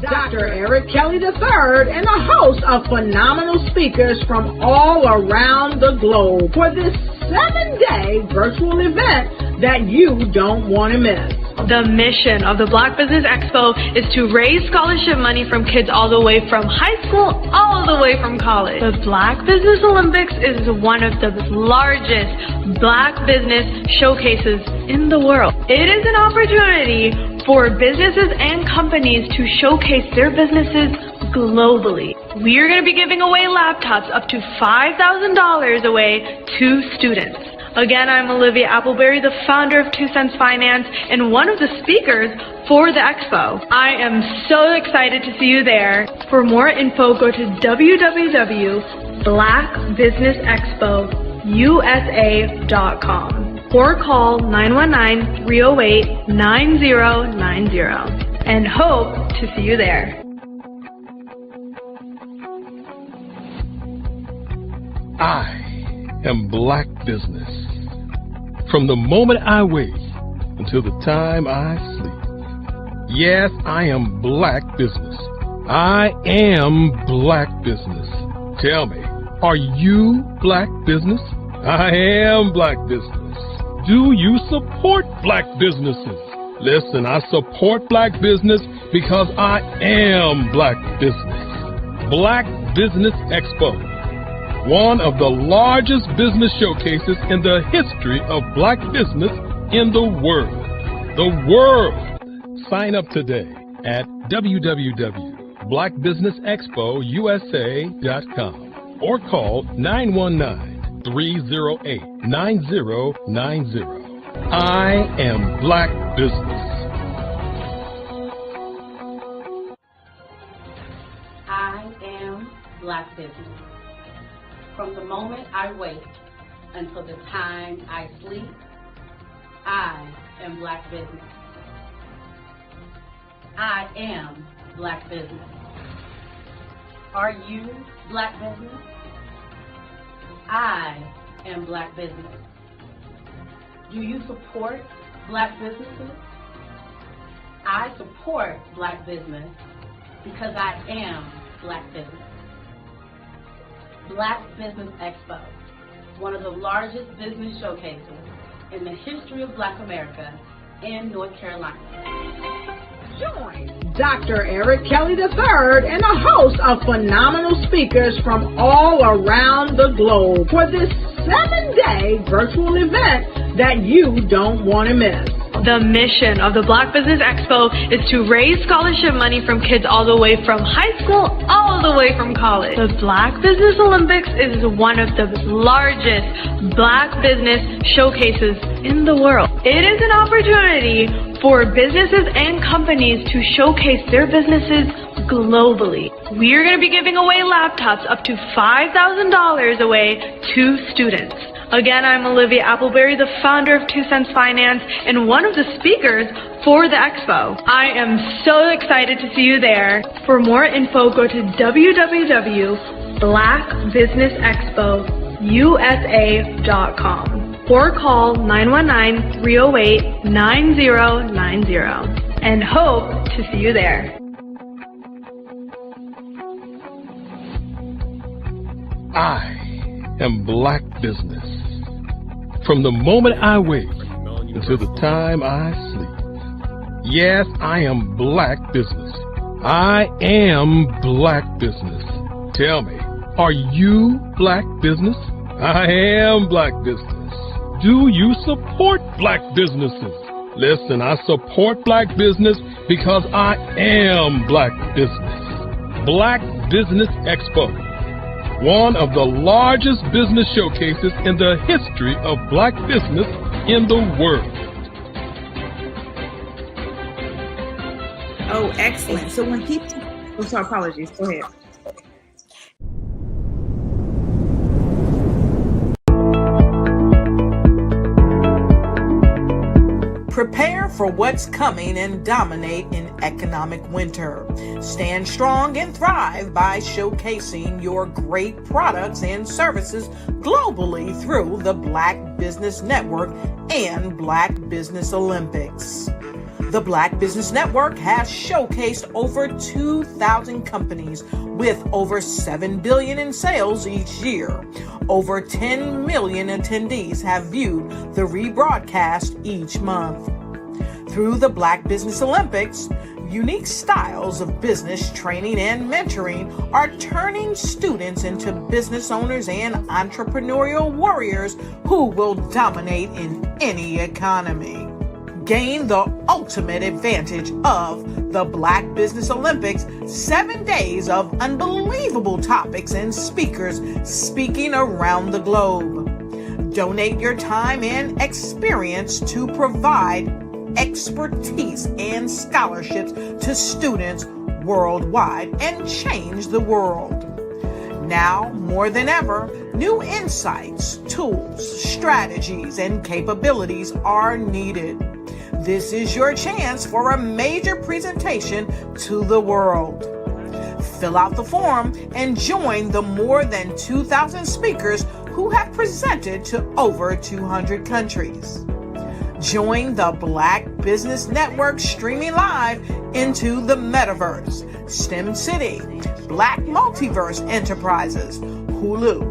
Dr. Eric Kelly III and a host of phenomenal speakers from all around the globe for this 7-day virtual event that you don't want to miss. The mission of the Black Business Expo is to raise scholarship money from kids all the way from high school all the way from college. The Black Business Olympics is one of the largest Black business showcases in the world. It is an opportunity for businesses and companies to showcase their businesses globally. We are going to be giving away laptops up to $5,000 away to students. Again, I'm Olivia Appleberry, the founder of 2 Cents Finance and one of the speakers for the expo. I am so excited to see you there. For more info, go to www.blackbusinessexpousa.com or call 919-308-9090 and hope to see you there. I am Black Business. From the moment I wake until the time I sleep. Yes, I am Black Business. I am Black Business. Tell me, are you Black Business? I am Black Business. Do you support Black businesses? Listen, I support Black business because I am Black Business. Black Business Expo, one of the largest business showcases in the history of Black business in the world. The world! Sign up today at www.blackbusinessexpousa.com or call 919-308-9090. I am Black Business. I am Black Business. From the moment I wake until the time I sleep, I am Black Business. I am Black Business. Are you Black Business? I am Black Business. Do you support Black businesses? I support Black business because I am Black Business. Black Business Expo, one of the largest business showcases in the history of Black America in North Carolina. Join Dr. Eric Kelly III and a host of phenomenal speakers from all around the globe for this 7-day virtual event that you don't want to miss. The mission of the Black Business Expo is to raise scholarship money from kids all the way from high school all the way from college. The Black Business Olympics is one of the largest Black business showcases in the world. It is an opportunity for businesses and companies to showcase their businesses globally. We are going to be giving away laptops up to $5,000 away to students. Again, I'm Olivia Appleberry, the founder of 2 Cents Finance and one of the speakers for the expo. I am so excited to see you there. For more info, go to www.blackbusinessexpousa.com or call 919-308-9090 and hope to see you there. I am Black Business. From the moment I wake until the time I sleep. Yes, I am Black Business. I am Black Business. Tell me, are you Black Business? I am Black Business. Do you support Black businesses? Listen, I support Black business because I am Black Business. Black Business Expo, one of the largest business showcases in the history of Black business in the world. Oh, excellent. So when people, oh, sorry, apologies. Go ahead. Prepare for what's coming and dominate in economic winter. Stand strong and thrive by showcasing your great products and services globally through the Black Business Network and Black Business Olympics. The Black Business Network has showcased over 2,000 companies with over $7 billion in sales each year. Over 10 million attendees have viewed the rebroadcast each month. Through the Black Business Olympics, unique styles of business training and mentoring are turning students into business owners and entrepreneurial warriors who will dominate in any economy. Gain the ultimate advantage of the Black Business Olympics, 7 days of unbelievable topics and speakers speaking around the globe. Donate your time and experience to provide expertise and scholarships to students worldwide and change the world. Now, more than ever, new insights, tools, strategies, and capabilities are needed. This is your chance for a major presentation to the world. Fill out the form and join the more than 2,000 speakers who have presented to over 200 countries. Join the Black Business Network streaming live into the Metaverse, STEM City, Black Multiverse Enterprises, Hulu,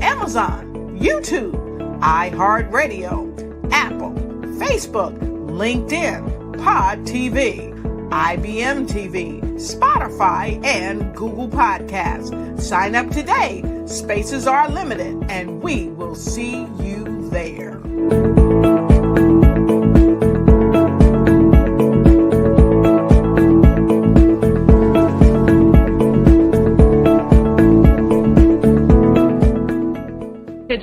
Amazon, YouTube, iHeartRadio, Apple, Facebook, LinkedIn, Pod TV, IBM TV, Spotify, and Google Podcasts. Sign up today. Spaces are limited, and we will see you there.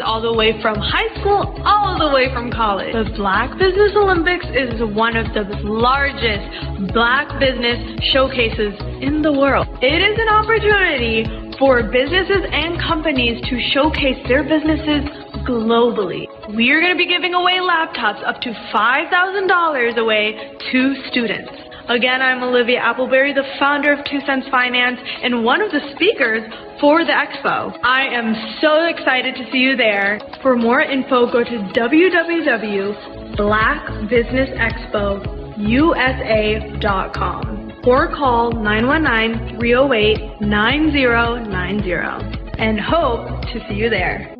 All the way from high school, all the way from college. The Black Business Olympics is one of the largest Black business showcases in the world. It is an opportunity for businesses and companies to showcase their businesses globally. We are going to be giving away laptops up to $5,000 away to students. Again, I'm Olivia Appleberry, the founder of 2 Cents Finance and one of the speakers for the expo. I am so excited to see you there. For more info, go to www.blackbusinessexpousa.com or call 919-308-9090 and hope to see you there.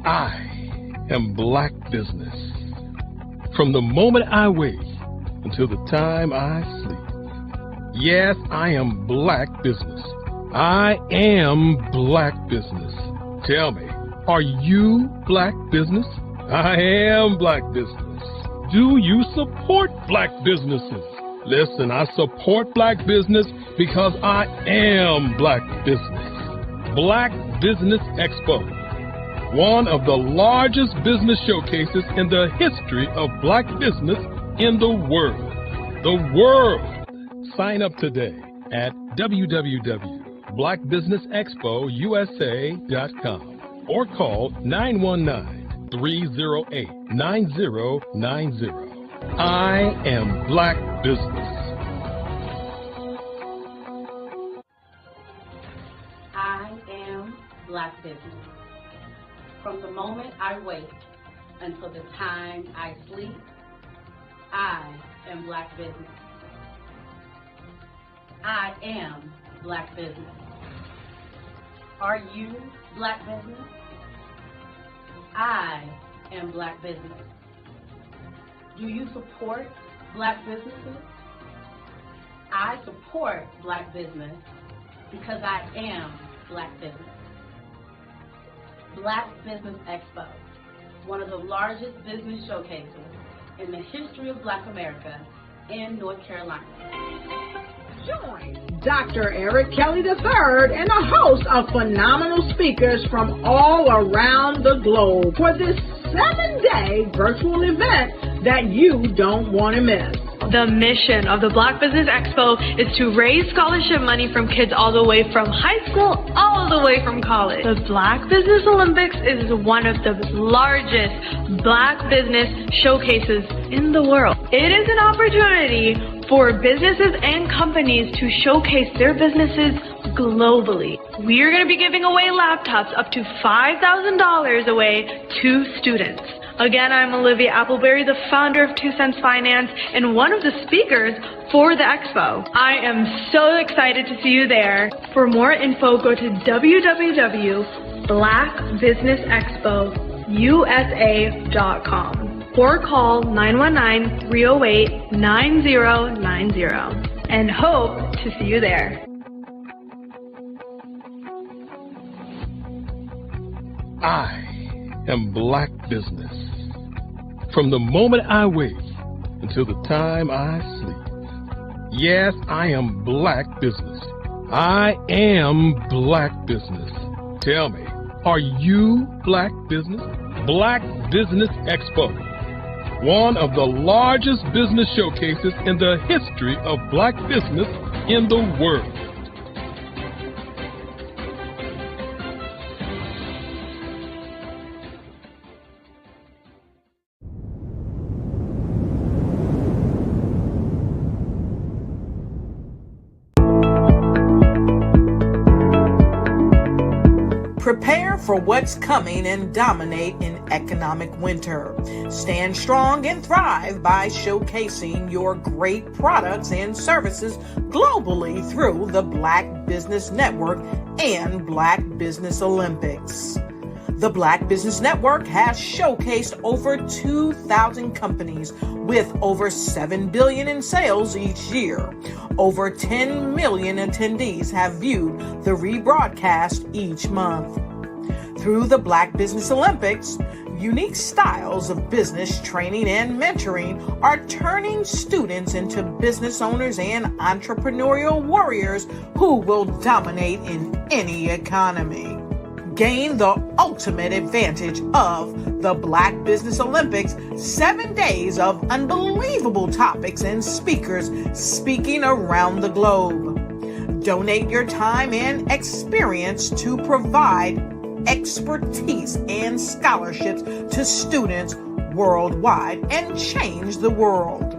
I am Black Business. From the moment I wake until the time I sleep. Yes, I am Black Business. I am Black Business. Tell me, are you Black Business? I am Black Business. Do you support Black businesses? Listen, I support Black business because I am Black Business. Black Business Expo, one of the largest business showcases in the history of Black business in the world. The world! Sign up today at www.blackbusinessexpousa.com or call 919-308-9090. I am Black Business. I am Black Business. From the moment I wake until the time I sleep, I am Black Business. I am Black Business. Are you Black Business? I am Black Business. Do you support Black businesses? I support Black business because I am Black business. Black Business Expo, one of the largest business showcases in the history of Black America in North Carolina. Join Dr. Eric Kelly III and a host of phenomenal speakers from all around the globe for this 7-day virtual event that you don't want to miss. The mission of the Black Business Expo is to raise scholarship money from kids all the way from high school, all the way from college. The Black Business Olympics is one of the largest Black business showcases in the world. It is an opportunity for businesses and companies to showcase their businesses globally. We are going to be giving away laptops up to $5,000 away to students. Again, I'm Olivia Appleberry, the founder of 2 Cents Finance and one of the speakers for the expo. I am so excited to see you there. For more info, go to www.blackbusinessexpousa.com or call 919-308-9090 and hope to see you there. I am Black Business. From the moment I wake until the time I sleep. Yes, I am Black Business. I am Black Business. Tell me, are you Black Business? Black Business Expo, one of the largest business showcases in the history of Black business in the world. Prepare for what's coming and dominate in economic winter. Stand strong and thrive by showcasing your great products and services globally through the Black Business Network and Black Business Olympics. The Black Business Network has showcased over 2,000 companies with over $7 billion in sales each year. Over 10 million attendees have viewed the rebroadcast each month. Through the Black Business Olympics, unique styles of business training and mentoring are turning students into business owners and entrepreneurial warriors who will dominate in any economy. Gain the ultimate advantage of the Black Business Olympics, 7 days of unbelievable topics and speakers speaking around the globe. Donate your time and experience to provide expertise and scholarships to students worldwide and change the world.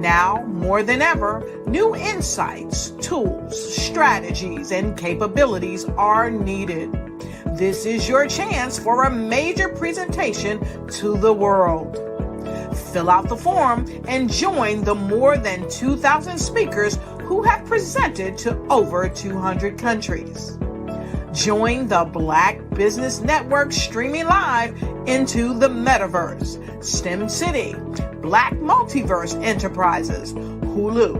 Now, more than ever, new insights, tools, strategies, and capabilities are needed. This is your chance for a major presentation to the world. Fill out the form and join the more than 2,000 speakers who have presented to over 200 countries. Join the Black Business Network streaming live into the Metaverse, STEM City, Black Multiverse Enterprises, Hulu,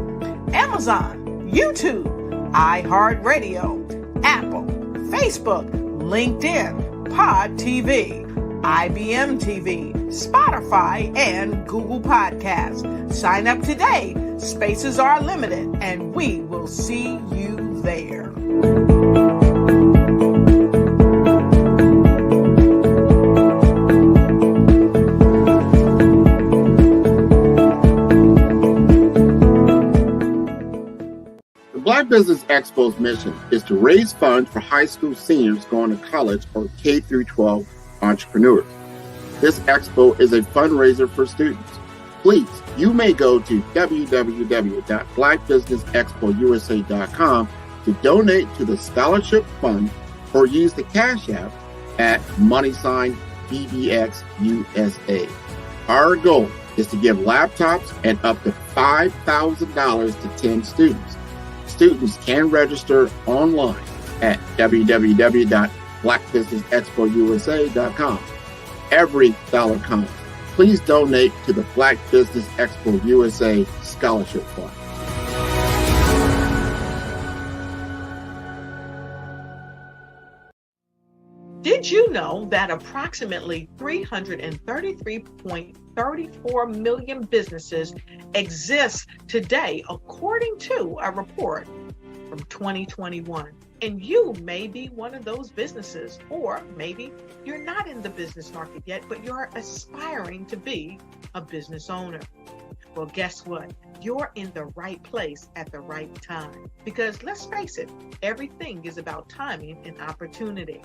Amazon, YouTube, iHeartRadio, Apple, Facebook, LinkedIn, Pod TV, IBM TV, Spotify, and Google Podcasts. Sign up today. Spaces are limited, and we will see you there. Black Business Expo's mission is to raise funds for high school seniors going to college or K-12 entrepreneurs. This expo is a fundraiser for students. Please, you may go to www.blackbusinessexpousa.com to donate to the scholarship fund or use the Cash App at $BBXUSA. Our goal is to give laptops and up to $5,000 to 10 students. Students can register online at www.blackbusinessexpousa.com. Every dollar counts. Please donate to the Black Business Expo USA Scholarship Fund. Did you know that approximately 333.34 million businesses exist today, according to a report from 2021? And you may be one of those businesses, or maybe you're not in the business market yet, but you're aspiring to be a business owner. Well, guess what? You're in the right place at the right time. Because let's face it, everything is about timing and opportunity.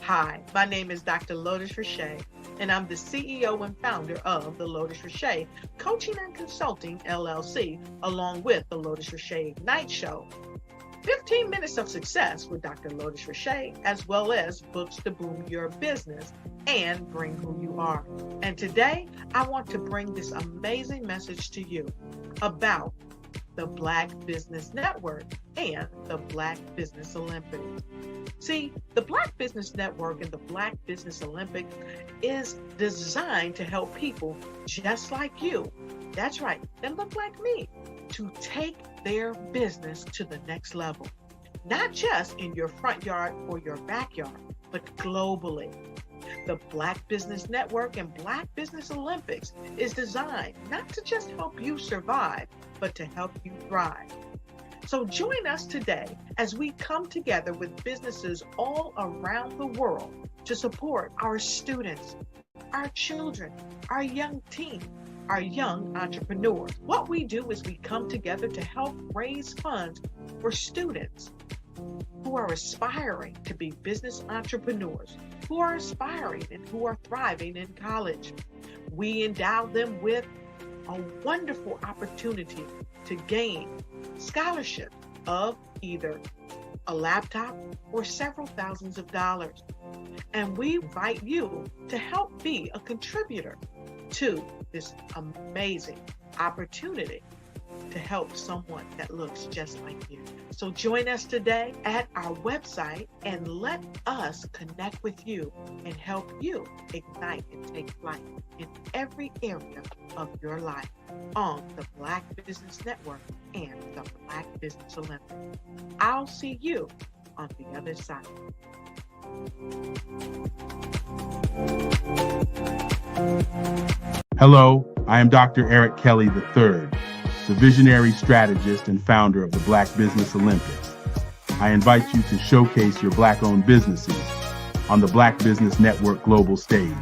Hi, my name is Dr. Lotus Richey, and I'm the CEO and founder of the Lotus Richey Coaching and Consulting LLC, along with the Lotus Richey Ignite Show. 15 Minutes of Success with Dr. Lotus Richey, as well as books to boom your business and bring who you are. And today, I want to bring this amazing message to you about the Black Business Network and the Black Business Olympics. See, the Black Business Network and the Black Business Olympics is designed to help people just like you, that's right, that look like me, to take their business to the next level. Not just in your front yard or your backyard, but globally. The Black Business Network and Black Business Olympics is designed not to just help you survive, but to help you thrive. So join us today as we come together with businesses all around the world to support our students, our children, our young teens, our young entrepreneurs. What we do is we come together to help raise funds for students who are aspiring to be business entrepreneurs, who are aspiring and who are thriving in college. We endow them with a wonderful opportunity to gain scholarship of either a laptop or several thousands of dollars. And we invite you to help be a contributor to this amazing opportunity to help someone that looks just like you. So join us today at our website and let us connect with you and help you ignite and take flight in every area of your life on the Black Business Network and the Black Business Olympics. I'll see you on the other side. Hello, I am Dr. Eric Kelly III, the visionary strategist and founder of the Black Business Olympics. I invite you to showcase your Black-owned businesses on the Black Business Network global stage.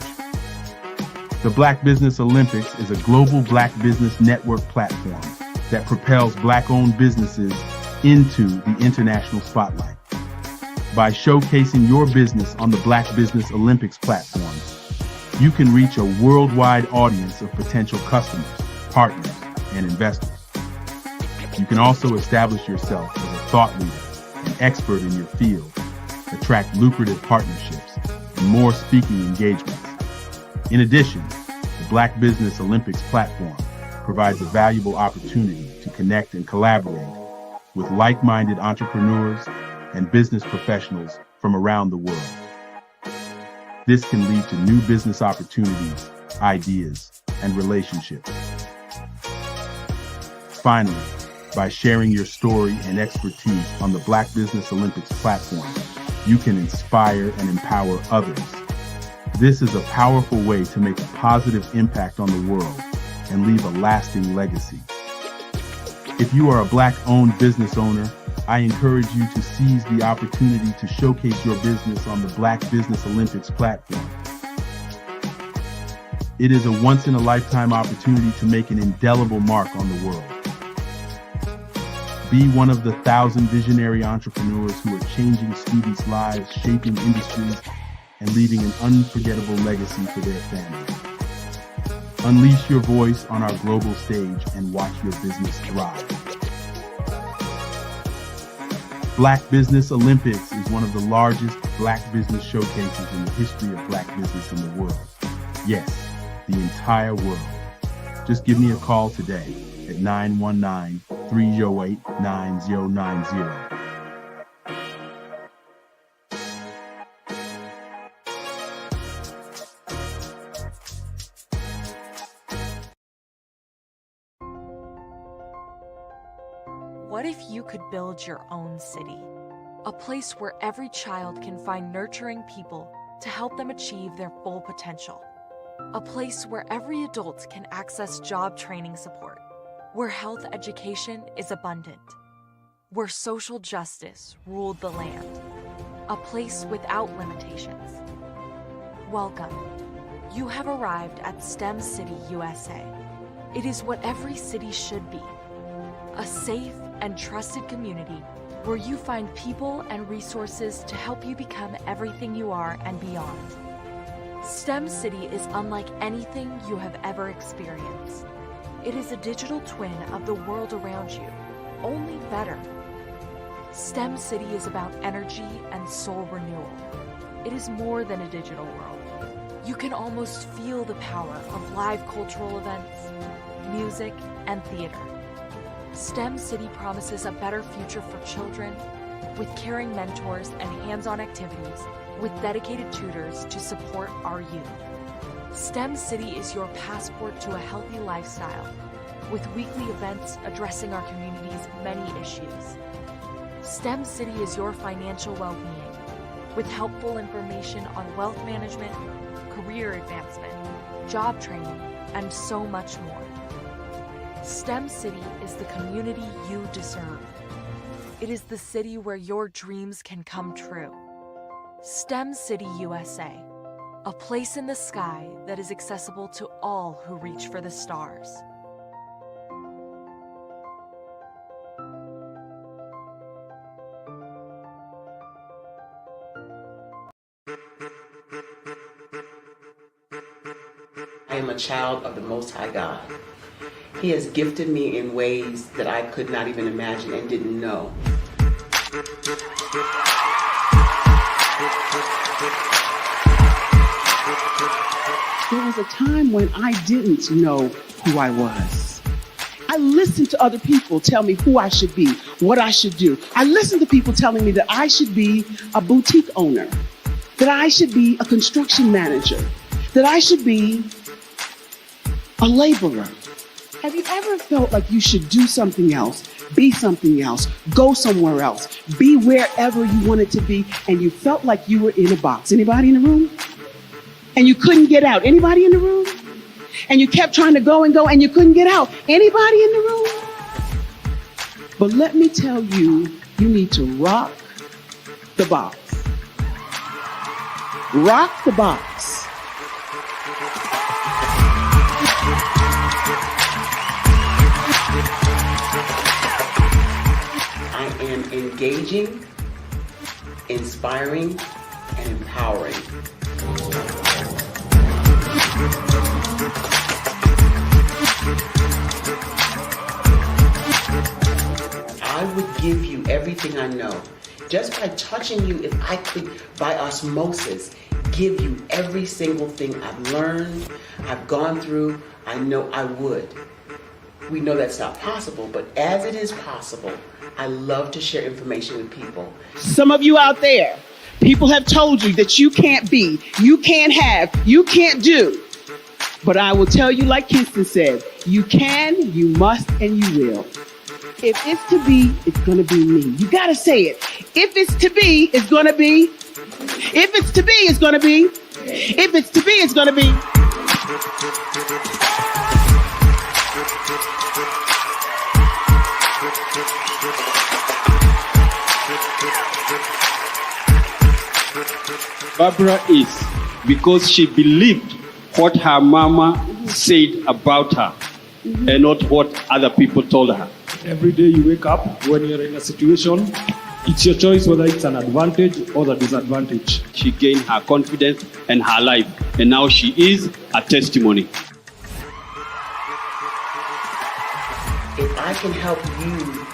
The Black Business Olympics is a global Black Business Network platform that propels Black-owned businesses into the international spotlight. By showcasing your business on the Black Business Olympics platform, you can reach a worldwide audience of potential customers, partners, and investors. You can also establish yourself as a thought leader and expert in your field, attract lucrative partnerships, and more speaking engagements. In addition, the Black Business Olympics platform provides a valuable opportunity to connect and collaborate with like-minded entrepreneurs and business professionals from around the world. This can lead to new business opportunities, ideas, and relationships. Finally, by sharing your story and expertise on the Black Business Olympics platform, you can inspire and empower others. This is a powerful way to make a positive impact on the world and leave a lasting legacy. If you are a Black-owned business owner, I encourage you to seize the opportunity to showcase your business on the Black Business Olympics platform. It is a once-in-a-lifetime opportunity to make an indelible mark on the world. Be one of the 1,000 visionary entrepreneurs who are changing students' lives, shaping industries, and leaving an unforgettable legacy for their families. Unleash your voice on our global stage and watch your business thrive. Black Business Olympics is one of the largest Black business showcases in the history of Black business in the world. Yes, the entire world. Just give me a call today at 919-308-9090. What if you could build your own city? A place where every child can find nurturing people to help them achieve their full potential. A place where every adult can access job training support, where health education is abundant, where social justice ruled the land. A place without limitations. Welcome. You have arrived at STEM City USA. It is what every city should be. A safe and trusted community where you find people and resources to help you become everything you are and beyond. STEM City is unlike anything you have ever experienced. It is a digital twin of the world around you, only better. STEM City is about energy and soul renewal. It is more than a digital world. You can almost feel the power of live cultural events, music, and theater. STEM City promises a better future for children with caring mentors and hands-on activities with dedicated tutors to support our youth. STEM City is your passport to a healthy lifestyle with weekly events addressing our community's many issues. STEM City is your financial well-being with helpful information on wealth management, career advancement, job training, and so much more. STEM City is the community you deserve. It is the city where your dreams can come true. STEM City USA, a place in the sky that is accessible to all who reach for the stars. I am a child of the Most High God. He has gifted me in ways that I could not even imagine and didn't know. There was a time when I didn't know who I was. I listened to other people tell me who I should be, what I should do. I listened to people telling me that I should be a boutique owner, that I should be a construction manager, that I should be a laborer. Have you ever felt like you should do something else, be something else, go somewhere else, be wherever you wanted to be, and you felt like you were in a box? Anybody in the room? And you couldn't get out? Anybody in the room? And you kept trying to go and you couldn't get out? Anybody in the room? But let me tell you, you need to rock the box. Rock the box. I am engaging, inspiring, and empowering. I would give you everything I know. Just by touching you, if I could, by osmosis, give you every single thing I've learned, I've gone through, I know I would. We know that's not possible, but as it is possible, I love to share information with people. Some of you out there, people have told you that you can't be, you can't have, you can't do. But I will tell you, like Kinston said, you can, you must, and you will. If it's to be, it's going to be me. You got to say it. If it's to be, it's going to be. If it's to be, it's going to be. If it's to be, it's going to be. Barbara is because she believed what her mama said about her and not what other people told her. Every day you wake up, when you're in a situation, it's your choice whether it's an advantage or the disadvantage. She gained her confidence and her life, and now she is a testimony. If I can help you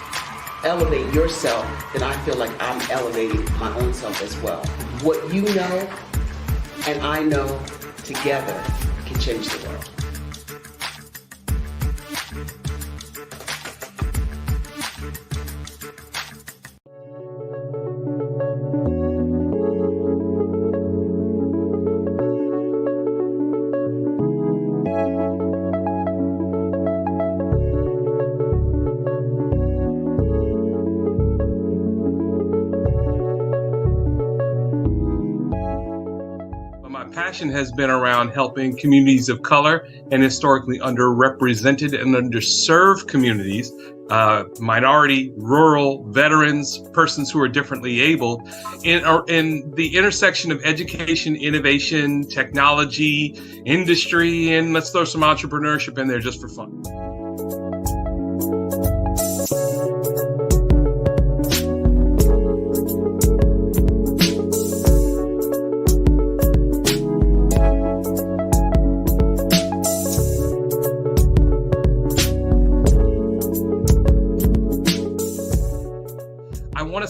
elevate yourself, then I feel like I'm elevating my own self as well. What you know and I know together can change the world. Passion has been around helping communities of color and historically underrepresented and underserved communities, minority, rural, veterans, persons who are differently abled, in the intersection of education, innovation, technology, industry, and let's throw some entrepreneurship in there just for fun.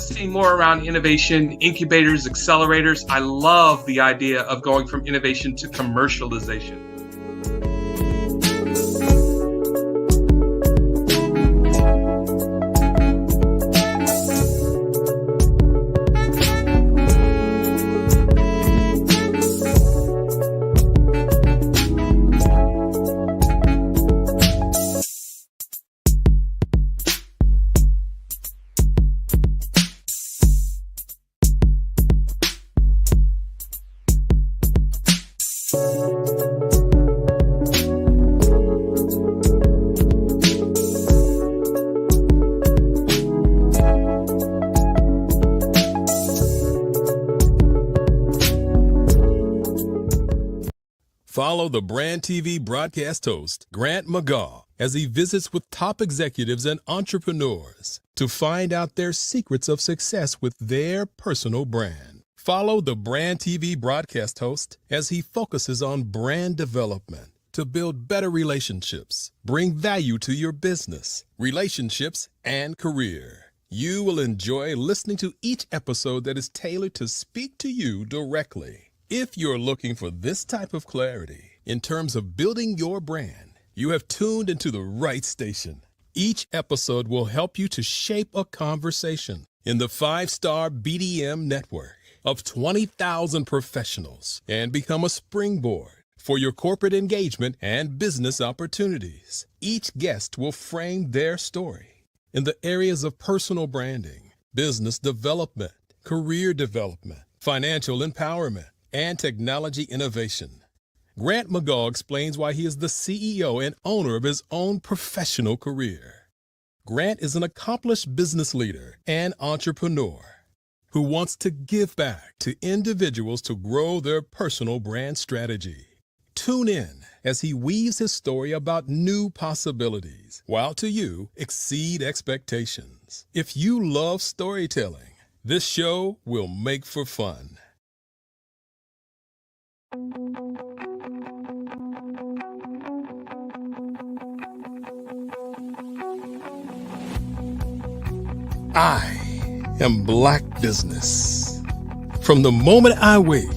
see more around innovation, incubators, accelerators. I love the idea of going from innovation to commercialization. Follow the Brand TV broadcast host, Grant McGaw, as he visits with top executives and entrepreneurs to find out their secrets of success with their personal brand. Follow the Brand TV broadcast host as he focuses on brand development to build better relationships, bring value to your business, relationships, and career. You will enjoy listening to each episode that is tailored to speak to you directly. If you're looking for this type of clarity in terms of building your brand, you have tuned into the right station. Each episode will help you to shape a conversation in the 5-star BDM network of 20,000 professionals and become a springboard for your corporate engagement and business opportunities. Each guest will frame their story in the areas of personal branding, business development, career development, financial empowerment, and technology innovation. Grant McGaw explains why he is the CEO and owner of his own professional career. Grant is an accomplished business leader and entrepreneur who wants to give back to individuals to grow their personal brand strategy. Tune in as he weaves his story about new possibilities, while to you exceed expectations. If you love storytelling, this show will make for fun. I am Black Business. From the moment I wake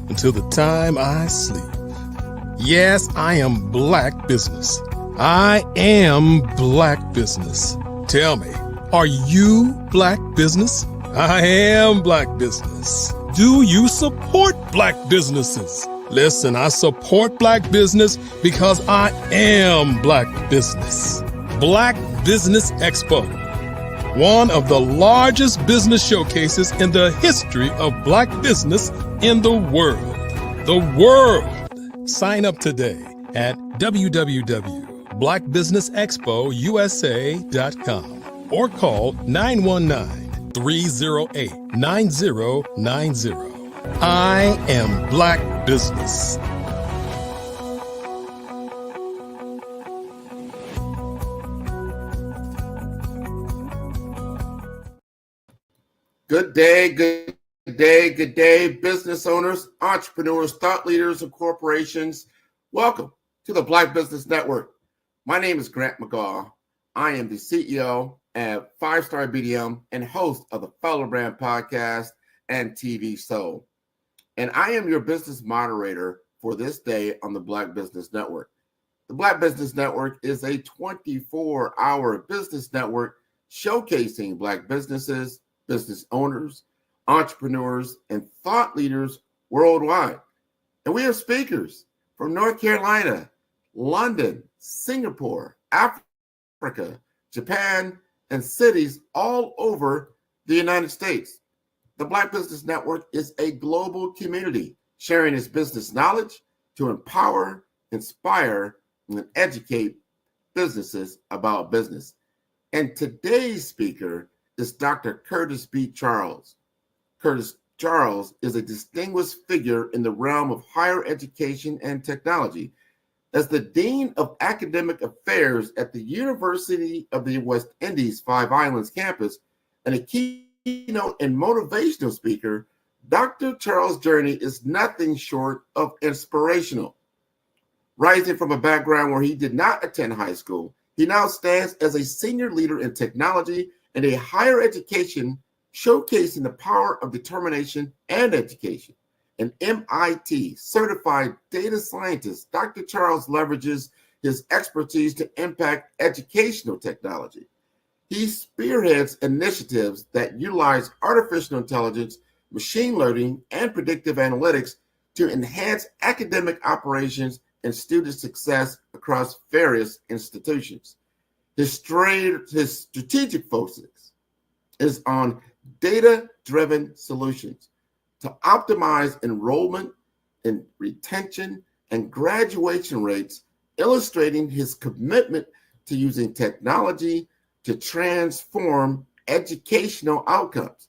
until the time I sleep. Yes, I am Black Business. I am Black Business. Tell me, are you Black Business? I am Black Business. Do you support Black businesses? Listen, I support Black business because I am Black Business. Black Business Expo, one of the largest business showcases in the history of Black business in the world. The world! Sign up today at www.blackbusinessexpousa.com or call 919-308-9090. I am Black Business. Good day, good day, good day, business owners, entrepreneurs, thought leaders, and corporations. Welcome to the Black Business Network. My name is Grant McGaw. I am the CEO at 5-Star BDM and host of the Fellow Brand podcast and TV show. And I am your business moderator for this day on the Black Business Network. The Black Business Network is a 24-hour business network showcasing Black businesses, business owners, entrepreneurs, and thought leaders worldwide. And we have speakers from North Carolina, London, Singapore, Africa, Japan, and cities all over the United States. The Black Business Network is a global community sharing its business knowledge to empower, inspire, and educate businesses about business. And today's speaker is Dr. Curtis B. Charles. Curtis Charles is a distinguished figure in the realm of higher education and technology. As the Dean of Academic Affairs at the University of the West Indies Five Islands campus and a keynote and motivational speaker, Dr. Charles' journey is nothing short of inspirational. Rising from a background where he did not attend high school, he now stands as a senior leader in technology and a higher education showcasing the power of determination and education. An MIT certified data scientist, Dr. Charles leverages his expertise to impact educational technology. He spearheads initiatives that utilize artificial intelligence, machine learning, and predictive analytics to enhance academic operations and student success across various institutions. His strategic focus is on data-driven solutions to optimize enrollment and retention and graduation rates, illustrating his commitment to using technology to transform educational outcomes.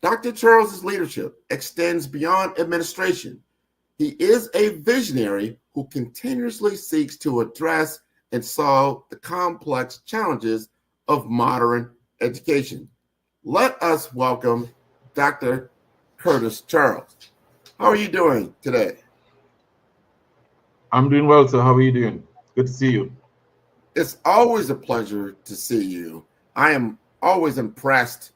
Dr. Charles's leadership extends beyond administration. He is a visionary who continuously seeks to address and solve the complex challenges of modern education. Let us welcome Dr. Curtis Charles. How are you doing today? I'm doing well, sir. How are you doing? Good to see you. It's always a pleasure to see you. I am always impressed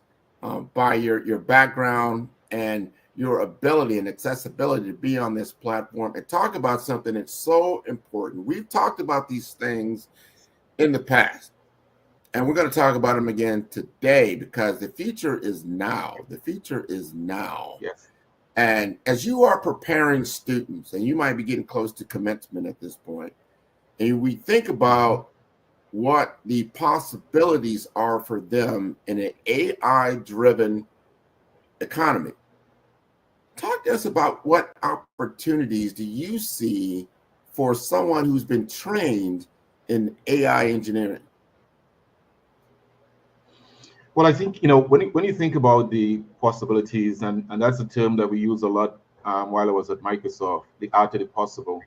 by your background and your ability and accessibility to be on this platform and talk about something that's so important. We've talked about these things in the past, and we're going to talk about them again today because the future is now. The future is now. Yes. And as you are preparing students, and you might be getting close to commencement at this point, and we think about what the possibilities are for them in an AI-driven economy. Talk to us about what opportunities do you see for someone who's been trained in AI engineering? Well, I think, when you think about the possibilities, and that's a term that we use a lot while I was at Microsoft, the art of the possible.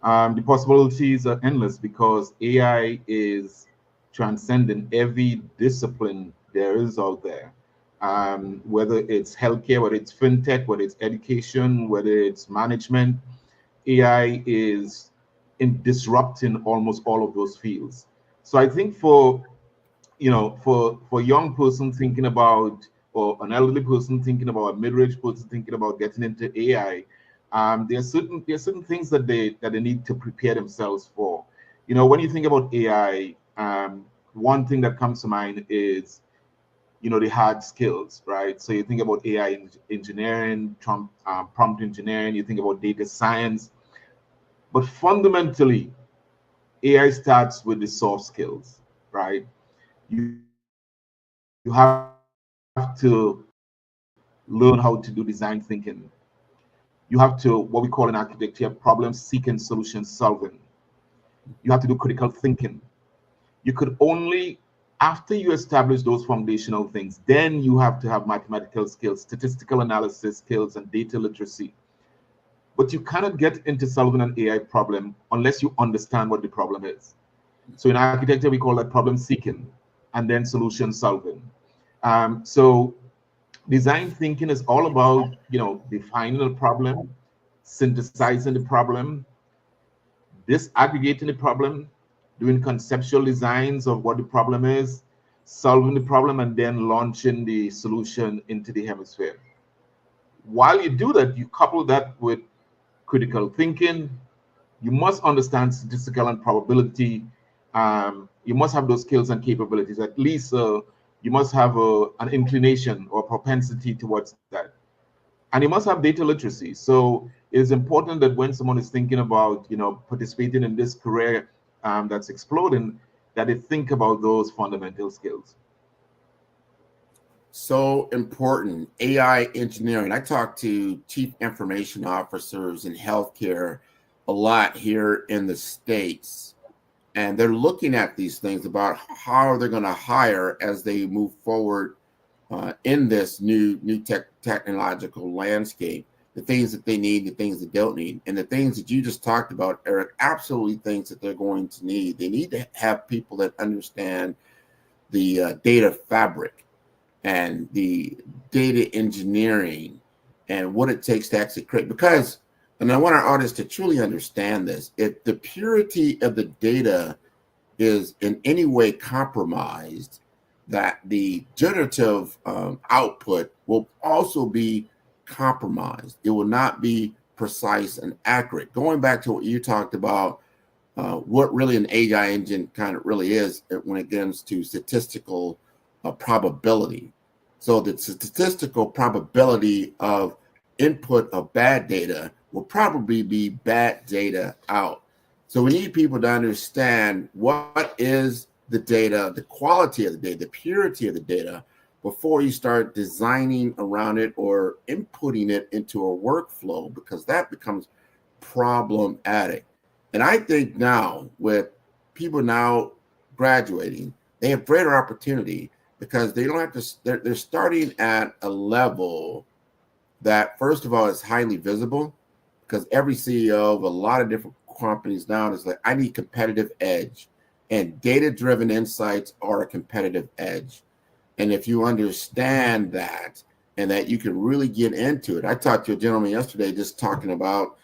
The possibilities are endless because AI is transcending every discipline there is out there. Whether it's healthcare, whether it's fintech, whether it's education, whether it's management, AI is disrupting almost all of those fields. So I think for a young person thinking about, or an elderly person thinking about, a mid-range person thinking about getting into AI, there are certain things that they need to prepare themselves for. When you think about AI, one thing that comes to mind is the hard skills, right? So you think about AI engineering, prompt engineering, you think about data science, but fundamentally, AI starts with the soft skills, right? You have to learn how to do design thinking. You have to, what we call in architecture, problem seeking, solution solving. You have to do critical thinking. You could only, after you establish those foundational things, then you have to have mathematical skills, statistical analysis skills, and data literacy. But you cannot get into solving an AI problem unless you understand what the problem is. So in architecture, we call that problem seeking and then solution solving. So design thinking is all about, defining a problem, synthesizing the problem, disaggregating the problem, doing conceptual designs of what the problem is, solving the problem, and then launching the solution into the hemisphere. While you do that, you couple that with critical thinking. You must understand statistical and probability. You must have those skills and capabilities. At least you must have an inclination or propensity towards that. And you must have data literacy. So it is important that when someone is thinking about, participating in this career that's exploding, that they think about those fundamental skills. So important. AI engineering. I talk to chief information officers in healthcare a lot here in the States, and they're looking at these things about how they're going to hire as they move forward in this new technological landscape. The things that they need, the things they don't need, and the things that you just talked about, Eric, absolutely things that they're going to need. They need to have people that understand the data fabric and the data engineering and what it takes to actually create. Because, and I want our audience to truly understand this, if the purity of the data is in any way compromised, that the generative output will also be compromised. It will not be precise and accurate. Going back to what you talked about, what really an AI engine kind of really is when it comes to statistical probability. So the statistical probability of input of bad data will probably be bad data out. So we need people to understand what is the data, the quality of the data, the purity of the data, before you start designing around it or inputting it into a workflow, because that becomes problematic. And I think now with people now graduating, they have greater opportunity because they don't have to, they're starting at a level that, first of all, is highly visible, because every CEO of a lot of different companies now is like, I need competitive edge, and data-driven insights are a competitive edge. And if you understand that, and that you can really get into it. I talked to a gentleman yesterday just talking about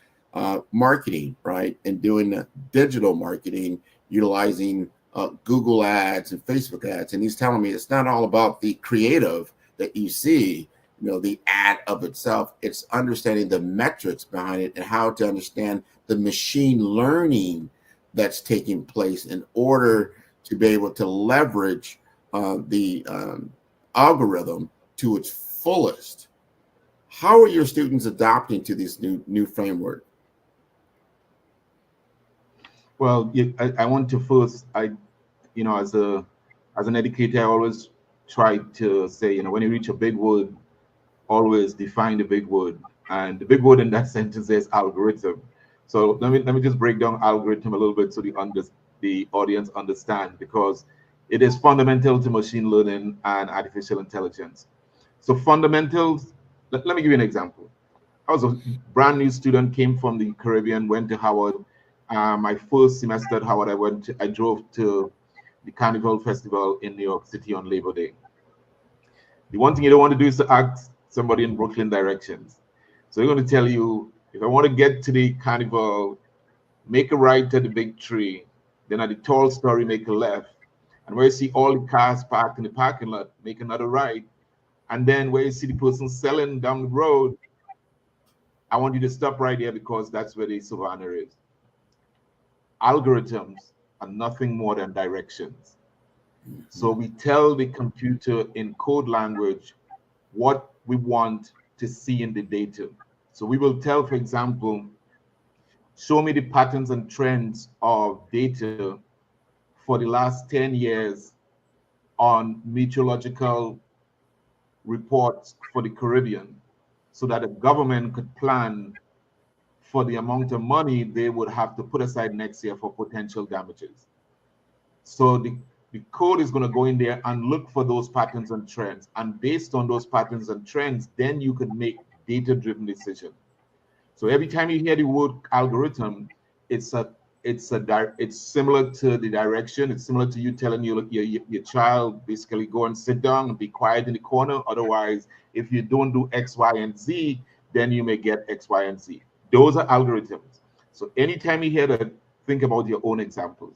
marketing, right? And doing the digital marketing, utilizing Google ads and Facebook ads. And he's telling me it's not all about the creative that you see, the ad of itself. It's understanding the metrics behind it and how to understand the machine learning that's taking place in order to be able to leverage the algorithm to its fullest. How are your students adapting to this new framework? Well, I want to first, as an educator, I always try to say, when you reach a big word, always define the big word. And the big word in that sentence is algorithm. So let me just break down algorithm a little bit so the audience understand, because it is fundamental to machine learning and artificial intelligence. So fundamentals, let me give you an example. I was a brand new student, came from the Caribbean, went to Howard. My first semester at Howard, I drove to the Carnival Festival in New York City on Labor Day. The one thing you don't want to do is to ask somebody in Brooklyn directions. So they're going to tell you, if I want to get to the Carnival, make a right at the big tree, then at the tall story, make a left. And where you see all the cars parked in the parking lot, make another right. And then where you see the person selling down the road, I want you to stop right there because that's where the savannah is. Algorithms are nothing more than directions. So we tell the computer in code language what we want to see in the data. So we will tell, for example, show me the patterns and trends of data for the last 10 years on meteorological reports for the Caribbean, so that the government could plan for the amount of money they would have to put aside next year for potential damages. So the code is going to go in there and look for those patterns and trends. And based on those patterns and trends, then you could make data-driven decisions. So every time you hear the word algorithm, it's similar to the direction. It's similar to you telling your child, basically go and sit down and be quiet in the corner. Otherwise, if you don't do X, Y, and Z, then you may get X, Y, and Z. Those are algorithms. So anytime you hear that, think about your own examples.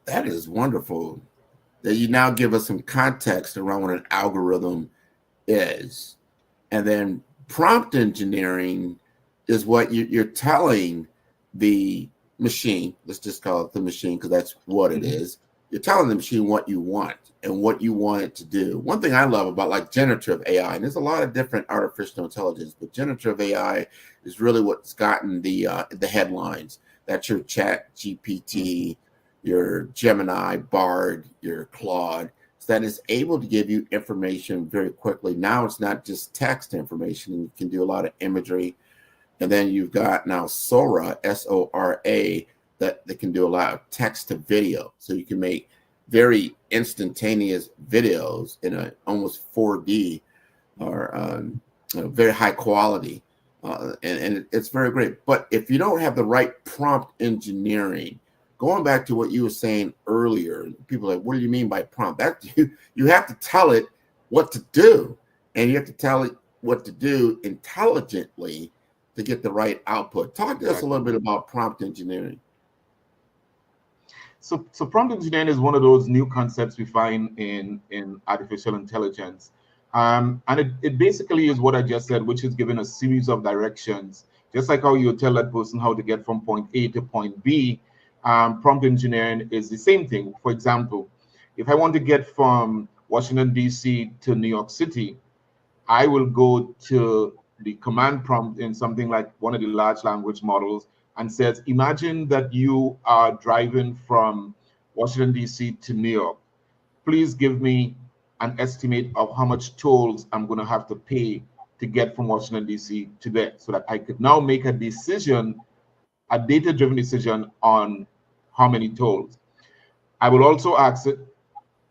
That is wonderful that you now give us some context around what an algorithm is. And then prompt engineering is what you're telling the machine. Let's just call it the machine because that's what it is. You're telling the machine what you want and what you want it to do. One thing I love about like generative AI, and there's a lot of different artificial intelligence, but generative AI is really what's gotten the headlines. That's your Chat GPT, your Gemini, Bard, your Claude, that is able to give you information very quickly. Now it's not just text information, and you can do a lot of imagery. And then you've got now Sora, S-O-R-A, that can do a lot of text to video. So you can make very instantaneous videos in a almost 4D or very high quality. And it's very great. But if you don't have the right prompt engineering, going back to what you were saying earlier, people are like, what do you mean by prompt? That you have to tell it what to do, and you have to tell it what to do intelligently to get the right output. Talk to us a little bit about prompt engineering. So prompt engineering is one of those new concepts we find in artificial intelligence. And it basically is what I just said, which is given a series of directions, just like how you tell that person how to get from point A to point B. Prompt engineering is the same thing. For example, if I want to get from Washington, D.C. to New York City, I will go to the command prompt in something like one of the large language models and says, imagine that you are driving from Washington, D.C. to New York. Please give me an estimate of how much tolls I'm going to have to pay to get from Washington, D.C. to there, so that I could now make a decision, a data-driven decision on how many tolls. I will also ask it,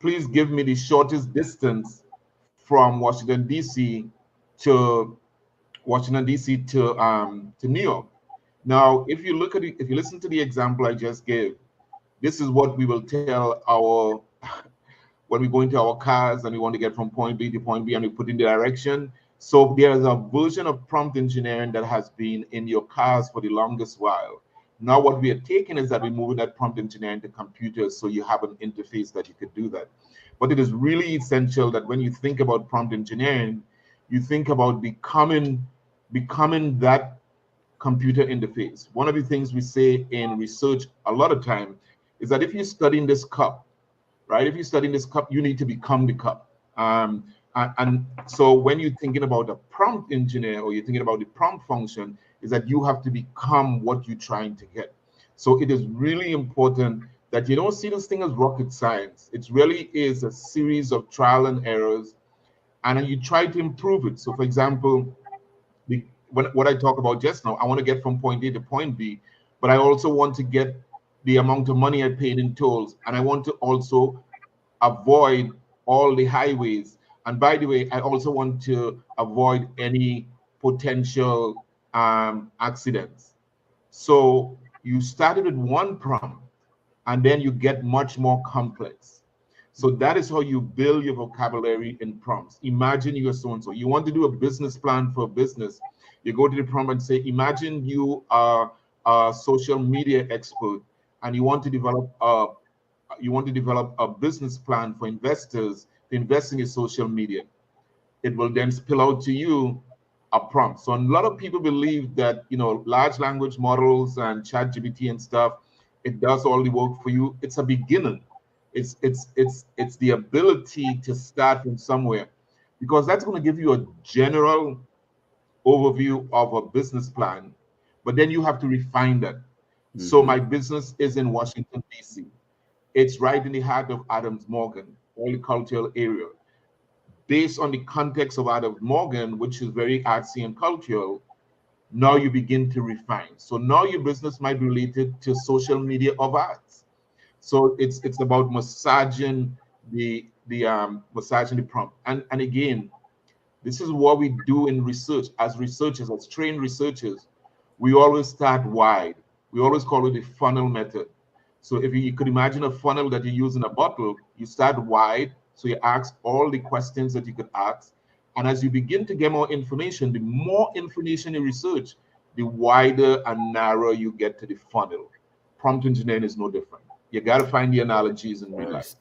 please give me the shortest distance from Washington, D.C. to New York. Now, if you look at it, if you listen to the example I just gave, this is what we will tell our when we go into our cars and we want to get from point B to point B and we put in the direction. So there is a version of prompt engineering that has been in your cars for the longest while. Now what we are taking is that we're moving that prompt engineering to computers, so you have an interface that you could do that. But it is really essential that when you think about prompt engineering, you think about becoming that computer interface. One of the things we say in research a lot of time is that if you're studying this cup, right? If you're studying this cup, you need to become the cup. And so when you're thinking about a prompt engineer or you're thinking about the prompt function, is that you have to become what you're trying to get. So it is really important that you don't see this thing as rocket science. It really is a series of trial and errors, and then you try to improve it. So for example, what I talk about just now, I want to get from point A to point B, but I also want to get the amount of money I paid in tolls, and I want to also avoid all the highways. And by the way, I also want to avoid any potential accidents. So you started with one prompt, and then you get much more complex. So that is how you build your vocabulary in prompts. Imagine you're so-and-so. You want to do a business plan for a business. You go to the prompt and say, imagine you are a social media expert and you want to develop a business plan for investors to invest in your social media. It will then spill out to you a prompt. So a lot of people believe that, you know, large language models and ChatGPT and stuff, it does all the work for you. It's a beginning. It's the ability to start from somewhere, because that's going to give you a general overview of a business plan, but then you have to refine that. So my business is in Washington, D.C. It's right in the heart of Adams Morgan, all the cultural area. Based on the context of Adams Morgan, which is very artsy and cultural, now you begin to refine. So now your business might be related to social media of arts. So it's about massaging the prompt. And again, this is what we do in research. As researchers, as trained researchers, we always start wide. We always call it the funnel method. So if you could imagine a funnel that you use in a bottle, you start wide. So you ask all the questions that you could ask. And as you begin to get more information, the more information you research, the wider and narrower you get to the funnel. Prompt engineering is no different. You got to find the analogies in real life.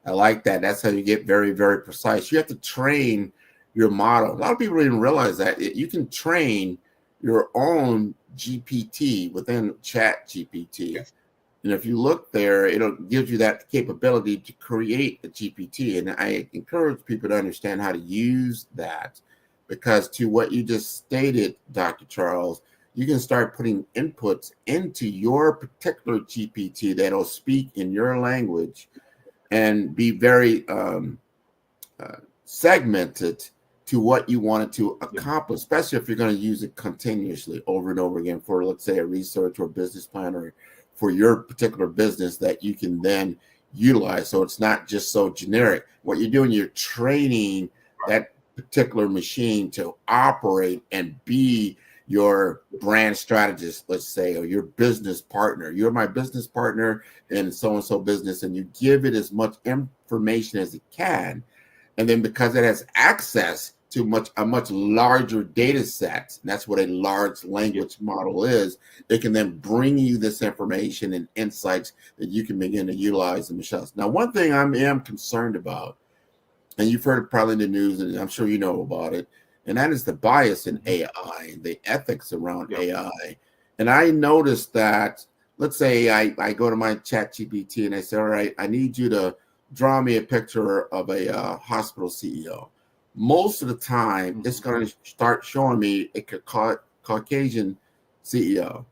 I like that. That's how you get very, very precise. You have to train your model. A lot of people didn't realize that you can train your own GPT within Chat GPT. Yes. And if you look there, it'll give you that capability to create a GPT. And I encourage people to understand how to use that, because to what you just stated, Dr. Charles, you can start putting inputs into your particular GPT that'll speak in your language and be very segmented to what you want it to accomplish, especially if you're going to use it continuously over and over again for, let's say, a research or business plan, or for your particular business that you can then utilize. So it's not just so generic. What you're doing, you're training that particular machine to operate and be your brand strategist, let's say, or your business partner. You're my business partner in so-and-so business, and you give it as much information as it can. And then because it has access to a much larger data set. And that's what a large language model is. It can then bring you this information and insights that you can begin to utilize in Michelle's. Now, one thing I am concerned about, and you've heard it probably in the news, and I'm sure you know about it, and that is the bias in AI and the ethics around AI. And I noticed that, let's say I go to my chat GPT and I say, all right, I need you to draw me a picture of a hospital CEO. Most of the time, it's going to start showing me a Caucasian CEO.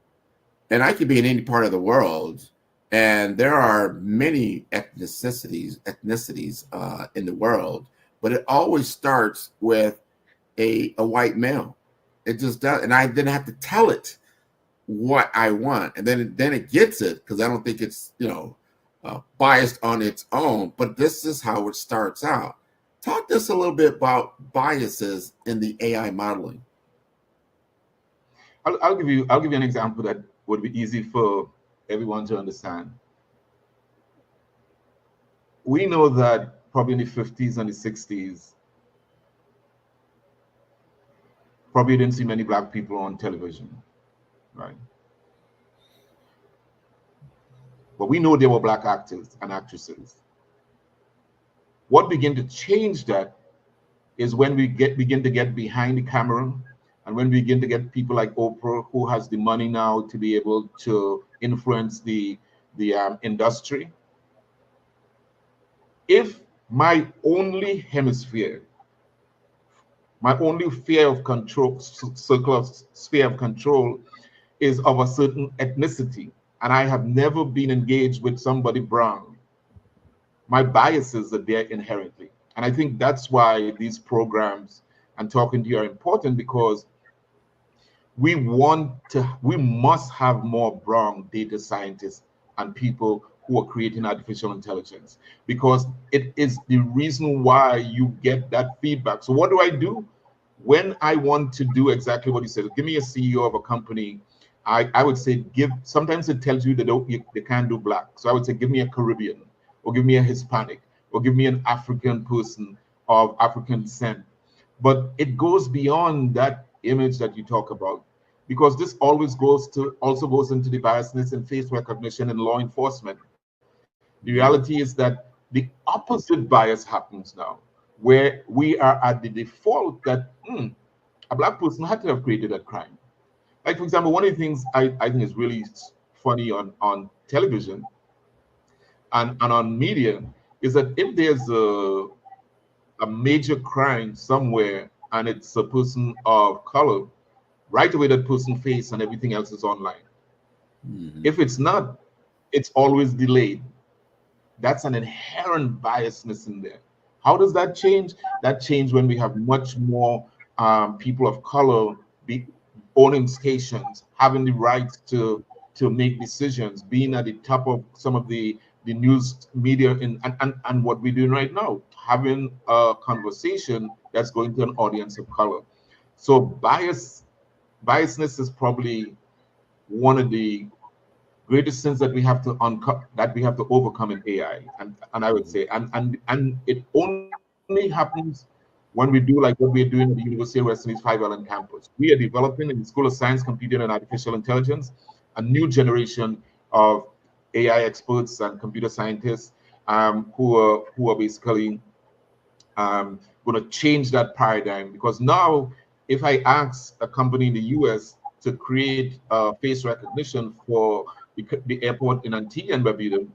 And I could be in any part of the world, and there are many ethnicities in the world, but it always starts with a white male. It just does, and I then have to tell it what I want, and then it gets it, because I don't think it's biased on its own. But this is how it starts out. Talk to us a little bit about biases in the AI modeling. I'll give you an example that would be easy for everyone to understand. We know that probably in the 50s and the 60s, probably didn't see many Black people on television, right? But we know there were Black actors and actresses. What began to change that is when we begin to get behind the camera, and when we begin to get people like Oprah, who has the money now to be able to influence the industry. If my only hemisphere, my only sphere of control is of a certain ethnicity, and I have never been engaged with somebody brown, my biases are there inherently. And I think that's why these programs and talking to you are important, because we must have more brown data scientists and people who are creating artificial intelligence, because it is the reason why you get that feedback. So what do I do when I want to do exactly what you said? Give me a CEO of a company. I would say sometimes it tells you they can't do Black. So I would say, give me a Caribbean, or give me a Hispanic, or give me an African person of African descent. But it goes beyond that image that you talk about, because this also goes into the biasness in face recognition and law enforcement. The reality is that the opposite bias happens now, where we are at the default that a Black person had to have created that crime. Like, for example, one of the things I think is really funny on television and on media is that if there's a major crime somewhere and it's a person of color, right away that person's face and everything else is online. If it's not, it's always delayed. That's an inherent biasness in there. How does that change? That changes when we have much more people of color owning stations, having the right to make decisions, being at the top of some of the news media, and what we're doing right now, having a conversation that's going to an audience of color. So biasness is probably one of the greatest sins that we have to overcome in AI, and I would say, and it only happens when we do like what we're doing at the University of West Indies 5 Island campus. We are developing in the School of Science, Computing, and Artificial Intelligence a new generation of AI experts and computer scientists who are basically going to change that paradigm. Because now, if I ask a company in the US to create face recognition for the airport in Antigua and Barbuda,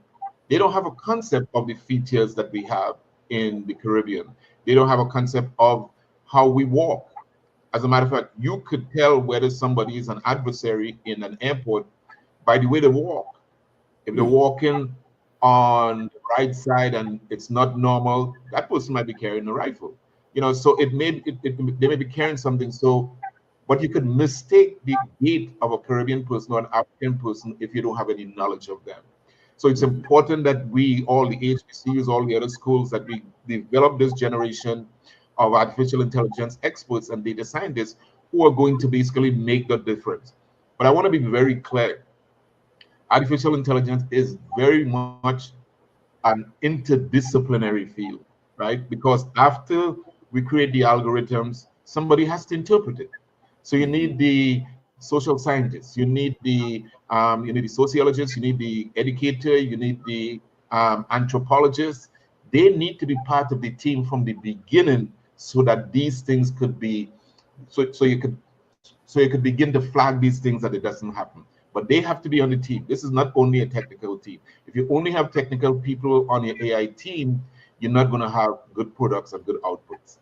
they don't have a concept of the features that we have in the Caribbean. They don't have a concept of how we walk. As a matter of fact, you could tell whether somebody is an adversary in an airport by the way they walk. If they're walking on the right side and it's not normal, that person might be carrying a rifle. So they may be carrying something. So, but you could mistake the gait of a Caribbean person or an African person if you don't have any knowledge of them. So it's important that we, all the HBCUs, all the other schools, that we develop this generation of artificial intelligence experts and data scientists who are going to basically make the difference. But I want to be very clear. Artificial intelligence is very much an interdisciplinary field, right? Because after we create the algorithms, somebody has to interpret it. So you need the social scientists, you need the sociologists, you need the educator, you need the anthropologists. They need to be part of the team from the beginning so that these things could be so you could begin to flag these things that it doesn't happen. But they have to be on the team. This is not only a technical team. If you only have technical people on your AI team, you're not going to have good products and good outputs.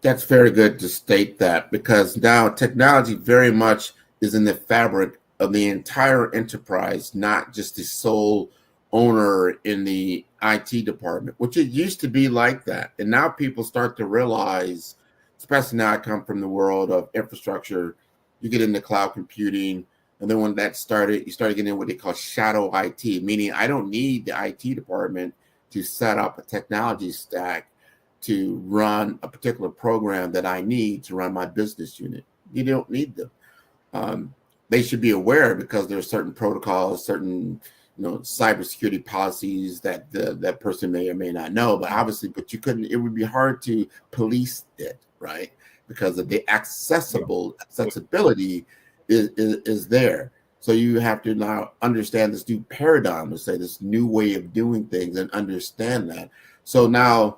That's very good to state that, because now technology very much is in the fabric of the entire enterprise, not just the sole owner in the IT department, which it used to be like that. And now people start to realize, especially now I come from the world of infrastructure, you get into cloud computing, and then when that started, you started getting what they call shadow IT, meaning I don't need the IT department to set up a technology stack to run a particular program that I need to run my business unit. You don't need them. They should be aware, because there are certain protocols, certain cybersecurity policies that that person may or may not know. But obviously, you couldn't. It would be hard to police it, right? Because of the accessibility is there. So you have to now understand this new paradigm, let's say this new way of doing things, and understand that. So now,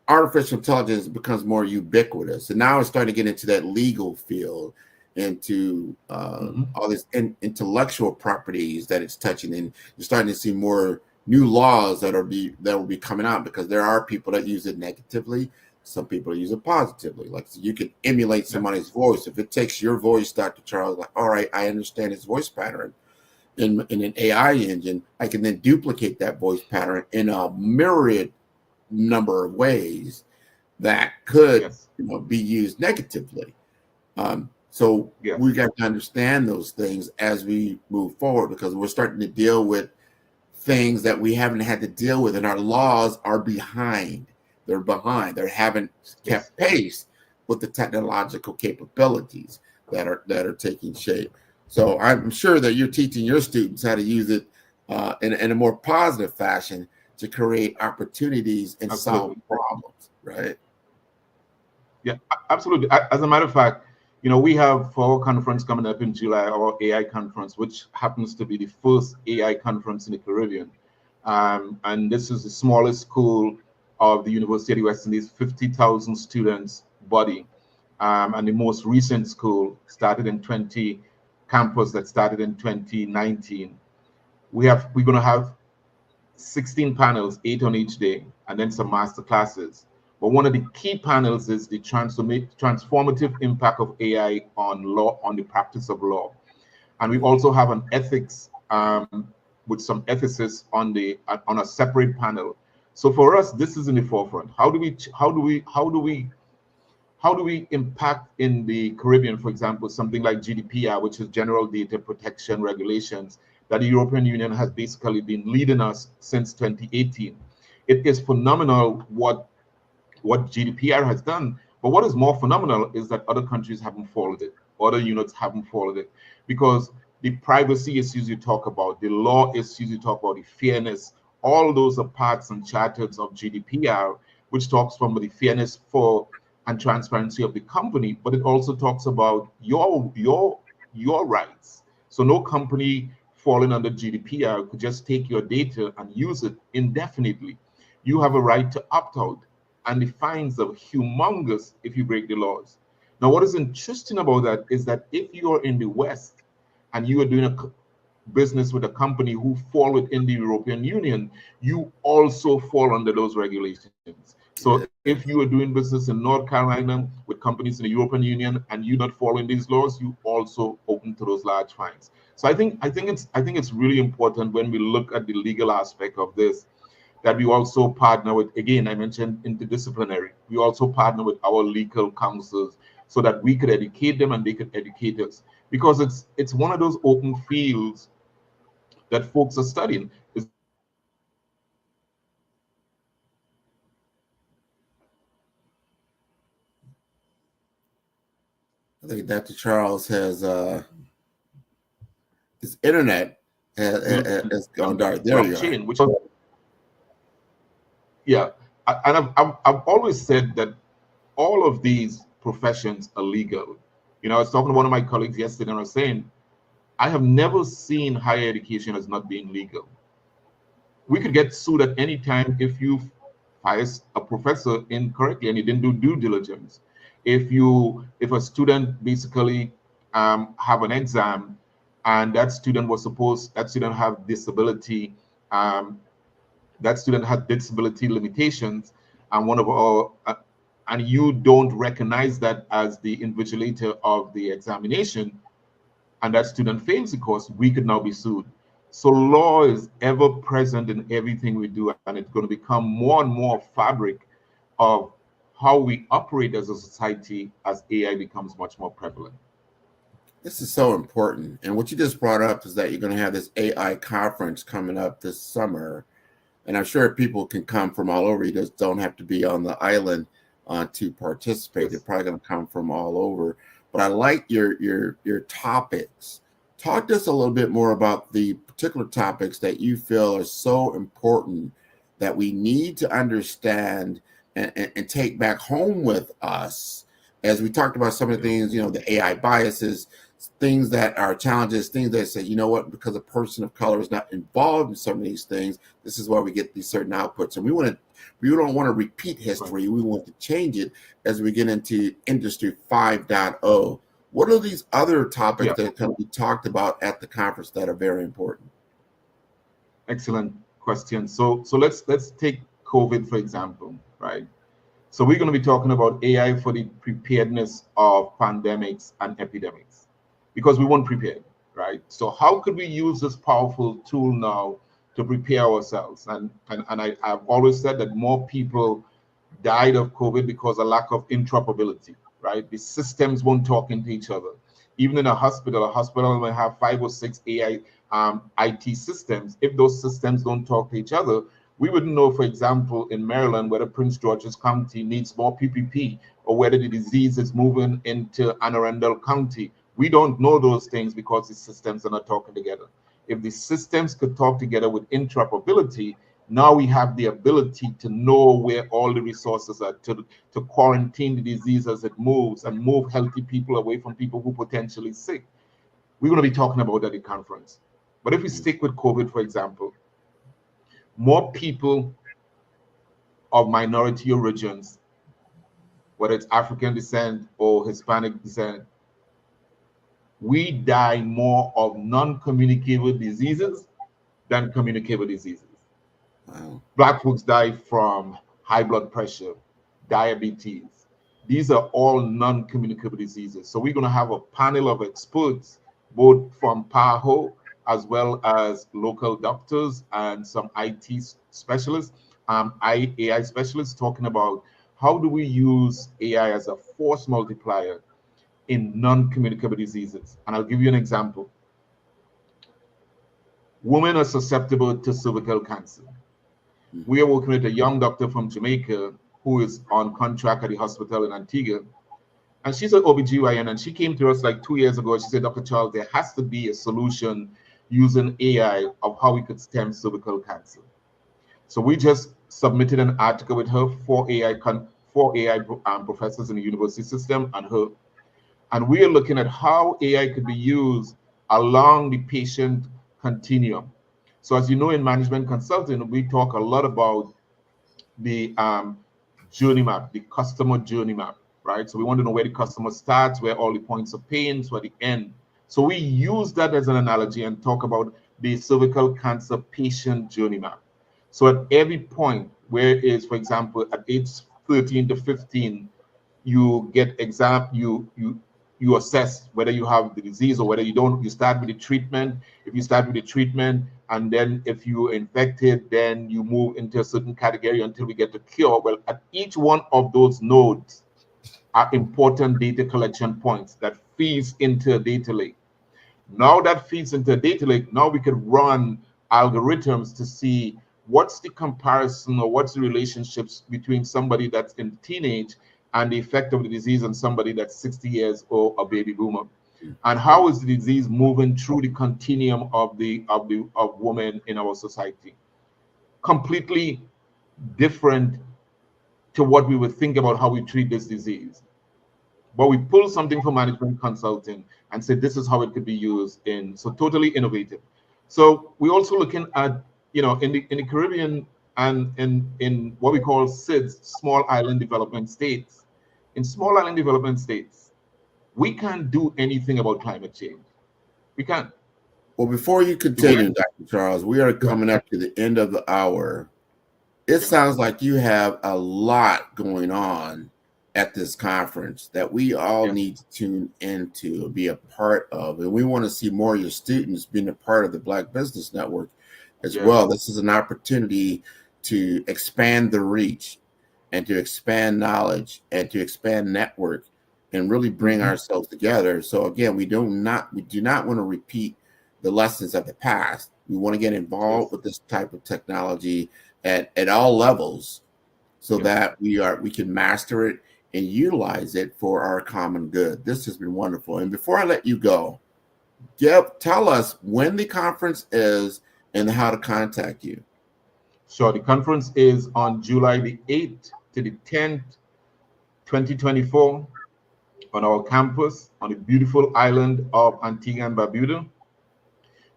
artificial intelligence becomes more ubiquitous, and now it's starting to get into that legal field, into all these intellectual properties that it's touching, and you're starting to see more new laws that will be coming out, because there are people that use it negatively, some people use it positively. Like, so you can emulate somebody's voice. If it takes your voice, Dr. Charles, like, all right, I understand his voice pattern in an AI engine, I can then duplicate that voice pattern in a myriad number of ways that could be used negatively. So we got to understand those things as we move forward, because we're starting to deal with things that we haven't had to deal with, and our laws are behind. They're behind. They haven't kept pace with the technological capabilities that are taking shape. So I'm sure that you're teaching your students how to use it in a more positive fashion to create opportunities and solve problems, right? Yeah, absolutely. As a matter of fact, we have for our conference coming up in July, our AI conference, which happens to be the first AI conference in the Caribbean. And this is the smallest school of the University of the West Indies, 50,000 students body. And the most recent school campus that started in 2019. We're going to have 16 panels, 8 on each day, and then some master classes. But one of the key panels is the transformative impact of AI on law, on the practice of law. And we also have an ethics with some ethicists on a separate panel. So for us, this is in the forefront. How do we impact in the Caribbean, for example, something like GDPR, which is General Data Protection Regulations, that the European Union has basically been leading us since 2018. It is phenomenal what GDPR has done, but what is more phenomenal is that other countries haven't followed it, other units haven't followed it, because the privacy issues you talk about, the law issues you talk about, the fairness, all those are parts and charters of GDPR, which talks from the fairness and transparency of the company, but it also talks about your rights. So no company falling under GDPR could just take your data and use it indefinitely. You have a right to opt out, and the fines are humongous if you break the laws. Now, what is interesting about that is that if you are in the West and you are doing a business with a company who fall within the European Union, you also fall under those regulations. So if you are doing business in North Carolina with companies in the European Union and you're not following these laws, you also open to those large fines. So I think it's really important when we look at the legal aspect of this, that we also partner with, again, I mentioned interdisciplinary. We also partner with our legal counsels so that we could educate them and they could educate us, because it's one of those open fields that folks are studying. I think Dr. Charles has his internet has gone dark. There you are. Yeah, I've always said that all of these professions are legal. I was talking to one of my colleagues yesterday, and I was saying, I have never seen higher education as not being legal. We could get sued at any time if you fire a professor incorrectly and you didn't do due diligence. If a student basically have an exam and that student have disability, that student had disability limitations, and one of our and you don't recognize that as the invigilator of the examination, and that student fails the course, we could now be sued. So law is ever present in everything we do, and it's going to become more and more fabric of how we operate as a society as AI becomes much more prevalent. This is so important. And what you just brought up is that you're going to have this AI conference coming up this summer. And I'm sure people can come from all over. You just don't have to be on the island to participate. They're probably going to come from all over. But I like your topics. Talk to us a little bit more about the particular topics that you feel are so important that we need to understand and take back home with us. As we talked about some of the things, the AI biases, things that are challenges, things that say, because a person of color is not involved in some of these things, this is why we get these certain outputs. And we don't want to repeat history. We want to change it as we get into Industry 5.0. What are these other topics that can be talked about at the conference that are very important? Excellent question. So let's take COVID, for example, right? So we're going to be talking about AI for the preparedness of pandemics and epidemics, because we weren't prepared, right? So how could we use this powerful tool now to prepare ourselves? And I've always said that more people died of COVID because of lack of interoperability, right? The systems won't talk into each other. Even in a hospital may have 5 or 6 AI IT systems. If those systems don't talk to each other, we wouldn't know, for example, in Maryland, whether Prince George's County needs more PPP or whether the disease is moving into Anne Arundel County. We don't know those things because the systems are not talking together. If the systems could talk together with interoperability, now we have the ability to know where all the resources are to quarantine the disease as it moves and move healthy people away from people who potentially sick. We're going to be talking about that at the conference. But if we stick with COVID, for example, more people of minority origins, whether it's African descent or Hispanic descent, we die more of non-communicable diseases than communicable diseases. Wow. Black folks die from high blood pressure, diabetes. These are all non-communicable diseases. So we're going to have a panel of experts, both from PAHO as well as local doctors and some IT specialists, AI specialists, talking about how do we use AI as a force multiplier in non-communicable diseases. And I'll give you an example. Women are susceptible to cervical cancer. We are working with a young doctor from Jamaica who is on contract at the hospital in Antigua. And she's an OBGYN, and she came to us like 2 years ago. She said, Dr. Charles, there has to be a solution using AI of how we could stem cervical cancer. So we just submitted an article with her, four AI professors in the university system and her. And we are looking at how AI could be used along the patient continuum. So as you know, in management consulting, we talk a lot about the journey map, the customer journey map, right? So we want to know where the customer starts, where all the points of pain, so at the end. So we use that as an analogy and talk about the cervical cancer patient journey map. So at every point, where is, for example, at age 13 to 15, you get you assess whether you have the disease or whether you don't. You start with the treatment. If you start with the treatment, and then if you're infected, then you move into a certain category until we get the cure. Well, at each one of those nodes are important data collection points that feeds into a data lake. Now that feeds into a data lake, now we could run algorithms to see what's the comparison or what's the relationships between somebody that's in teenage and the effect of the disease on somebody that's 60 years or a baby boomer, and how is the disease moving through the continuum of women in our society. Completely different to what we would think about how we treat this disease. But we pull something from management consulting and say this is how it could be used in, so totally innovative. So we're also looking at, you know, in the Caribbean and in what we call SIDS, small island development states. In small island development states, we can't do anything about climate change. We can't. Well, before you continue, Dr. Charles, we are coming up to the end of the hour. It sounds like you have a lot going on at this conference that we all need to tune into and be a part of. And we want to see more of your students being a part of the Black Business Network as well. This is an opportunity to expand the reach and to expand knowledge and to expand network and really bring ourselves together. So again, we do not want to repeat the lessons of the past. We want to get involved with this type of technology at all levels so that we can master it and utilize it for our common good. This has been wonderful. And before I let you go, tell us when the conference is and how to contact you. Sure. The conference is on July the 8th to the 10th, 2024 on our campus on the beautiful island of Antigua and Barbuda.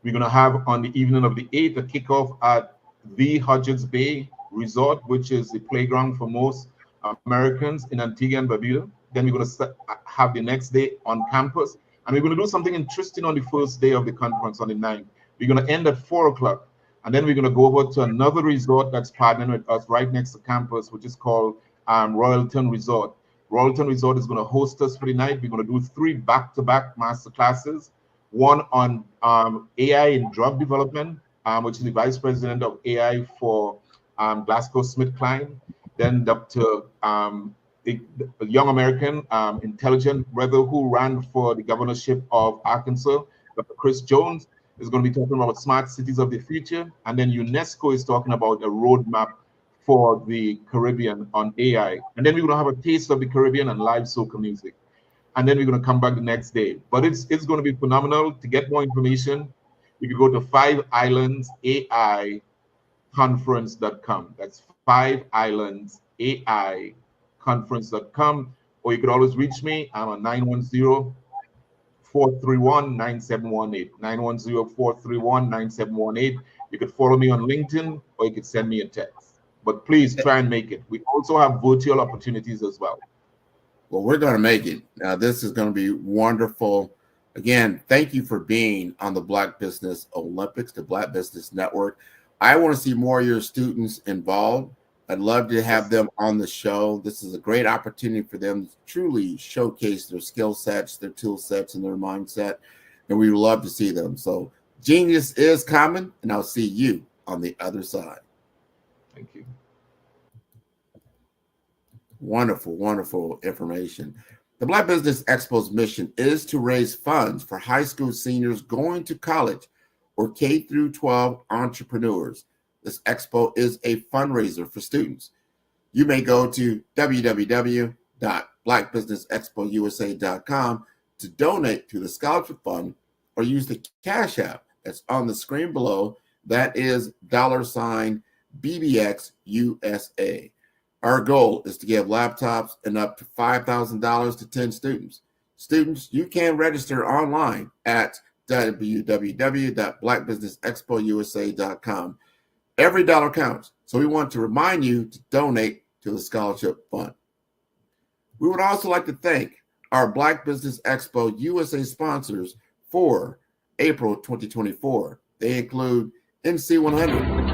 We're going to have on the evening of the 8th a kickoff at the Hodges Bay Resort, which is the playground for most Americans in Antigua and Barbuda. Then we're going to have the next day on campus, and we're going to do something interesting on the first day of the conference on the 9th. We're going to end at 4 o'clock, and then we're going to go over to another resort that's partnering with us right next to campus, which is called Royalton Resort. Royalton Resort is going to host us for the night. We're going to do 3 back-to-back master classes, one on AI in drug development, which is the Vice President of AI for GlaxoSmithKline. Then Dr. The young American intelligent rebel who ran for the governorship of Arkansas, Dr. Chris Jones, is going to be talking about smart cities of the future. And then UNESCO is talking about a roadmap for the Caribbean on AI. And then we're going to have a taste of the Caribbean and live soca music. And then we're going to come back the next day. But it's going to be phenomenal. To get more information, you can go to 5islandsaiconference.com. That's 5islandsaiconference.com. Or you could always reach me. I'm on 910-431-9718. 910-431-9718. You could follow me on LinkedIn, or you could send me a text. But please try and make it. We also have virtual opportunities as well. Well, we're going to make it. Now, this is going to be wonderful. Again, thank you for being on the Black Business Olympics, the Black Business Network. I want to see more of your students involved. I'd love to have them on the show. This is a great opportunity for them to truly showcase their skill sets, their tool sets, and their mindset. And we would love to see them. So genius is coming, and I'll see you on the other side. Thank you. Wonderful, wonderful information. The Black Business Expo's mission is to raise funds for high school seniors going to college or K through 12 entrepreneurs. This expo is a fundraiser for students. You may go to www.blackbusinessexpousa.com to donate to the scholarship fund, or use the Cash App that's on the screen below. That is $BBXUSA. Our goal is to give laptops and up to $5,000 to 10 students. Students, you can register online at www.blackbusinessexpousa.com. Every dollar counts, so we want to remind you to donate to the scholarship fund. We would also like to thank our Black Business Expo USA sponsors for April 2024. They include NC100,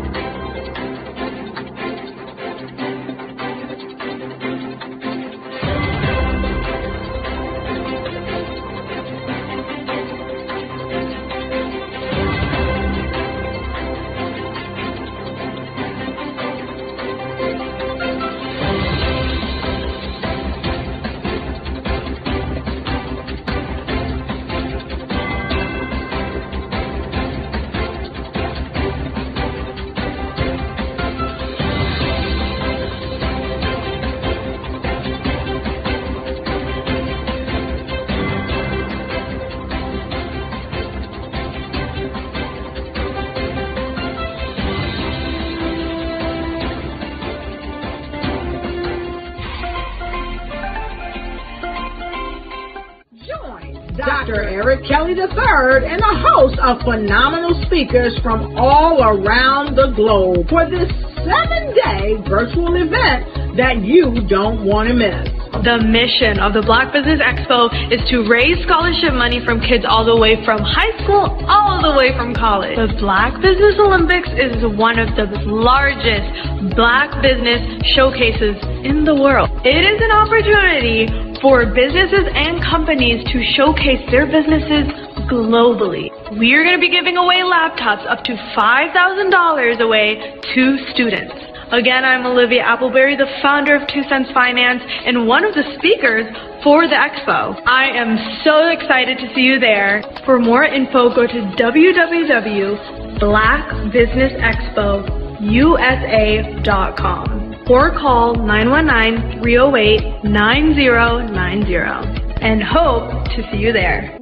Dr. Eric Kelly III and a host of phenomenal speakers from all around the globe for this 7-day virtual event that you don't want to miss. The mission of the Black Business Expo is to raise scholarship money from kids all the way from high school all the way from college. The Black Business Olympics is one of the largest Black business showcases in the world. It is an opportunity for businesses and companies to showcase their businesses globally. We are going to be giving away laptops up to $5,000 away to students. Again, I'm Olivia Appleberry, the founder of 2 Cents Finance and one of the speakers for the expo. I am so excited to see you there. For more info, go to www.blackbusinessexpousa.com or call 919-308-9090 and hope to see you there.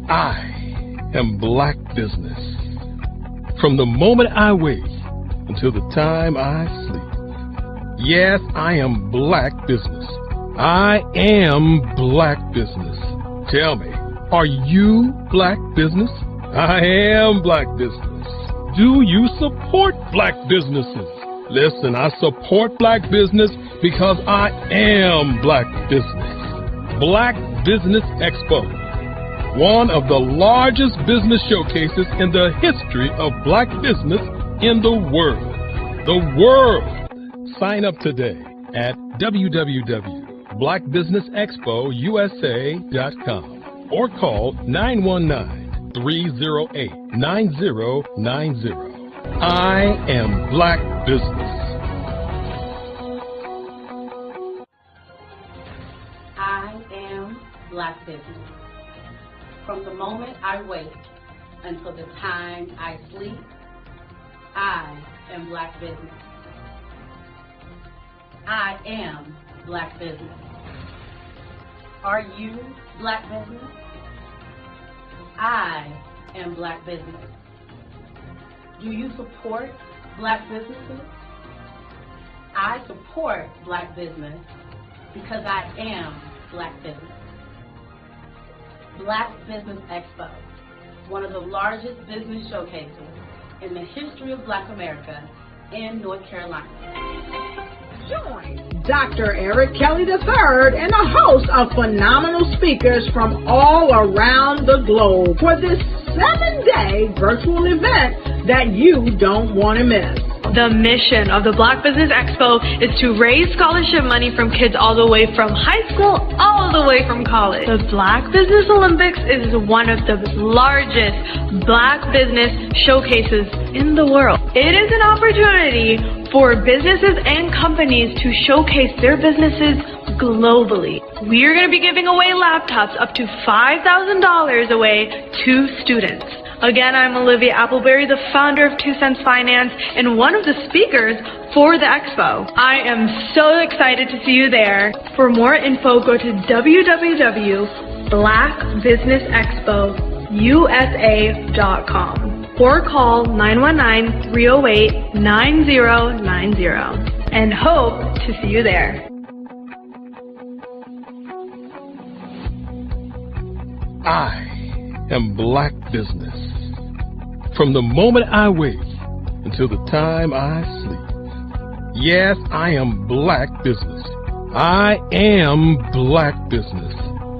I am Black Business. From the moment I wake until the time I sleep. Yes, I am Black Business. I am Black Business. Tell me, are you Black Business? I am Black Business. Do you support Black businesses? Listen, I support Black business because I am Black Business. Black Business Expo, one of the largest business showcases in the history of Black business in the world. The world! Sign up today at www.blackbusinessexpousa.com or call 919-308-9090. I am Black Business. I am Black Business. From the moment I wake until the time I sleep, I am Black Business. I am Black Business. Are you Black Business? I am Black Business. Do you support Black businesses? I support Black business because I am Black Business. Black Business Expo, one of the largest business showcases in the history of Black America in North Carolina. Join Dr. Eric Kelly III and a host of phenomenal speakers from all around the globe for this 7-day virtual event that you don't want to miss. The mission of the Black Business Expo is to raise scholarship money from kids all the way from high school all the way from college. The Black Business Olympics is one of the largest Black business showcases in the world. It is an opportunity for businesses and companies to showcase their businesses globally. We are going to be giving away laptops up to $5,000 away to students. Again, I'm Olivia Appleberry, the founder of 2 Cents Finance and one of the speakers for the expo. I am so excited to see you there. For more info, go to www.blackbusinessexpousa.com or call 919-308-9090 and hope to see you there. I am Black Business. From the moment I wake until the time I sleep. Yes, I am Black Business. I am Black Business.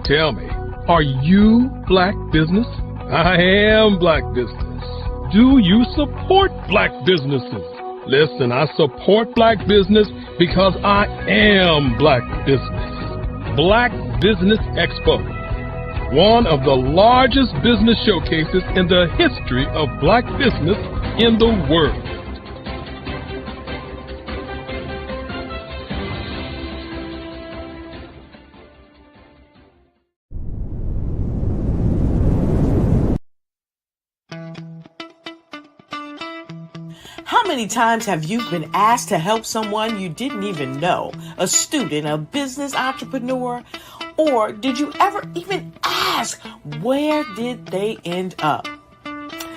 Tell me, are you Black Business? I am Black Business. Do you support Black businesses? Listen, I support Black business because I am Black Business. Black Business Expo, one of the largest business showcases in the history of Black business in the world. How many times have you been asked to help someone you didn't even know, a student, a business entrepreneur? Or did you ever even ask, where did they end up?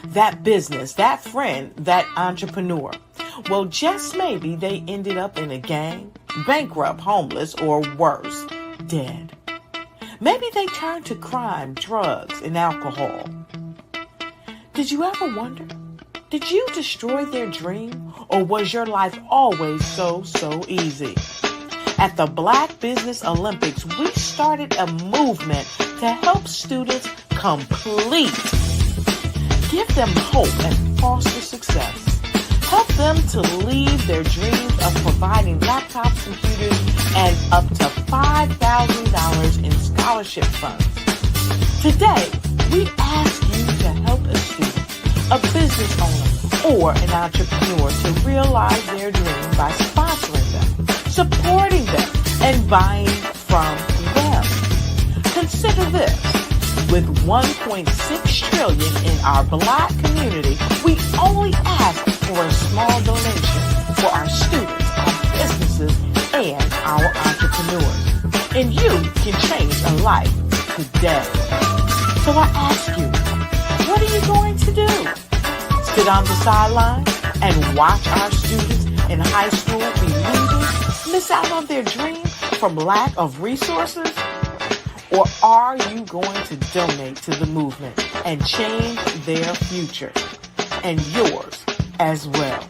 That business, that friend, that entrepreneur. Well, just maybe they ended up in a gang, bankrupt, homeless, or worse, dead. Maybe they turned to crime, drugs, and alcohol. Did you ever wonder? Did you destroy their dream, or was your life always so easy? At the Black Business Olympics, we started a movement to help students complete. Give them hope and foster success. Help them to leave their dreams of providing laptops, computers, and up to $5,000 in scholarship funds. Today, we ask you to help a student, a business owner, or an entrepreneur to realize their dream by sponsoring them, supporting them, and buying from them. Consider this. With $1.6 trillion in our Black community, we only ask for a small donation for our students, our businesses, and our entrepreneurs. And you can change a life today. So I ask you, what are you going to do? Sit on the sideline and watch our students in high school be losers, miss out on their dream from lack of resources? Or are you going to donate to the movement and change their future and yours as well?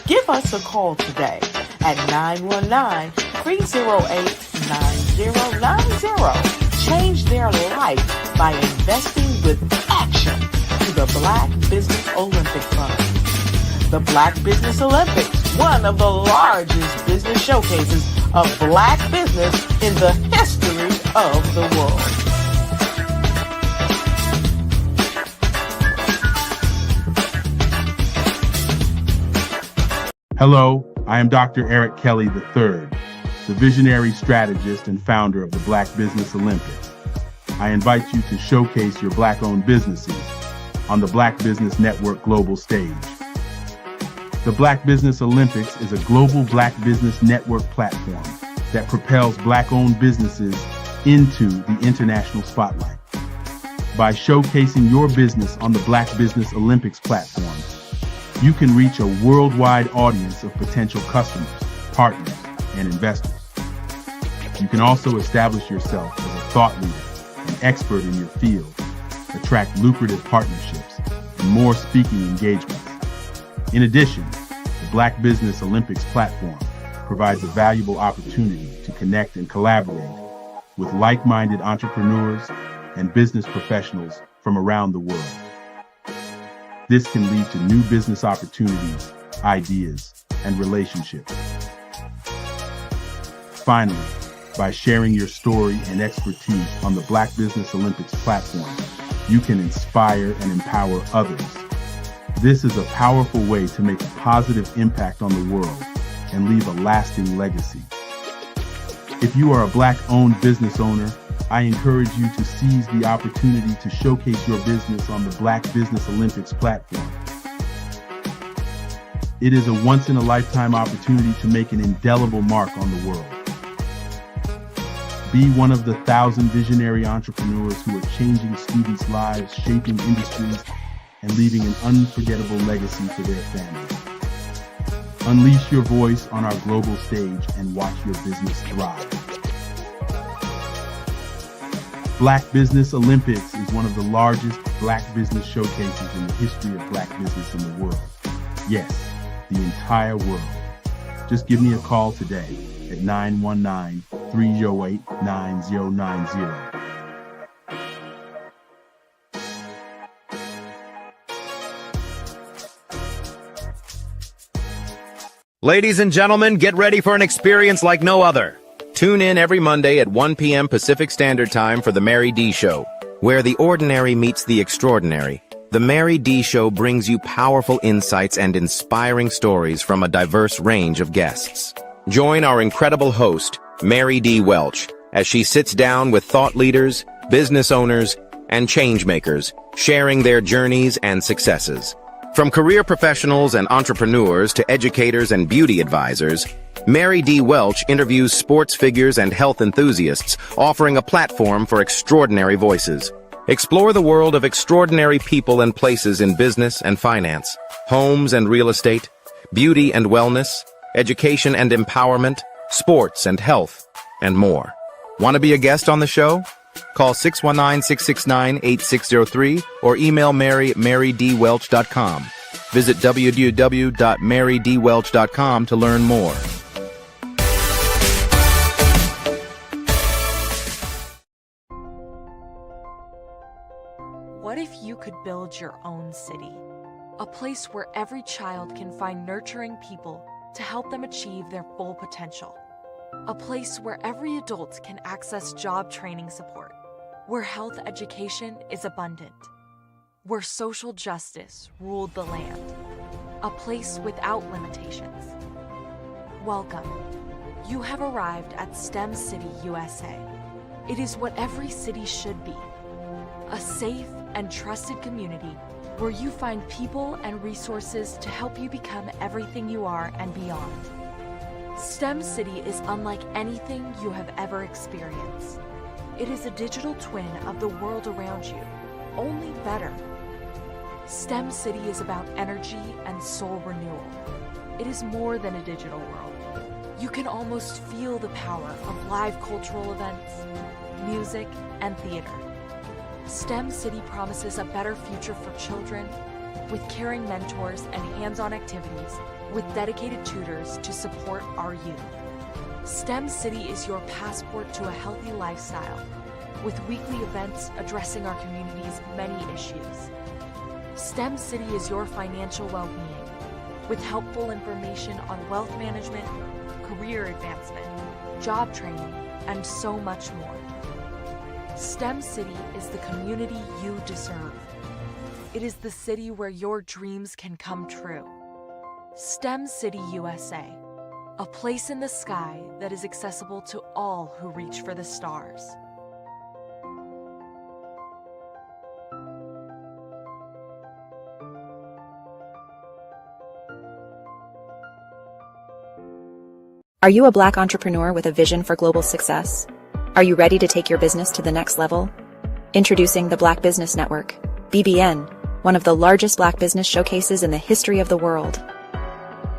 Give us a call today at 919-308-9090. Change their life by investing with action to the Black Business Olympic Fund. The Black Business Olympics, one of the largest business showcases of Black business in the history of the world. Hello, I am Dr. Eric Kelly III, the visionary strategist and founder of the Black Business Olympics. I invite you to showcase your Black-owned businesses on the Black Business Network global stage. The Black Business Olympics is a global Black Business Network platform that propels Black-owned businesses into the international spotlight. By showcasing your business on the Black Business Olympics platform, you can reach a worldwide audience of potential customers, partners, and investors. You can also establish yourself as a thought leader and expert in your field, attract lucrative partnerships, and more speaking engagements. In addition, the Black Business Olympics platform provides a valuable opportunity to connect and collaborate with like-minded entrepreneurs and business professionals from around the world. This can lead to new business opportunities, ideas, and relationships. Finally, by sharing your story and expertise on the Black Business Olympics platform, you can inspire and empower others. This is a powerful way to make a positive impact on the world and leave a lasting legacy. If you are a Black-owned business owner, I encourage you to seize the opportunity to showcase your business on the Black Business Olympics platform. It is a once-in-a-lifetime opportunity to make an indelible mark on the world. Be one of the 1,000 visionary entrepreneurs who are changing students' lives, shaping industries, and leaving an unforgettable legacy for their families. Unleash your voice on our global stage and watch your business thrive. Black Business Olympics is one of the largest Black business showcases in the history of Black business in the world. Yes, the entire world. Just give me a call today at 919-308-9090. Ladies and gentlemen, get ready for an experience like no other. Tune in every Monday at 1 p.m. Pacific Standard Time for The Mary D. Show, where the ordinary meets the extraordinary. The Mary D. Show brings you powerful insights and inspiring stories from a diverse range of guests. Join our incredible host, Mary D. Welch, as she sits down with thought leaders, business owners, and changemakers, sharing their journeys and successes. From career professionals and entrepreneurs to educators and beauty advisors, Mary D. Welch interviews sports figures and health enthusiasts, offering a platform for extraordinary voices. Explore the world of extraordinary people and places in business and finance, homes and real estate, beauty and wellness, education and empowerment, sports and health, and more. Want to be a guest on the show? Call 619-669-8603 or email Mary at marydwelch.com. Visit www.marydwelch.com to learn more. What if you could build your own city? A place where every child can find nurturing people to help them achieve their full potential. A place where every adult can access job training support. Where health education is abundant. Where social justice ruled the land. A place without limitations. Welcome. You have arrived at STEM City USA. It is what every city should be. A safe and trusted community where you find people and resources to help you become everything you are and beyond. STEM City is unlike anything you have ever experienced. It is a digital twin of the world around you, only better. STEM City is about energy and soul renewal. It is more than a digital world. You can almost feel the power of live cultural events, music, and theater. STEM City promises a better future for children with caring mentors and hands-on activities with dedicated tutors to support our youth. STEM City is your passport to a healthy lifestyle with weekly events addressing our community's many issues. STEM City is your financial well-being with helpful information on wealth management, career advancement, job training, and so much more. STEM City is the community you deserve. It is the city where your dreams can come true. STEM City USA, a place in the sky that is accessible to all who reach for the stars. Are you a Black entrepreneur with a vision for global success? Are you ready to take your business to the next level? Introducing the Black Business Network, BBN, one of the largest Black business showcases in the history of the world.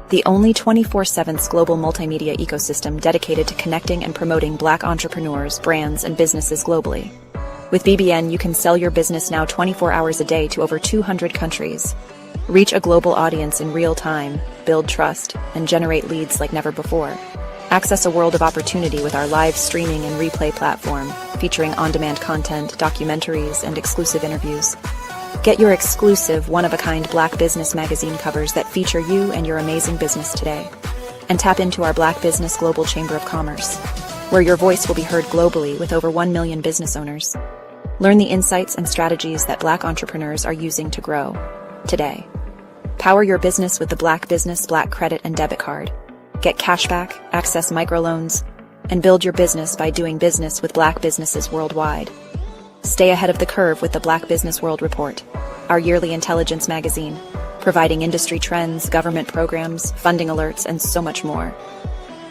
The only 24/7 global multimedia ecosystem dedicated to connecting and promoting Black entrepreneurs, brands, and businesses globally. With BBN, you can sell your business now 24 hours a day to over 200 countries. Reach a global audience in real time, build trust, and generate leads like never before. Access a world of opportunity with our live streaming and replay platform, featuring on-demand content, documentaries, and exclusive interviews. Get your exclusive, one-of-a-kind Black Business magazine covers that feature you and your amazing business today. And tap into our Black Business Global Chamber of Commerce, where your voice will be heard globally with over 1 million business owners. Learn the insights and strategies that Black entrepreneurs are using to grow today. Power your business with the Black Business Black Credit and Debit Card. Get cashback, access microloans, and build your business by doing business with Black businesses worldwide. Stay ahead of the curve with the Black Business World Report, our yearly intelligence magazine, providing industry trends, government programs, funding alerts, and so much more.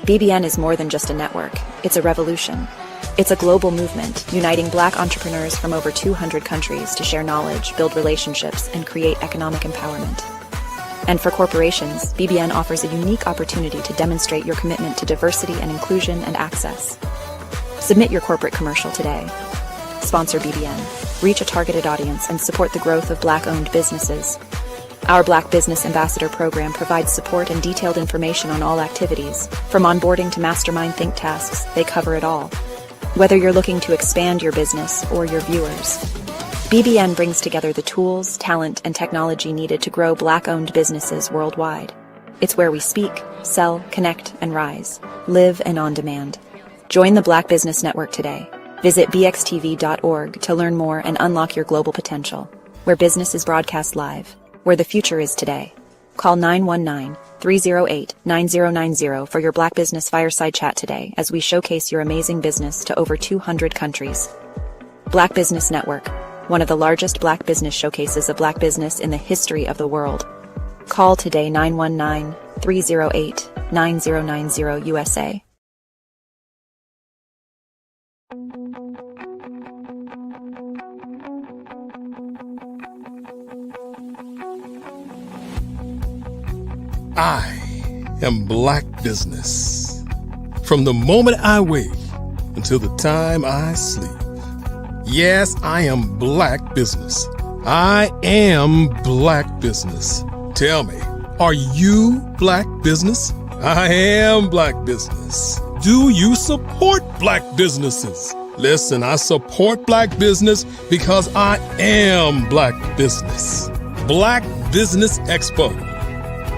BBN is more than just a network. It's a revolution. It's a global movement, uniting Black entrepreneurs from over 200 countries to share knowledge, build relationships, and create economic empowerment. And for corporations, BBN offers a unique opportunity to demonstrate your commitment to diversity and inclusion and access. Submit your corporate commercial today. Sponsor BBN, reach a targeted audience, and support the growth of Black-owned businesses. Our Black Business Ambassador program provides support and detailed information on all activities. From onboarding to mastermind think tasks, they cover it all. Whether you're looking to expand your business or your viewers, BBN brings together the tools, talent, and technology needed to grow Black-owned businesses worldwide. It's where we speak, sell, connect, and rise. Live and on demand. Join the Black Business Network today. Visit bxtv.org to learn more and unlock your global potential. Where business is broadcast live. Where the future is today. Call 919-308-9090 for your Black Business Fireside Chat today as we showcase your amazing business to over 200 countries. Black Business Network, one of the largest Black business showcases of Black business in the history of the world. Call today 919-308-9090 USA. I am Black Business. From the moment I wake until the time I sleep. Yes, I am Black business. I am Black business. Tell me, are you Black business? I am Black business. Do you support Black businesses? Listen, I support Black business because I am Black business. Black Business Expo,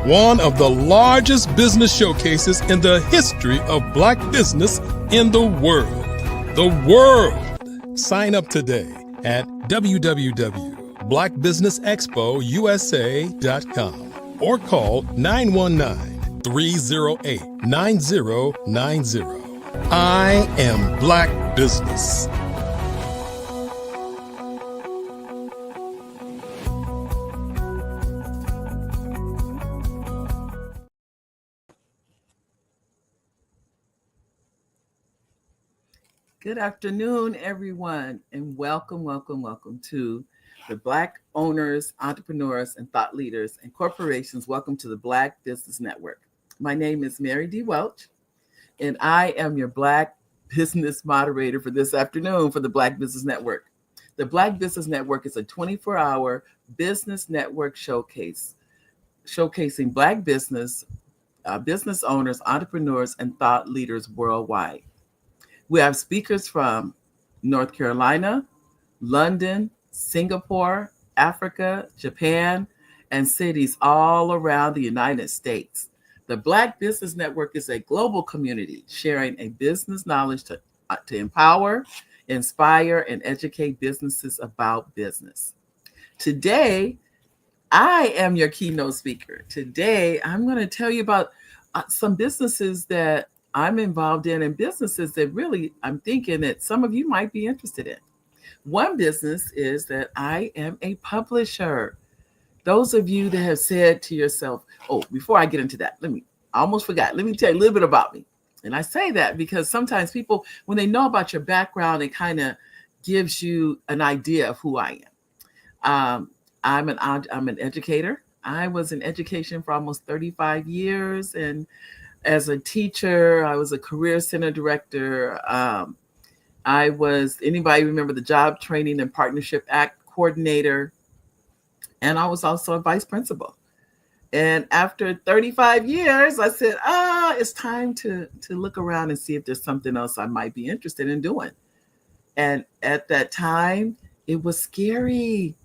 one of the largest business showcases in the history of Black business in the world. The world. Sign up today at www.blackbusinessexpousa.com or call 919-308-9090. I am Black business. Good afternoon, everyone, and welcome to the Black owners, entrepreneurs, and thought leaders and corporations. Welcome to the Black Business Network. My name is Mary D. Welch, and I am your Black business moderator for this afternoon for the Black Business Network. The Black Business Network is a 24-hour business network showcasing Black business owners, entrepreneurs, and thought leaders worldwide. We have speakers from North Carolina, London, Singapore, Africa, Japan, and cities all around the United States. The Black Business Network is a global community sharing a business knowledge to empower, inspire, and educate businesses about business. Today, I am your keynote speaker. Today, I'm going to tell you about some businesses that I'm involved in and businesses that really I'm thinking that some of you might be interested in. One business is that I am a publisher. Those of you that have said to yourself, oh, before I get into that, I almost forgot. Let me tell you a little bit about me. And I say that because sometimes people, when they know about your background, it kind of gives you an idea of who I am. I'm an educator. I was in education for almost 35 years. And as a teacher, I was a career center director. I was, anybody remember the Job Training and Partnership Act coordinator? And I was also a vice principal. And after 35 years, I said, it's time to look around and see if there's something else I might be interested in doing. And at that time, it was scary.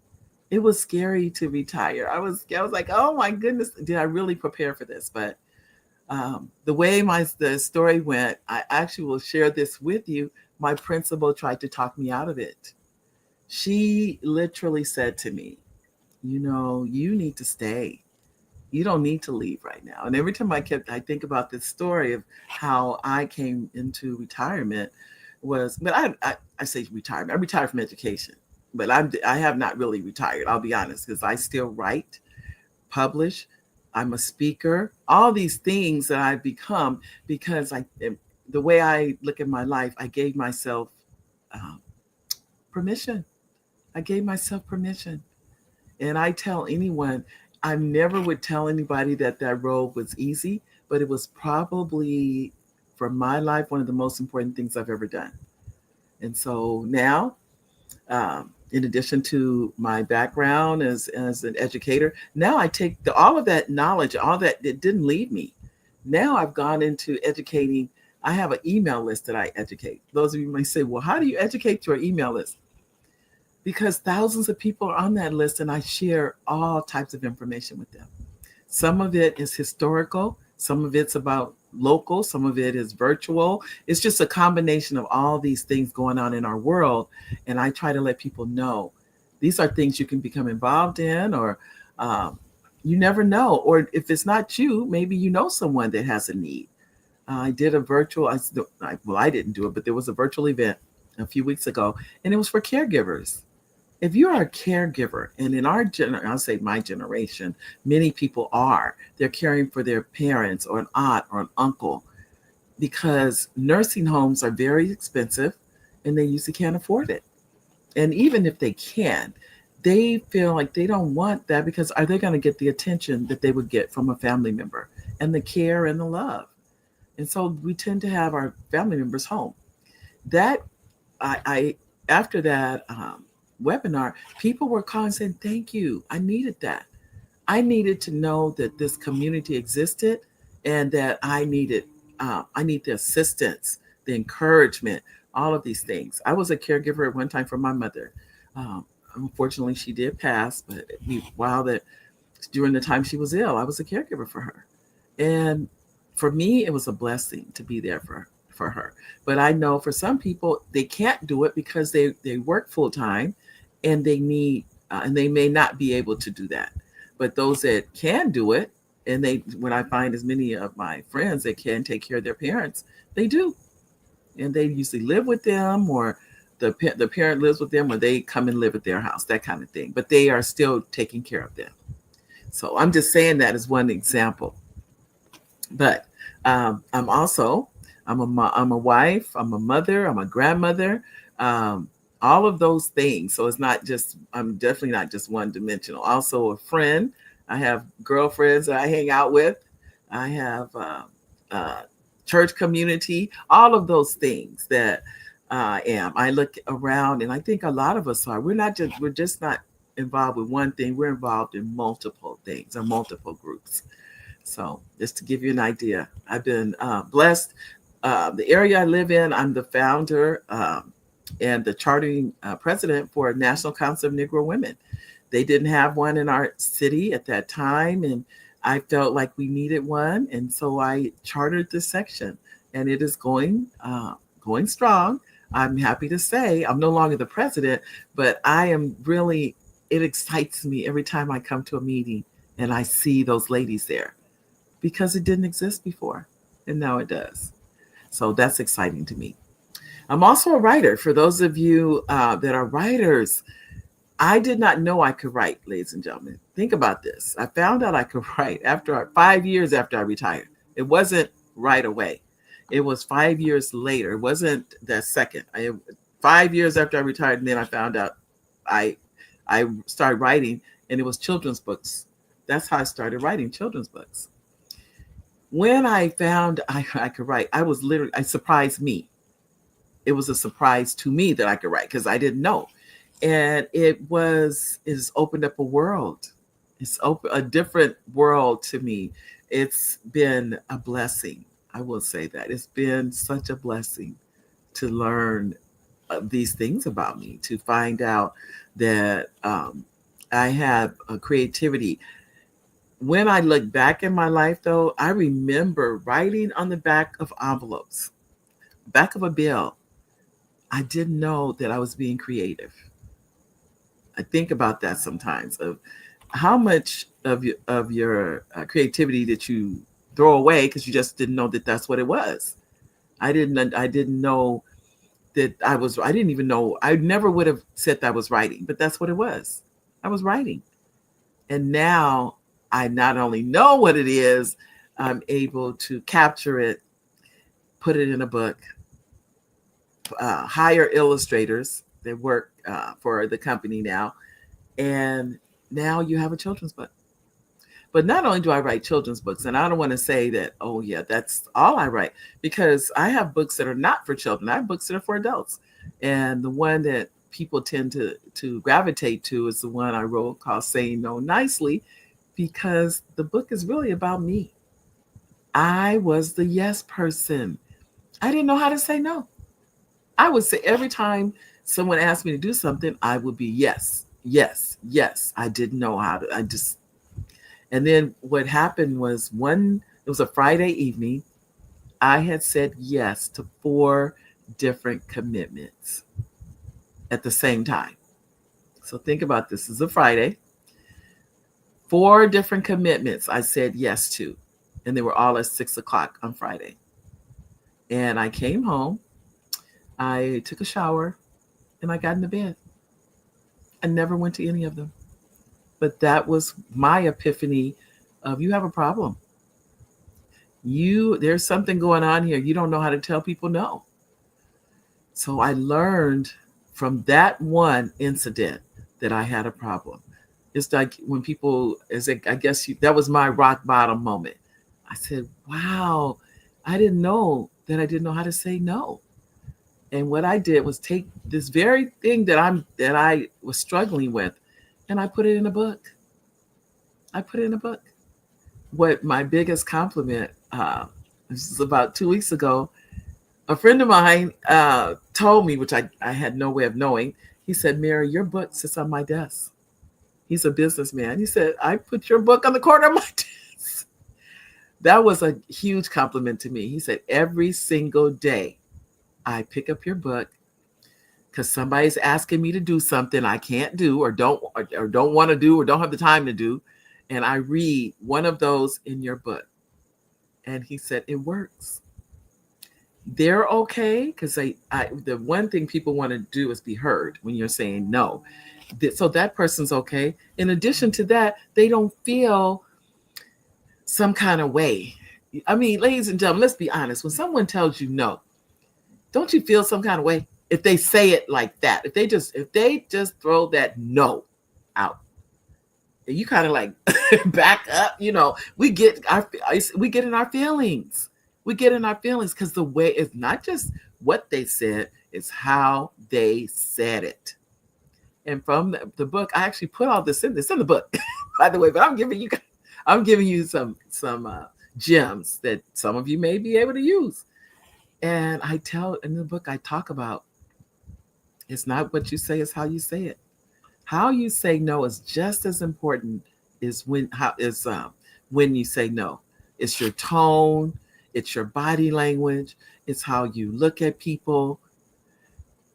It was scary to retire. I was like, oh my goodness, did I really prepare for this? But the way the story went, I actually will share this with you. My principal tried to talk me out of it. She literally said to me, you need to stay. You don't need to leave right now. And every time I think about this story of how I came into retirement but I say retirement. I retired from education, but I have not really retired. I'll be honest, because I still write, publish. I'm a speaker, all these things that I've become because the way I look at my life, I gave myself permission. I gave myself permission. And I tell anyone, I never would tell anybody that road was easy, but it was probably for my life, one of the most important things I've ever done. And so now, in addition to my background as an educator, now I take all of that knowledge, all that it didn't leave me. Now I've gone into educating. I have an email list that I educate. Those of you might say, well, how do you educate your email list? Because thousands of people are on that list and I share all types of information with them. Some of it is historical. Some of it's about local. Some of it is virtual. It's just a combination of all these things going on in our world. And I try to let people know these are things you can become involved in, or you never know. Or if it's not you, maybe you know someone that has a need. I did a virtual, I didn't do it, but there was a virtual event a few weeks ago, and it was for caregivers. If you are a caregiver, and in our I'll say my generation, many people are, they're caring for their parents or an aunt or an uncle, because nursing homes are very expensive and they usually can't afford it. And even if they can, they feel like they don't want that, because are they going to get the attention that they would get from a family member and the care and the love? And so we tend to have our family members home. That I after that webinar, people were calling saying, thank you. I needed that. I needed to know that this community existed and that I need the assistance, the encouragement, all of these things. I was a caregiver at one time for my mother. Unfortunately, she did pass, but while that during the time she was ill, I was a caregiver for her. And for me, it was a blessing to be there for her. But I know for some people, they can't do it because they work full time and they need, and they may not be able to do that. But those that can do it, and when I find as many of my friends that can take care of their parents, they do. And they usually live with them, or the parent lives with them, or they come and live at their house, that kind of thing. But they are still taking care of them. So I'm just saying that as one example. But I'm a wife, I'm a mother, I'm a grandmother, all of those things. So I'm definitely not just one dimensional. Also a friend. I have girlfriends that I hang out with. I have church community, all of those things that I am. I look around and I think a lot of us are. We're just not involved with one thing. We're involved in multiple things or multiple groups. So just to give you an idea, I've been blessed. The area I live in, I'm the founder and the chartering president for National Council of Negro Women. They didn't have one in our city at that time, and I felt like we needed one, and so I chartered this section, and it is going strong. I'm happy to say I'm no longer the president, but it excites me every time I come to a meeting and I see those ladies there, because it didn't exist before, and now it does. So that's exciting to me. I'm also a writer. For those of you that are writers, I did not know I could write, ladies and gentlemen. Think about this. I found out I could write 5 years after I retired. It wasn't right away. It was 5 years later. It wasn't that second. 5 years after I retired, and then I found out I started writing, and it was children's books. That's how I started writing children's books. When I found I could write, it surprised me. It was a surprise to me that I could write because I didn't know. And it's opened up a world. It's opened a different world to me. It's been a blessing. I will say that. It's been such a blessing to learn these things about me, to find out that I have a creativity. When I look back in my life, though, I remember writing on the back of envelopes, back of a bill. I didn't know that I was being creative. I think about that sometimes, of how much of your creativity did you throw away because you just didn't know that that's what it was. I didn't know that I didn't even know. I never would have said that I was writing, but that's what it was. I was writing. And now I not only know what it is, I'm able to capture it, put it in a book, hire illustrators that work for the company now. And now you have a children's book. But not only do I write children's books, and I don't want to say that, oh yeah, that's all I write, because I have books that are not for children. I have books that are for adults. And the one that people tend to gravitate to is the one I wrote called Saying No Nicely, because the book is really about me. I was the yes person. I didn't know how to say no. I would say every time someone asked me to do something, I would be yes, yes, yes. I didn't know how to, and then what happened was it was a Friday evening. I had said yes to 4 different commitments at the same time. So think about this. This is a Friday. 4 different commitments I said yes to, and they were all at 6:00 on Friday. And I came home, I took a shower, and I got into bed. I never went to any of them. But that was my epiphany of, you have a problem. There's something going on here. You don't know how to tell people no. So I learned from that one incident that I had a problem. It's like when people, that was my rock bottom moment. I said, wow, I didn't know that I didn't know how to say no. And what I did was take this very thing that I was struggling with, and I put it in a book. I put it in a book. What my biggest compliment, this is about 2 weeks ago, a friend of mine told me, which I had no way of knowing. He said, Mary, your book sits on my desk. He's a businessman. He said, I put your book on the corner of my desk. That was a huge compliment to me. He said, every single day I pick up your book because somebody's asking me to do something I can't do or don't want to do or don't have the time to do. And I read one of those in your book. And he said, it works. They're okay because the one thing people want to do is be heard when you're saying no. So that person's okay. In addition to that, they don't feel some kind of way. I mean, ladies and gentlemen, let's be honest. When someone tells you no, don't you feel some kind of way if they say it like that? If they just throw that no out, and you kind of like back up. We get in our feelings. We get in our feelings because the way it's not just what they said, it's how they said it. And from the book, I actually put all this in. It's in the book, by the way. But I'm giving you some gems that some of you may be able to use. And I tell in the book, I talk about it's not what you say, it's how you say it. How you say no is just as important as when you say no. It's your tone, it's your body language, it's how you look at people.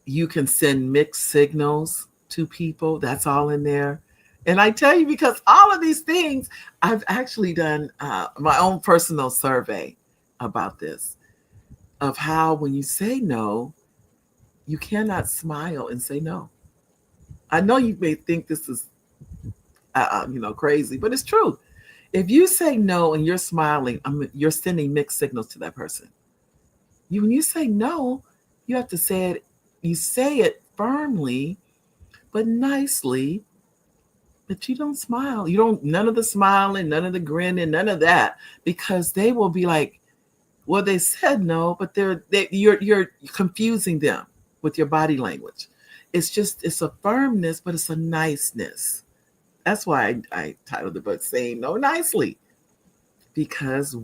You can send mixed signals to people. That's all in there. And I tell you, because all of these things, I've actually done my own personal survey about this, of how when you say no, you cannot smile and say no. I know you may think this is, crazy, but it's true. If you say no and you're smiling, you're sending mixed signals to that person. When you say no, you have to say it. You say it firmly, but nicely. But you don't smile. None of the smiling, none of the grinning, none of that, because they will be like, well, they said no, but you're confusing them with your body language. It's a firmness, but it's a niceness. That's why I titled the book Saying No Nicely, because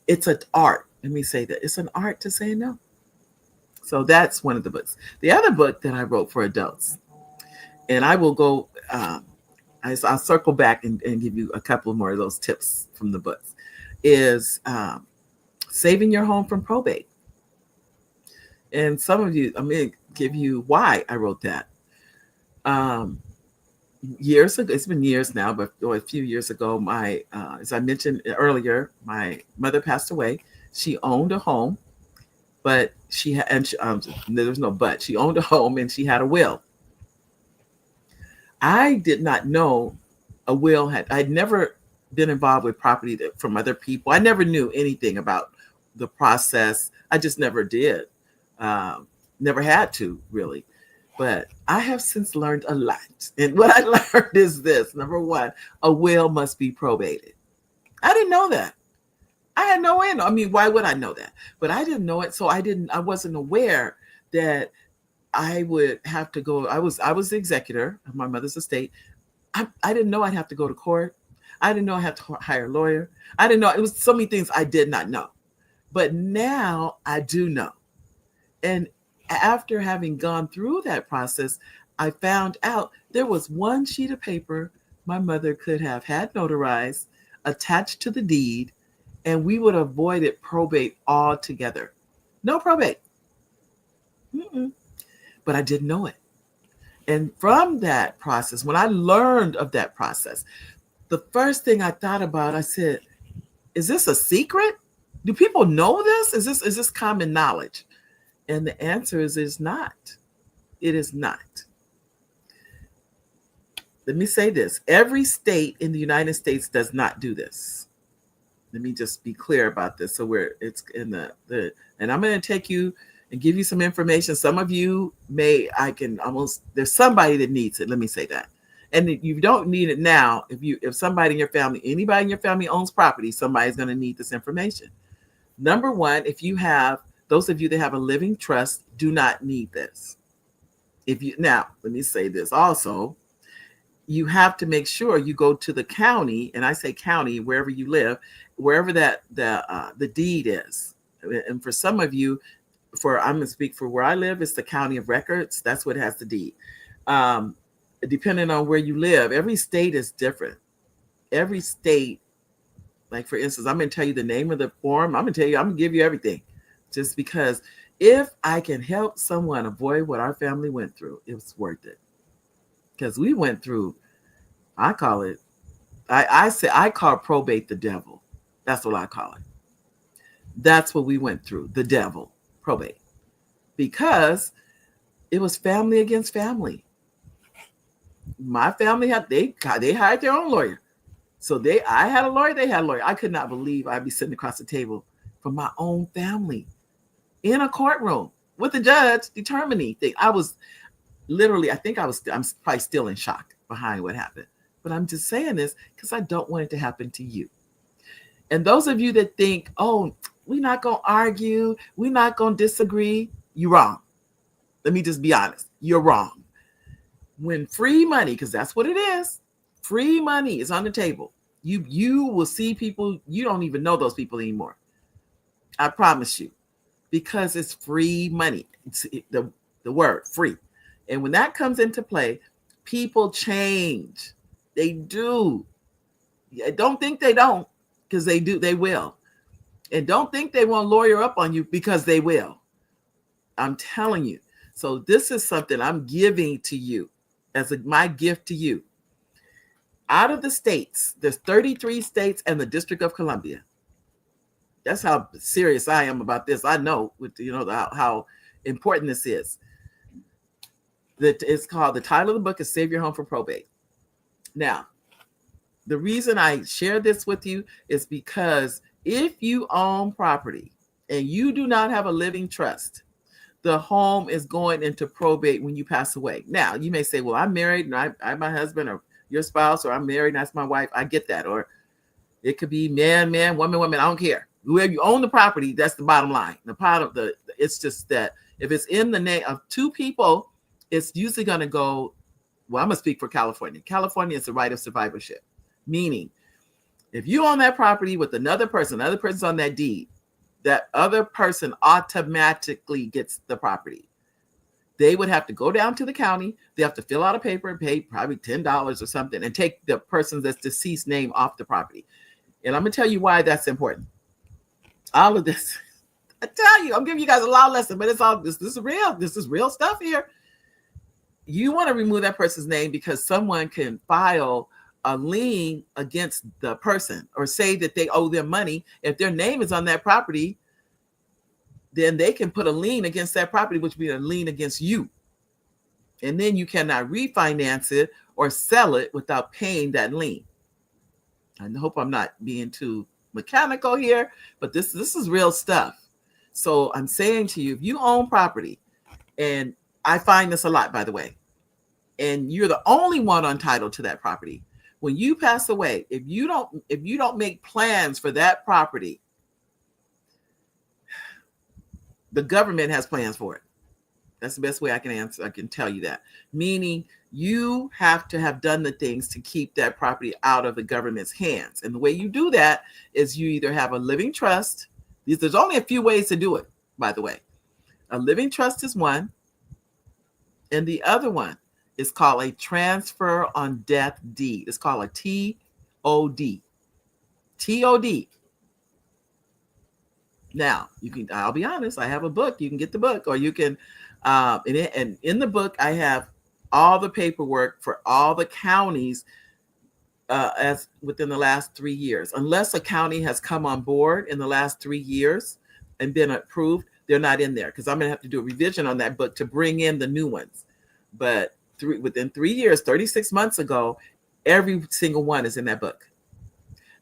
it's an art. Let me say that. It's an art to say no. So that's one of the books. The other book that I wrote for adults, and I will go, I'll circle back and give you a couple more of those tips from the books, is Saving Your Home from Probate. And some of you, I'm going to give you why I wrote that. Years ago, it's been years now, but a few years ago, as I mentioned earlier, my mother passed away. She owned a home, but there's no but. She owned a home and she had a will. I did not know a will I'd never been involved with property from other people. I never knew anything about the process. I just never did. Never had to, really. But I have since learned a lot. And what I learned is this. Number one, a will must be probated. I didn't know that. I had no end. I mean, why would I know that? But I didn't know it. So I wasn't aware that I would have to go. I was the executor of my mother's estate. I didn't know I'd have to go to court. I didn't know I had to hire a lawyer. I didn't know. It was so many things I did not know. But now I do know. And after having gone through that process, I found out there was one sheet of paper my mother could have had notarized, attached to the deed, and we would have avoided probate altogether. No probate. But I didn't know it. And from that process, when I learned of that process, the first thing I thought about, I said, is this a secret? Do people know this? Is this common knowledge? And the answer is it's not. It is not. Let me say this. Every state in the United States does not do this. Let me just be clear about this. So it's in and I'm going to take you and give you some information. Some of you there's somebody that needs it. Let me say that. And you don't need it now. If somebody in your family, anybody in your family owns property, somebody's going to need this information. Number one, if you have, those of you that have a living trust do not need this. Now, let me say this also, you have to make sure you go to the county, and I say county, wherever you live, wherever that the deed is. And for some of you, I'm gonna speak for where I live, it's the county of records. That's what has the deed. Depending on where you live, every state is different. Every state, like for instance, I'm gonna tell you the name of the form. I'm gonna give you everything, just because if I can help someone avoid what our family went through, it was worth it. Because we went through, I call it, I call probate the devil. That's what I call it. That's what we went through, the devil, probate. Because it was family against family. My family they hired their own lawyer. So I had a lawyer, they had a lawyer. I could not believe I'd be sitting across the table from my own family in a courtroom with the judge determining things. I was literally, I'm probably still in shock behind what happened. But I'm just saying this because I don't want it to happen to you. And those of you that think, oh, we're not going to argue, we're not going to disagree, you're wrong. Let me just be honest. You're wrong. When free money, because that's what it is, free money is on the table, you will see people, you don't even know those people anymore. I promise you. Because it's free money. It's the word free. And when that comes into play, people change. They do. Don't think they don't, because they do. They will. And don't think they won't lawyer up on you, because they will. I'm telling you. So this is something I'm giving to you as my gift to you. Out of the states, there's 33 states and the District of Columbia. That's how serious I am about this. I know with how important this is. It's called, the title of the book is Save Your Home from Probate. Now, the reason I share this with you is because if you own property and you do not have a living trust, the home is going into probate when you pass away. Now, you may say, well, I'm married and I'm my husband, or your spouse, or I'm married and that's my wife. I get that. Or it could be man, woman, I don't care. Whoever you own the property, that's the bottom line. It's just that if it's in the name of two people, it's usually going to go, well, I'm going to speak for California. California is the right of survivorship, meaning if you own that property with another person's on that deed, that other person automatically gets the property. They would have to go down to the county. They have to fill out a paper and pay probably $10 or something and take the person that's deceased name off the property. And I'm going to tell you why that's important. All of this, I tell you, I'm giving you guys a law lesson, but it's all this is real. This is real stuff here. You want to remove that person's name because someone can file a lien against the person or say that they owe them money. If their name is on that property, then they can put a lien against that property, which would be a lien against you. And then you cannot refinance it or sell it without paying that lien. I hope I'm not being too mechanical here, but this is real stuff. So I'm saying to you, if you own property, and I find this a lot, by the way, and you're the only one entitled to that property, when you pass away, if you don't make plans for that property, the government has plans for it. That's the best way I can answer. I can tell you that. Meaning you have to have done the things to keep that property out of the government's hands. And the way you do that is you either have a living trust. There's only a few ways to do it, by the way. A living trust is one. And the other one is called a transfer on death deed. It's called a TOD. TOD. Now, I'll be honest, I have a book. You can get the book, or you can, and in the book, I have all the paperwork for all the counties as within the last 3 years. Unless a county has come on board in the last 3 years and been approved, they're not in there, because I'm going to have to do a revision on that book to bring in the new ones. But within 3 years, 36 months ago, every single one is in that book.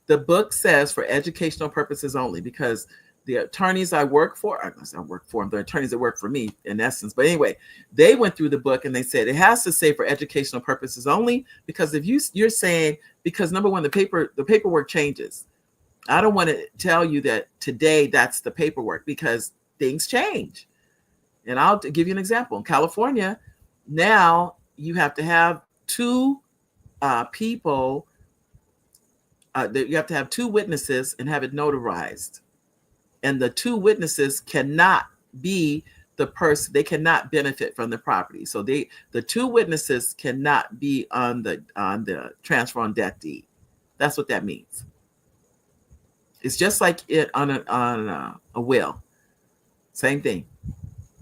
The book says for educational purposes only, because the attorneys I work for, the attorneys that work for me in essence, but anyway, they went through the book and they said it has to say for educational purposes only, because if you're saying, because number one, the paperwork changes. I don't want to tell you that today that's the paperwork, because things change. And I'll give you an example. In California, now you have to have two people, you have to have two witnesses and have it notarized. And the two witnesses cannot be the person, they cannot benefit from the property. So the two witnesses cannot be on the transfer on death deed. That's what that means. It's just like it on a will. Same thing.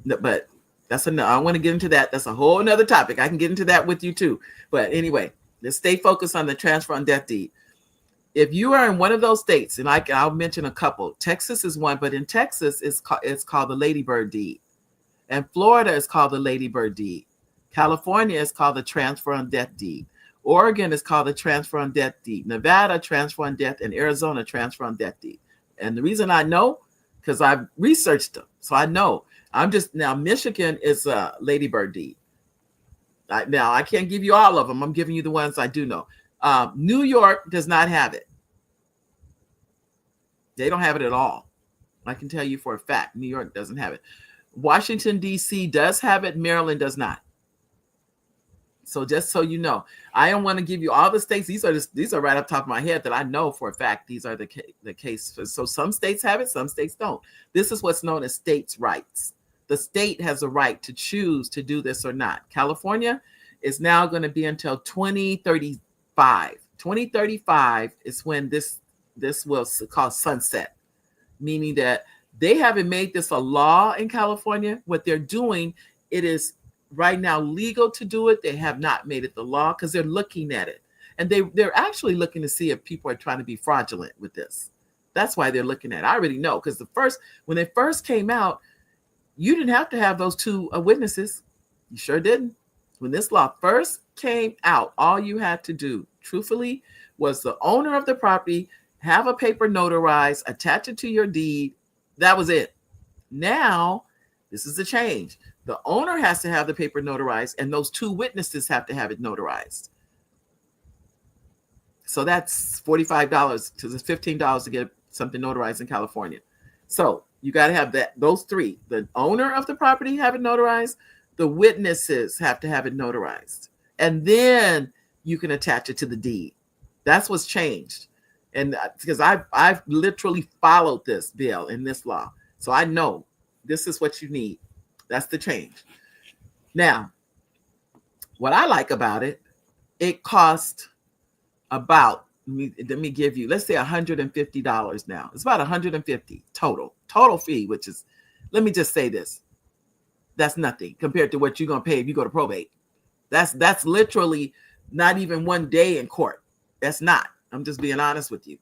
But that's enough. I don't want to get into that. That's a whole nother topic. I can get into that with you too. But anyway, let's stay focused on the transfer on death deed. If you are in one of those states, and I'll mention a couple. Texas is one, but in Texas, it's called the Ladybird deed. And Florida is called the Ladybird deed. California is called the transfer on death deed. Oregon is called the transfer on death deed. Nevada, transfer on death, and Arizona, transfer on death deed. And the reason I know, because I've researched them, so I know. Now Michigan is a Ladybird deed. Now I can't give you all of them. I'm giving you the ones I do know. New York does not have it. They don't have it at all. I can tell you for a fact, New York doesn't have it. Washington, D.C. does have it. Maryland does not. So just so you know, I don't want to give you all the states. These are right up top of my head that I know for a fact these are the case. So some states have it, some states don't. This is what's known as states' rights. The state has a right to choose to do this or not. California is now going to be until 2035. 2035 is when this will call sunset, meaning that they haven't made this a law in California. What they're doing, it is right now legal to do it. They have not made it the law because they're looking at it. And they're actually looking to see if people are trying to be fraudulent with this. That's why they're looking at it. I already know, because when they first came out, you didn't have to have those two witnesses. You sure didn't. When this law first came out, all you had to do, truthfully, was the owner of the property have a paper notarized, attach it to your deed. That was it. Now, this is the change. The owner has to have the paper notarized, and those two witnesses have to have it notarized. So that's $45 because it's $15 to get something notarized in California. So you got to have those three. The owner of the property have it notarized. The witnesses have to have it notarized. And then you can attach it to the deed. That's what's changed. And because I've literally followed this bill in this law. So I know this is what you need. That's the change. Now, what I like about it, it cost about, let me give you, let's say $150 now. It's about $150 total fee, which is, let me just say this. That's nothing compared to what you're going to pay if you go to probate. That's literally not even one day in court. That's not. I'm just being honest with you.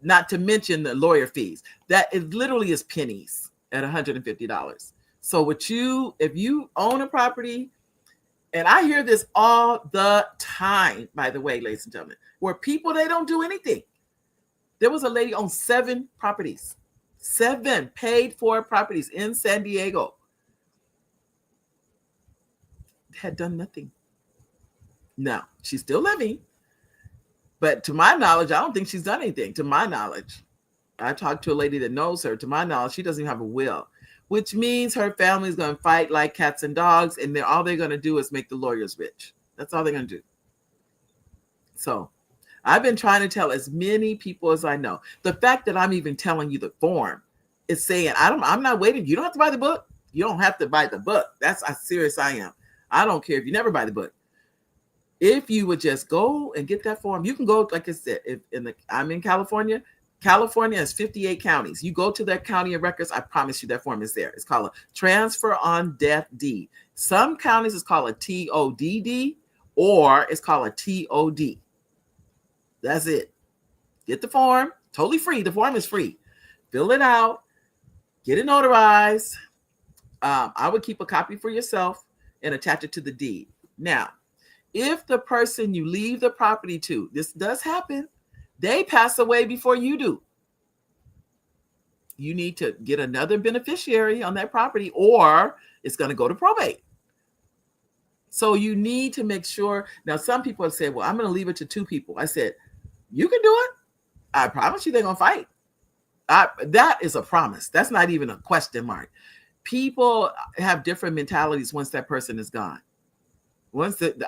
Not to mention the lawyer fees. That it literally is pennies at $150. So if you own a property, and I hear this all the time, by the way, ladies and gentlemen, where people, they don't do anything. There was a lady on 7 properties, 7 paid for properties in San Diego. Had done nothing. Now, she's still living. But to my knowledge, I don't think she's done anything. To my knowledge, I talked to a lady that knows her. To my knowledge, she doesn't even have a will, which means her family is going to fight like cats and dogs, and all they're going to do is make the lawyers rich. That's all they're going to do. So I've been trying to tell as many people as I know. The fact that I'm even telling you the form is saying, I'm not waiting. You don't have to buy the book. You don't have to buy the book. That's how serious I am. I don't care if you never buy the book. If you would just go and get that form, you can go, like I said, I'm in California. California has 58 counties. You go to that county of records, I promise you that form is there. It's called a transfer on death deed. Some counties it's called a TODD, or it's called a TOD. That's it. Get the form, totally free. The form is free. Fill it out, get it notarized. I would keep a copy for yourself and attach it to the deed. Now, if the person you leave the property to, this does happen, they pass away before you do, you need to get another beneficiary on that property, or it's going to go to probate. So you need to make sure. Now, some people have said, well, I'm going to leave it to 2 people. I said, you can do it. I promise you they're going to fight. That is a promise. That's not even a question mark. People have different mentalities once that person is gone.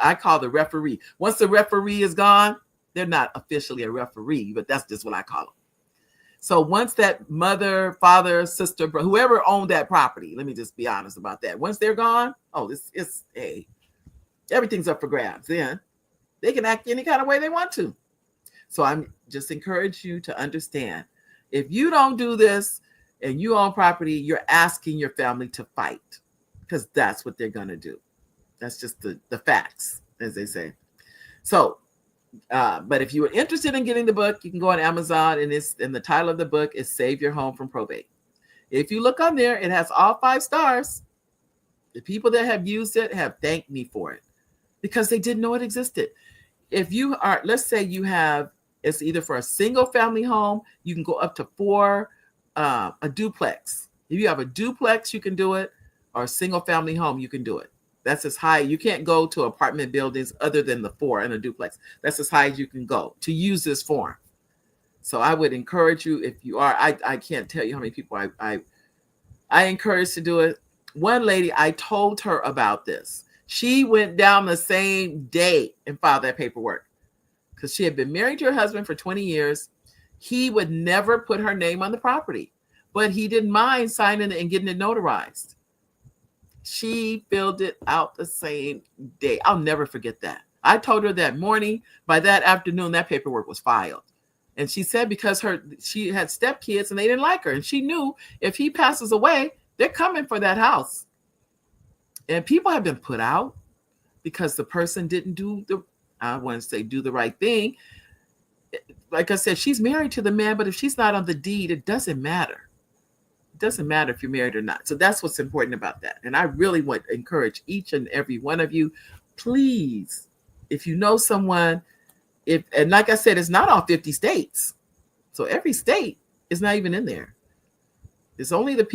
I call the referee. Once the referee is gone, they're not officially a referee, but that's just what I call them. So once that mother, father, sister, whoever owned that property, let me just be honest about that. Once they're gone, everything's up for grabs. Then they can act any kind of way they want to. So I'm just encourage you to understand, if you don't do this and you own property, you're asking your family to fight, because that's what they're going to do. That's just the facts, as they say. So, but if you are interested in getting the book, you can go on Amazon, and the title of the book is Save Your Home from Probate. If you look on there, it has all 5 stars. The people that have used it have thanked me for it because they didn't know it existed. If you are, let's say you have, it's either for a single family home, you can go up to 4, a duplex. If you have a duplex, you can do it, or a single family home, you can do it. That's as high. You can't go to apartment buildings other than the 4 in a duplex. That's as high as you can go to use this form. So I would encourage you, if you are, I can't tell you how many people I encourage to do it. One lady, I told her about this. She went down the same day and filed that paperwork because she had been married to her husband for 20 years. He would never put her name on the property, but he didn't mind signing it and getting it notarized. She filled it out the same day. I'll never forget that. I told her that morning. By that afternoon, that paperwork was filed. And she said because she had stepkids and they didn't like her. And she knew if he passes away, they're coming for that house. And people have been put out because the person didn't do the right thing. Like I said, she's married to the man, but if she's not on the deed, it doesn't matter. Doesn't matter if you're married or not. So that's what's important about that. And I really want to encourage each and every one of you, please, if you know someone, and like I said, it's not all 50 states. So every state is not even in there. It's only the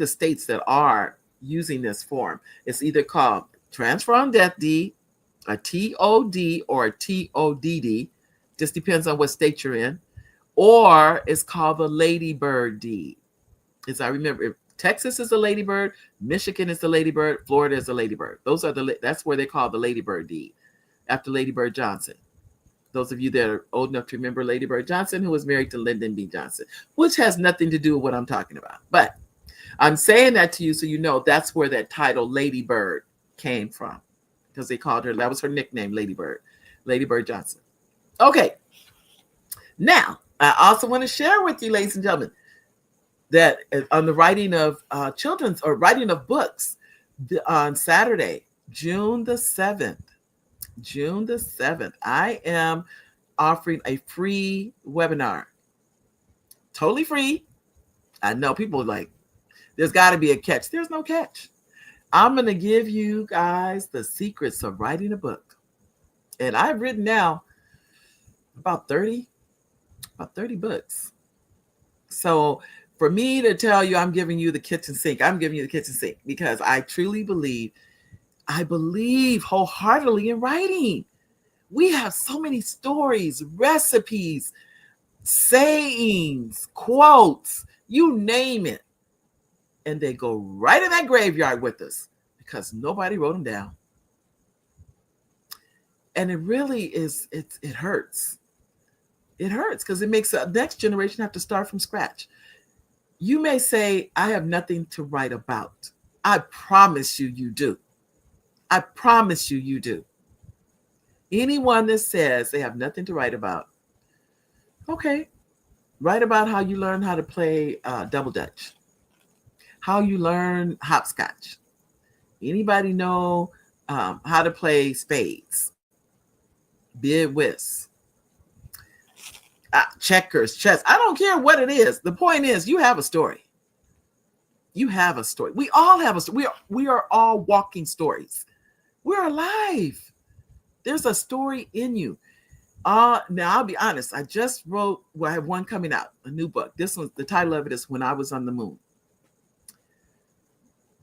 states that are using this form. It's either called transfer on death deed, a TOD, or a TODD. Just depends on what state you're in. Or it's called the ladybird deed. As I remember, Texas is the ladybird, Michigan is the ladybird, Florida is the ladybird. That's where they call the ladybird deed, after Lady Bird Johnson. Those of you that are old enough to remember Lady Bird Johnson, who was married to Lyndon B. Johnson, which has nothing to do with what I'm talking about. But I'm saying that to you so you know that's where that title Lady Bird came from, because they called her, that was her nickname, Lady Bird Johnson. Okay. Now, I also want to share with you, ladies and gentlemen, that on the writing of writing of books on Saturday, June the 7th, I am offering a free webinar. Totally free. I know people are like, there's got to be a catch. There's no catch. I'm going to give you guys the secrets of writing a book. And I've written now about 30 books. So for me to tell you I'm giving you the kitchen sink, I'm giving you the kitchen sink because I truly believe wholeheartedly in writing. We have so many stories, recipes, sayings, quotes, you name it. And they go right in that graveyard with us because nobody wrote them down. And it really is, it hurts. It hurts because it makes the next generation have to start from scratch. You may say, I have nothing to write about. I promise you, you do. I promise you, you do. Anyone that says they have nothing to write about, okay, write about how you learn how to play double dutch, how you learn hopscotch. Anybody know how to play spades, bid whist, checkers, chess? I don't care what it is. The point is, you have a story. You have a story. We all have a story. We are all walking stories. We're alive. There's a story in you. Now, I'll be honest. I just wrote, I have one coming out, a new book. This one, the title of it is When I Was on the Moon.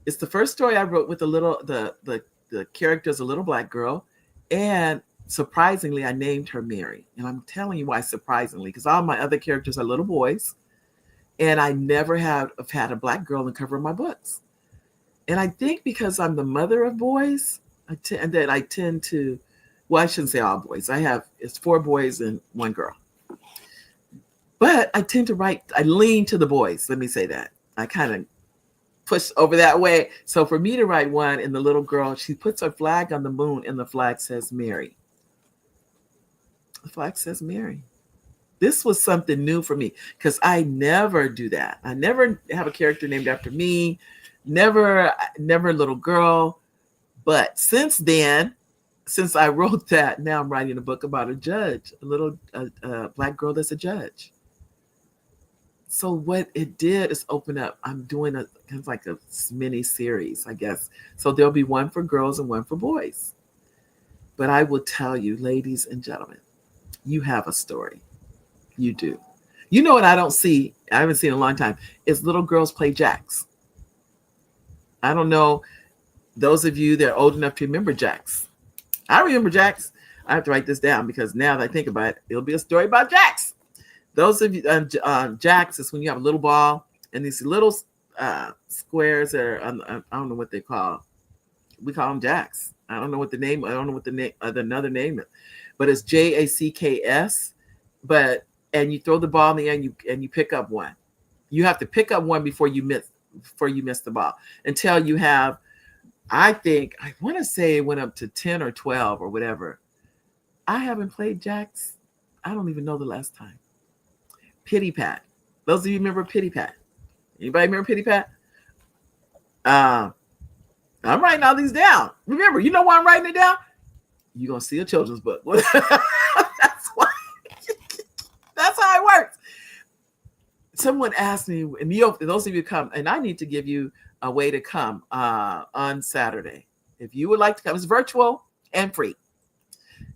It's the first story I wrote with the character's a little black girl. And surprisingly, I named her Mary. And I'm telling you why surprisingly, because all my other characters are little boys. And I never have had a Black girl in the cover of my books. And I think because I'm the mother of boys, I tend to, well, I shouldn't say all boys. It's 4 boys and 1 girl. But I tend to write, I lean to the boys. Let me say that. I kind of push over that way. So for me to write one, and the little girl, she puts her flag on the moon and the flag says Mary. The flag says Mary. This was something new for me because I never do that. I never have a character named after me, never a little girl. But since then, since I wrote that, now I'm writing a book about a judge, a little Black girl that's a judge. So what it did is open up. I'm doing a kind of like a mini series, I guess. So there'll be one for girls and one for boys. But I will tell you, ladies and gentlemen, you have a story. You do. You know what I don't see, I haven't seen in a long time, is little girls play jacks. I don't know, those of you that are old enough to remember jacks. I remember jacks. I have to write this down because now that I think about it, it'll be a story about jacks. Those of you, jacks is when you have a little ball and these little squares are, I don't know what they call. We call them jacks. I don't know what the name, another name is, but it's JACKS. And you throw the ball in the air and you pick up one. You have to pick up one before you miss the ball until you have, I want to say it went up to 10 or 12 or whatever. I haven't played jacks. I don't even know the last time. Pity Pat. Those of you remember Pity Pat? Anybody remember Pity Pat? I'm writing all these down. Remember, you know why I'm writing it down? You're going to see a children's book. That's why. That's how it works. Someone asked me, and those of you come, and I need to give you a way to come on Saturday. If you would like to come, it's virtual and free.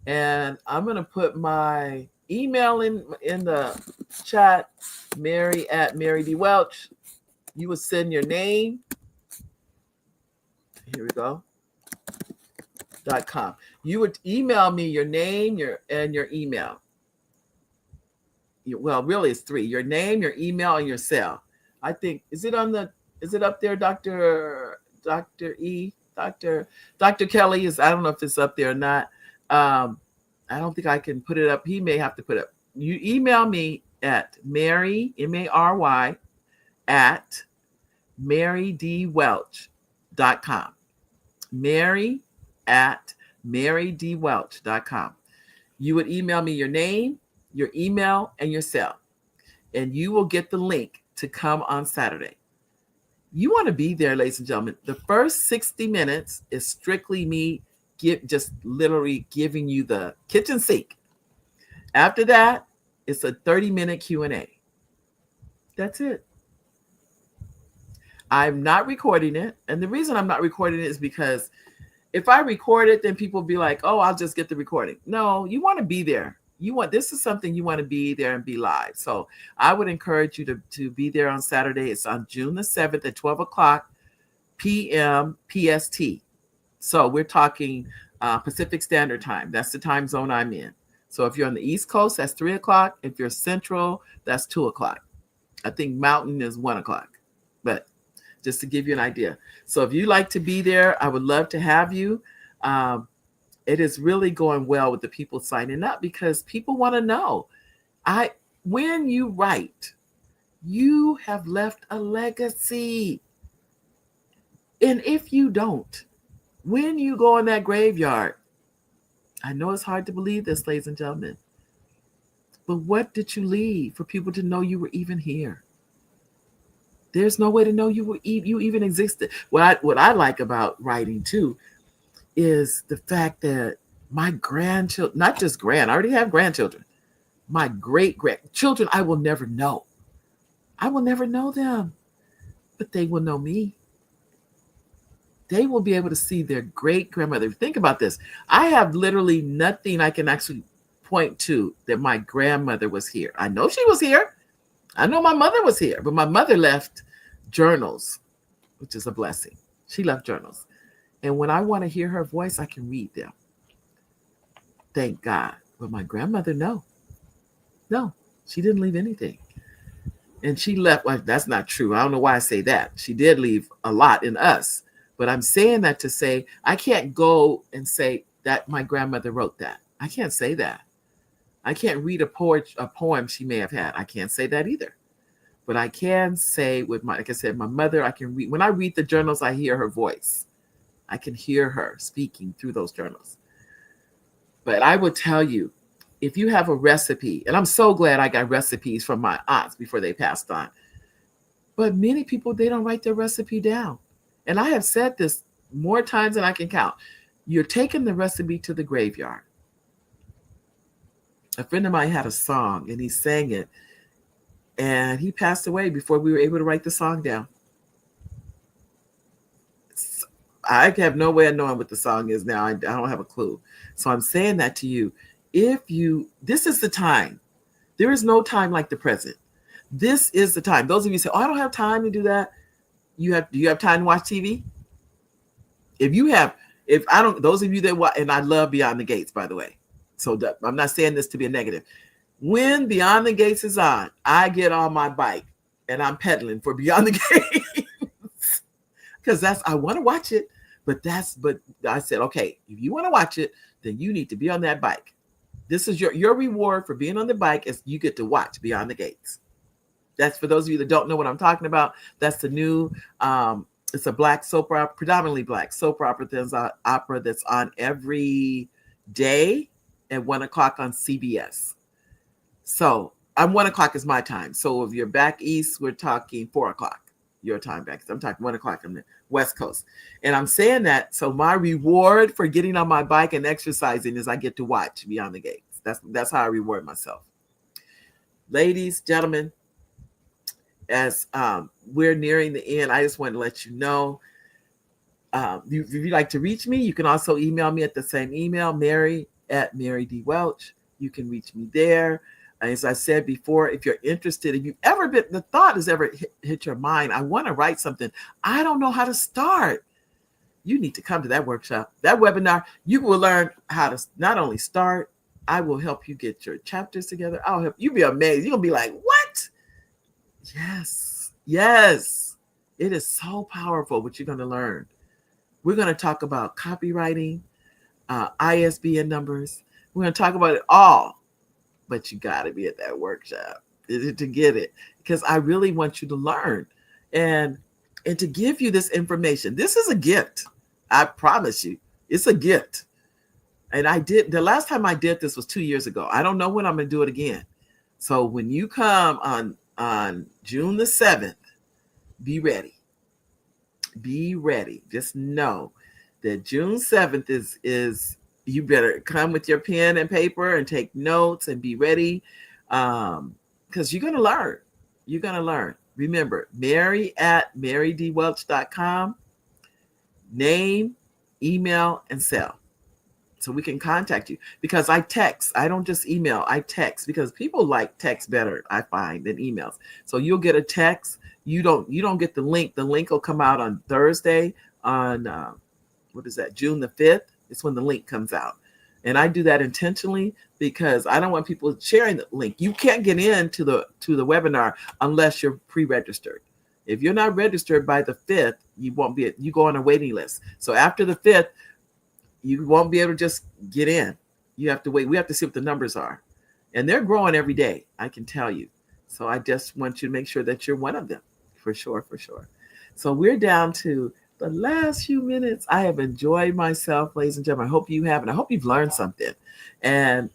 And I'm going to put my email in the chat, Mary at Mary D. Welch. You will send your name. Here we go. .com. You would email me your name, your email. Well, really, it's 3. Your name, your email, and your cell. I think, is it up there, Dr. E? Dr. Kelly is, I don't know if it's up there or not. I don't think I can put it up. He may have to put it up. You email me at Mary, M-A-R-Y, at marydwelch.com. Mary at marydwelch.com. You would email me your name, your email, and your cell, and you will get the link to come on Saturday. You want to be there, ladies and gentlemen. The first 60 minutes is strictly me just literally giving you the kitchen sink. After that, it's a 30-minute Q&A. That's it. I'm not recording it. And the reason I'm not recording it is because if I record it, then people will be like, oh, I'll just get the recording. No, you want to be there. This is something you want to be there and be live. So I would encourage you to be there on Saturday. It's on June the 7th at 12 o'clock p.m. PST. So we're talking Pacific Standard Time. That's the time zone I'm in. So if you're on the East Coast, that's 3 o'clock. If you're Central, that's 2 o'clock. I think Mountain is 1 o'clock. But just to give you an idea. So if you like to be there, I would love to have you. It is really going well with the people signing up because people want to know. When you write, you have left a legacy. And if you don't, when you go in that graveyard, I know it's hard to believe this, ladies and gentlemen, but what did you leave for people to know you were even here? There's no way to know you even existed. What I like about writing too is the fact that my grandchildren, not just I already have grandchildren, my great-grandchildren, I will never know. I will never know them, but they will know me. They will be able to see their great-grandmother. Think about this. I have literally nothing I can actually point to that my grandmother was here. I know she was here. I know my mother was here, but my mother left journals, which is a blessing. She left journals. And when I want to hear her voice, I can read them. Thank God. But my grandmother, no, she didn't leave anything. And she left, well, that's not true. I don't know why I say that. She did leave a lot in us. But I'm saying that to say, I can't go and say that my grandmother wrote that. I can't say that. I can't read a poem she may have had. I can't say that either. But I can say with like I said, my mother, I can read. When I read the journals, I hear her voice. I can hear her speaking through those journals. But I will tell you, if you have a recipe, and I'm so glad I got recipes from my aunts before they passed on. But many people, they don't write their recipe down. And I have said this more times than I can count. You're taking the recipe to the graveyard. A friend of mine had a song and he sang it. And he passed away before we were able to write the song down. I have no way of knowing what the song is now. I don't have a clue. So I'm saying that to you. This is the time. There is no time like the present. This is the time. Those of you say, oh, I don't have time to do that. Do you have time to watch TV? Those of you that watch, and I love Beyond the Gates, by the way. So I'm not saying this to be a negative. When Beyond the Gates is on, I get on my bike and I'm pedaling for Beyond the Gates. Because I want to watch it. But I said, okay, if you want to watch it, then you need to be on that bike. This is your reward for being on the bike is you get to watch Beyond the Gates. That's for those of you that don't know what I'm talking about. That's the new, it's a black soap opera, predominantly black soap opera that's on every day at 1:00 on CBS. So 1:00 is my time. So if you're back east, we're talking 4:00 your time back. I'm talking 1:00 on the West Coast. And I'm saying that. So my reward for getting on my bike and exercising is I get to watch Beyond the Gates. That's how I reward myself. Ladies, gentlemen, as we're nearing the end, I just want to let you know, if you'd like to reach me, you can also email me at the same email, Mary@MaryDWelch. You can reach me there. As I said before, if you're interested, the thought has ever hit your mind, I want to write something. I don't know how to start. You need to come to that workshop, that webinar. You will learn how to not only start, I will help you get your chapters together. I'll help you. Be amazed. You'll be like, what? Yes. It is so powerful what you're going to learn. We're going to talk about copywriting, ISBN numbers. We're going to talk about it all. But you got to be at that workshop to get it, because I really want you to learn and to give you this information. This is a gift. I promise you, it's a gift. And the last time I did this was 2 years ago. I don't know when I'm going to do it again. So when you come on June the 7th, be ready. Be ready. Just know that June 7th is you better come with your pen and paper and take notes and be ready, because you're going to learn. You're going to learn. Remember, Mary@MaryDWelch.com. Name, email, and cell. So we can contact you, because I text. I don't just email. I text, because people like text better, I find, than emails. So you'll get a text. You don't get the link. The link will come out on Thursday on June the 5th. It's when the link comes out. And I do that intentionally because I don't want people sharing the link. You can't get into the webinar unless you're pre-registered. If you're not registered by the 5th, you go on a waiting list. So after the 5th, you won't be able to just get in. You have to wait. We have to see what the numbers are. And they're growing every day, I can tell you. So I just want you to make sure that you're one of them, for sure. So we're down to the last few minutes. I have enjoyed myself, ladies and gentlemen. I hope you have, and I hope you've learned something. And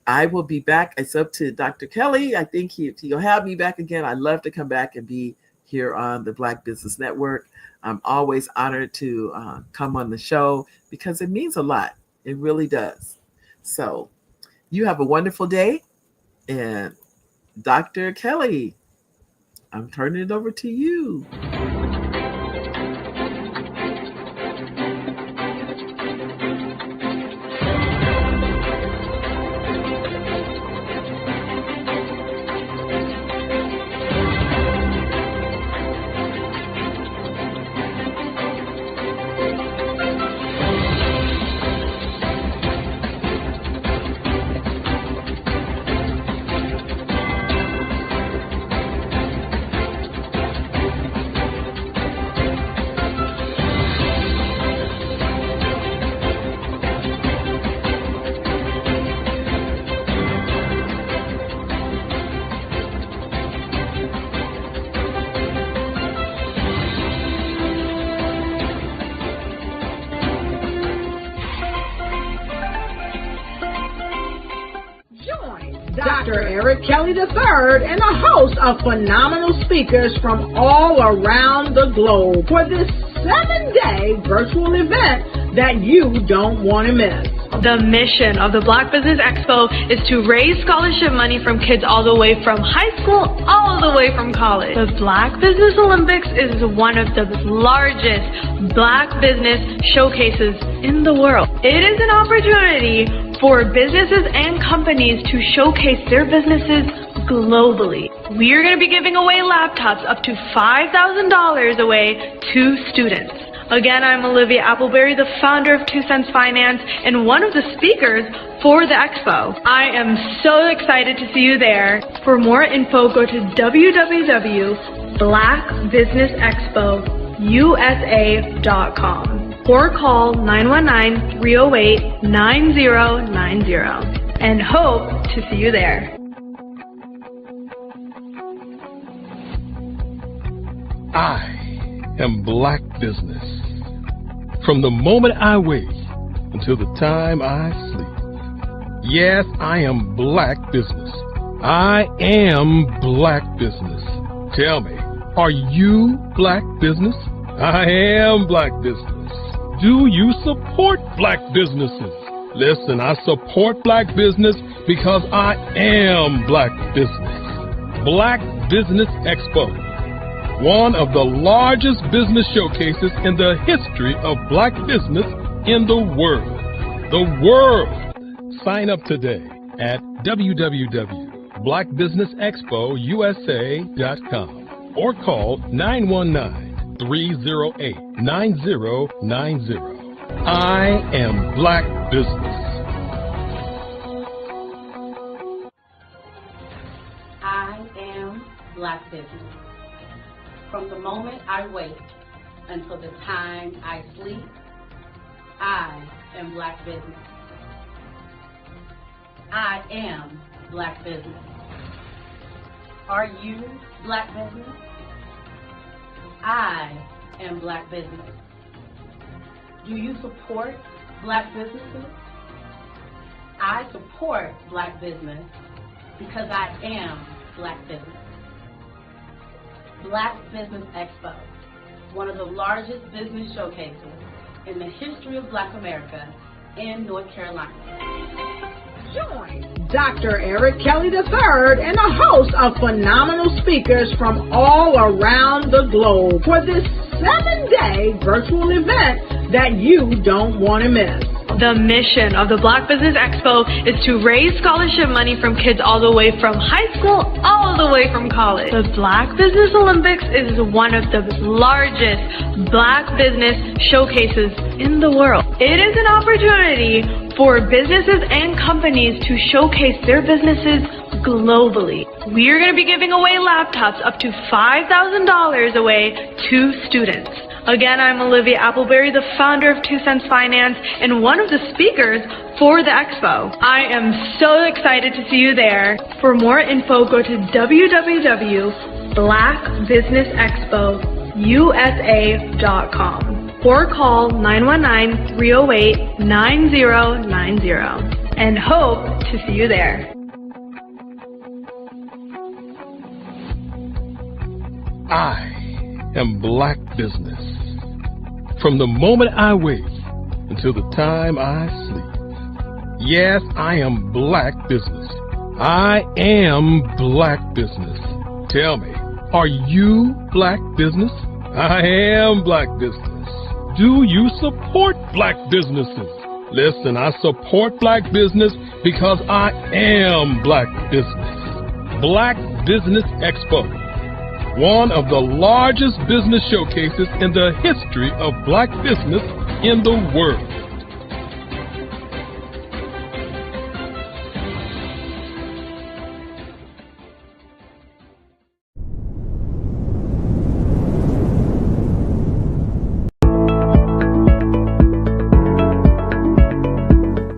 I will be back. It's up to Dr. Kelly. I think he'll have me back again. I'd love to come back and be here on the Black Business Network. I'm always honored to come on the show because it means a lot. It really does. So you have a wonderful day. And Dr. Kelly, I'm turning it over to you. Dr. Eric Kelly III and a host of phenomenal speakers from all around the globe for this 7-day virtual event that you don't want to miss. The mission of the Black Business Expo is to raise scholarship money from kids all the way from high school, all the way from college. The Black Business Olympics is one of the largest Black business showcases in the world. It is an opportunity for businesses and companies to showcase their businesses globally. We are going to be giving away laptops up to $5,000 away to students. Again, I'm Olivia Appleberry, the founder of 2 Cents Finance and one of the speakers for the expo. I am so excited to see you there. For more info, go to www.blackbusinessexpousa.com or call 919-308-9090 and hope to see you there. I am Black Business. From the moment I wake until the time I sleep. Yes, I am Black Business. I am Black Business. Tell me, are you Black Business? I am Black Business. Do you support Black businesses? Listen, I support Black business because I am Black Business. Black Business Expo, one of the largest business showcases in the history of Black business in the world. The world! Sign up today at www.blackbusinessexpousa.com or call 919-308-9090. I am Black Business. I am Black Business. From the moment I wake until the time I sleep, I am Black Business. I am Black Business. Are you Black Business? I am Black Business. Do you support Black businesses? I support Black business because I am Black Business. Black Business Expo, one of the largest business showcases in the history of Black America in North Carolina. Join Dr. Eric Kelly III and a host of phenomenal speakers from all around the globe for this 7-day virtual event that you don't want to miss. The mission of the Black Business Expo is to raise scholarship money from kids all the way from high school, all the way from college. The Black Business Olympics is one of the largest Black business showcases in the world. It is an opportunity for businesses and companies to showcase their businesses globally. We are going to be giving away laptops up to $5,000 away to students. Again, I'm Olivia Appleberry, the founder of 2 Cents Finance and one of the speakers for the expo. I am so excited to see you there. For more info, go to www.blackbusinessexpousa.com or call 919-308-9090 and hope to see you there. I am Black Business. From the moment I wake until the time I sleep. Yes, I am Black Business. I am Black Business. Tell me, are you Black Business? I am Black Business. Do you support Black businesses? Listen, I support Black business because I am Black Business. Black Business Expo, one of the largest business showcases in the history of Black business in the world.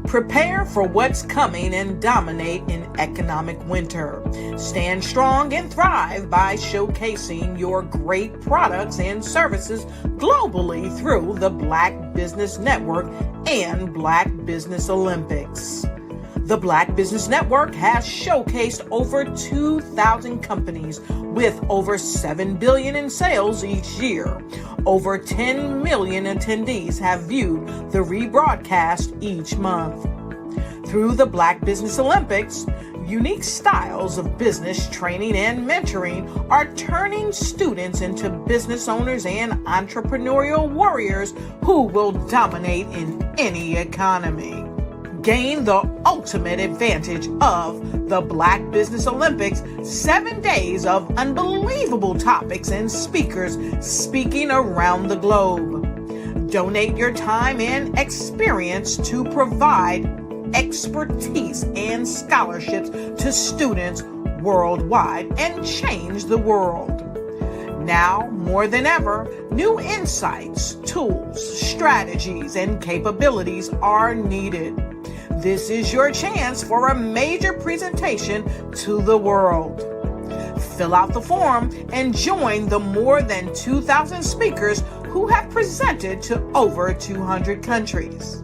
Prepare for what's coming and dominate in economic winter. Stand strong and thrive by showcasing your great products and services globally through the Black Business Network and Black Business Olympics. The Black Business Network has showcased over 2,000 companies with over $7 billion in sales each year. Over 10 million attendees have viewed the rebroadcast each month. Through the Black Business Olympics, unique styles of business training and mentoring are turning students into business owners and entrepreneurial warriors who will dominate in any economy. Gain the ultimate advantage of the Black Business Olympics, 7 days of unbelievable topics and speakers speaking around the globe. Donate your time and experience to provide expertise and scholarships to students worldwide and change the world. Now, more than ever, new insights, tools, strategies, and capabilities are needed. This is your chance for a major presentation to the world. Fill out the form and join the more than 2,000 speakers who have presented to over 200 countries.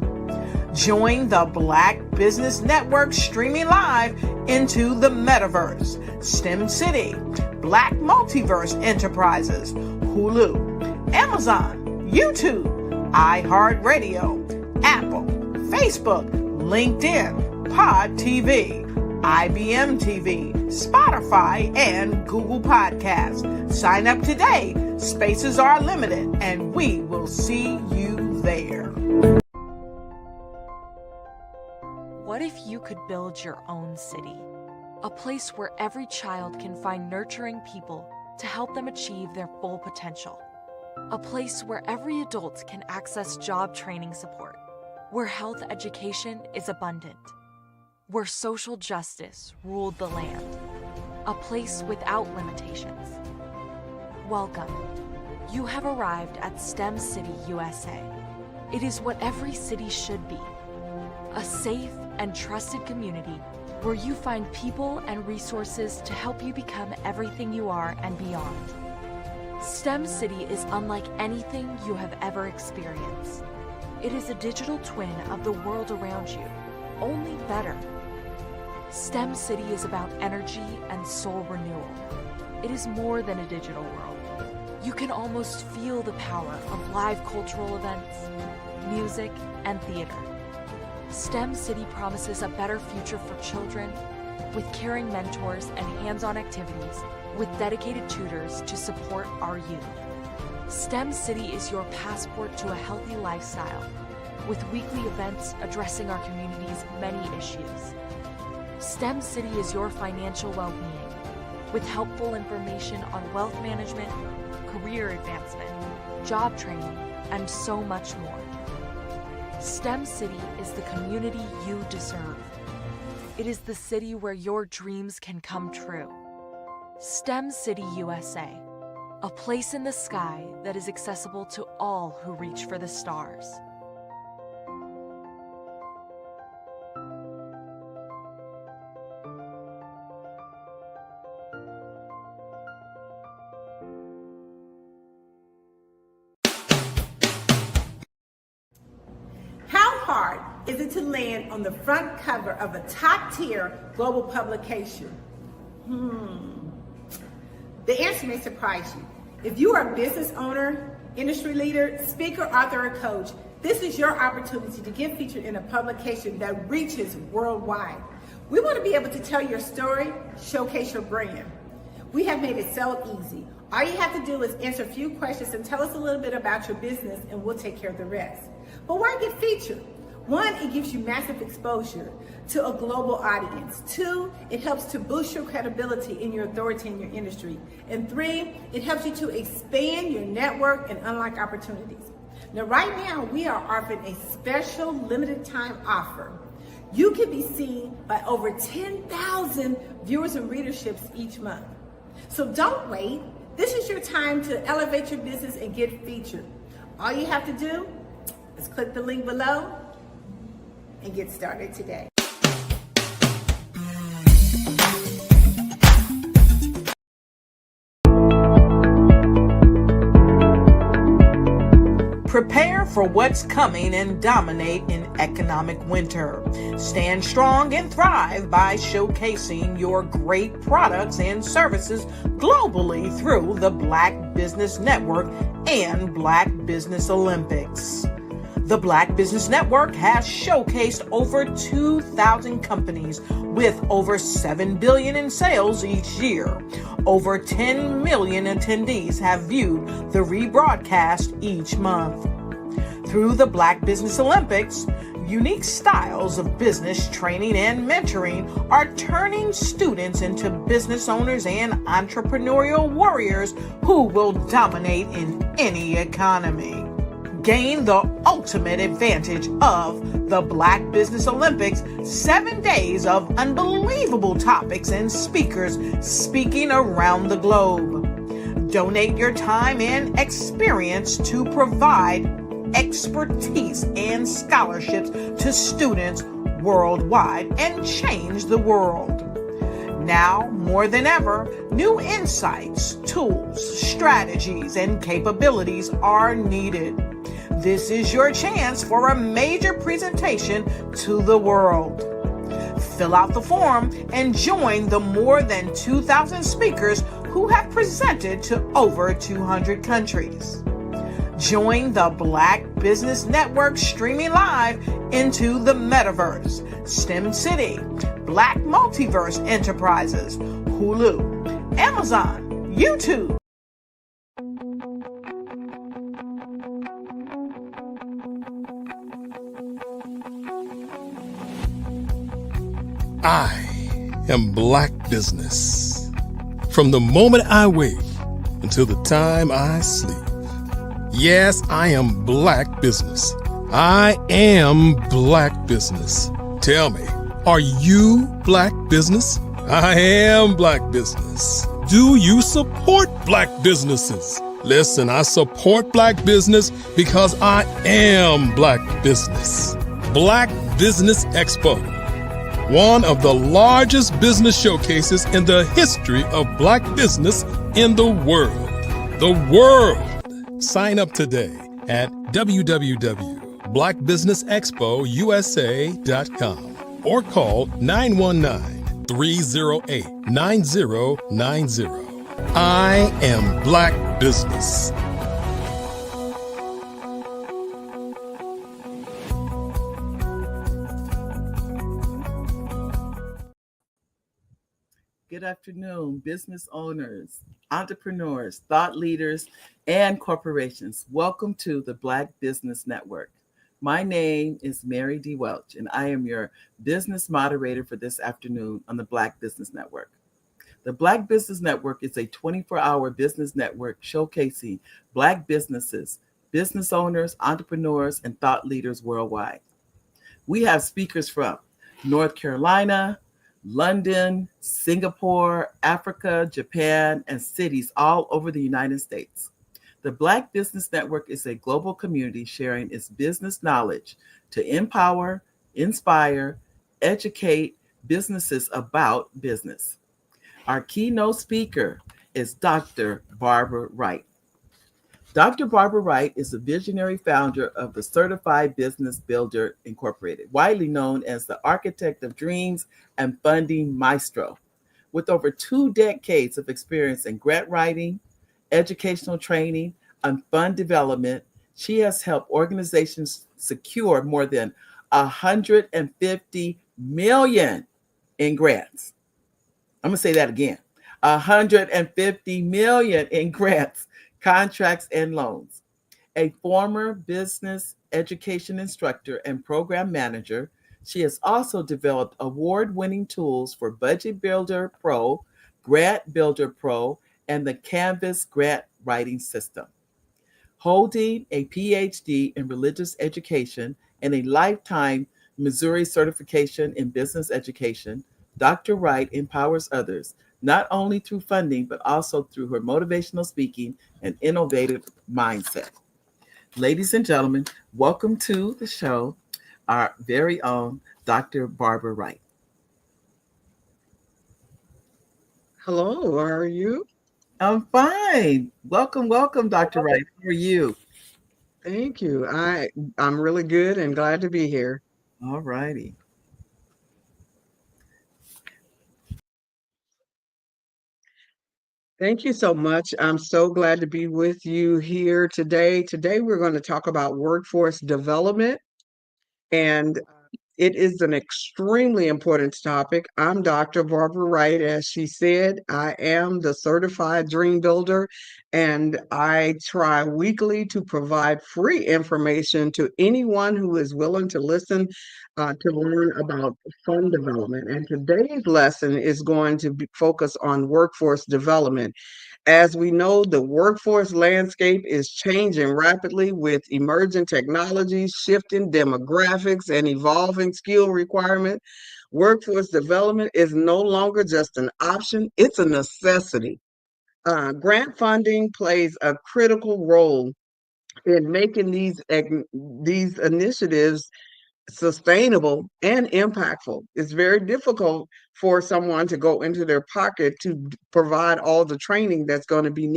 Join the Black Business Network streaming live into the metaverse, STEM City, Black Multiverse Enterprises, Hulu, Amazon, YouTube, iHeartRadio, Apple, Facebook, LinkedIn, Pod TV, IBM TV, Spotify, and Google Podcasts. Sign up today. Spaces are limited, and we will see you there. What if you could build your own city? A place where every child can find nurturing people to help them achieve their full potential. A place where every adult can access job training support. Where health education is abundant. Where social justice ruled the land. A place without limitations. Welcome. You have arrived at STEM City USA. It is what every city should be. A safe and trusted community where you find people and resources to help you become everything you are and beyond. STEM City is unlike anything you have ever experienced. It is a digital twin of the world around you, only better. STEM City is about energy and soul renewal. It is more than a digital world. You can almost feel the power of live cultural events, music, and theater. STEM City promises a better future for children with caring mentors and hands-on activities with dedicated tutors to support our youth. STEM City is your passport to a healthy lifestyle with weekly events addressing our community's many issues. STEM City is your financial well-being with helpful information on wealth management, career advancement, job training, and so much more. STEM City is the community you deserve. It is the city where your dreams can come true. STEM City USA, a place in the sky that is accessible to all who reach for the stars. Hard is it to land on the front cover of a top-tier global publication? The answer may surprise you. If you are a business owner, industry leader, speaker, author, or coach, this is your opportunity to get featured in a publication that reaches worldwide. We want to be able to tell your story, showcase your brand. We have made it so easy. All you have to do is answer a few questions and tell us a little bit about your business, and we'll take care of the rest. But why get featured? 1, it gives you massive exposure to a global audience. 2, it helps to boost your credibility and your authority in your industry. And 3, it helps you to expand your network and unlock opportunities. Now, right now, we are offering a special limited time offer. You can be seen by over 10,000 viewers and readerships each month. So don't wait. This is your time to elevate your business and get featured. All you have to do is click the link below and get started today. Prepare for what's coming and dominate in economic winter. Stand strong and thrive by showcasing your great products and services globally through the Black Business Network and Black Business Olympics. The Black Business Network has showcased over 2,000 companies with over $7 billion in sales each year. Over 10 million attendees have viewed the rebroadcast each month. Through the Black Business Olympics, unique styles of business training and mentoring are turning students into business owners and entrepreneurial warriors who will dominate in any economy. Gain the ultimate advantage of the Black Business Olympics, 7 days of unbelievable topics and speakers speaking around the globe. Donate your time and experience to provide expertise and scholarships to students worldwide and change the world. Now, more than ever, new insights, tools, strategies, and capabilities are needed. This is your chance for a major presentation to the world. Fill out the form and join the more than 2,000 speakers who have presented to over 200 countries. Join the Black Business Network streaming live into the Metaverse, STEM City, Black Multiverse Enterprises, Hulu, Amazon, YouTube. I am Black Business. From the moment I wake until the time I sleep. Yes, I am Black Business. I am Black Business. Tell me, are you Black Business? I am Black Business. Do you support Black businesses? Listen, I support Black business because I am Black Business. Black Business Expo, one of the largest business showcases in the history of Black business in the world. The world! Sign up today at www.blackbusinessexpousa.com or call 919-308-9090. I am Black Business. Good afternoon, business owners, entrepreneurs, thought leaders, and corporations. Welcome to the Black Business Network. My name is Mary D. Welch, and I am your business moderator for this afternoon on the Black Business Network. The Black Business Network is a 24-hour business network showcasing Black businesses, business owners, entrepreneurs, and thought leaders worldwide. We have speakers from North Carolina, London, Singapore, Africa, Japan, and cities all over the United States. The Black Business Network is a global community sharing its business knowledge to empower, inspire, educate businesses about business. Our keynote speaker is Dr. Barbara Wright. Dr. Barbara Wright is the visionary founder of the Certified Business Builder Incorporated, widely known as the architect of dreams and funding maestro. With over 2 decades of experience in grant writing, educational training, and fund development, she has helped organizations secure more than $150 million in grants. I'm going to say that again. $150 million in grants, contracts, and loans. A former business education instructor and program manager, she has also developed award-winning tools for Budget Builder Pro, Grant Builder Pro, and the Canvas grant writing system. Holding a PhD in religious education and a lifetime Missouri certification in business education, Dr. Wright empowers others, not only through funding, but also through her motivational speaking and innovative mindset. Ladies and gentlemen, welcome to the show, our very own Dr. Barbara Wright. Hello, how are you? I'm fine. Welcome, Dr. Wright. How are you? Thank you. I'm really good and glad to be here. All righty. Thank you so much. I'm so glad to be with you here today. Today, we're going to talk about workforce development, and it is an extremely important topic. I'm Dr. Barbara Wright. As she said, I am the certified dream builder, and I try weekly to provide free information to anyone who is willing to listen to learn about fund development. And today's lesson is going to be focus on workforce development. As we know, the workforce landscape is changing rapidly with emerging technologies, shifting demographics, and evolving skill requirements. Workforce development is no longer just an option, it's a necessity. Grant funding plays a critical role in making these initiatives sustainable and impactful. It's very difficult for someone to go into their pocket to provide all the training that's going to be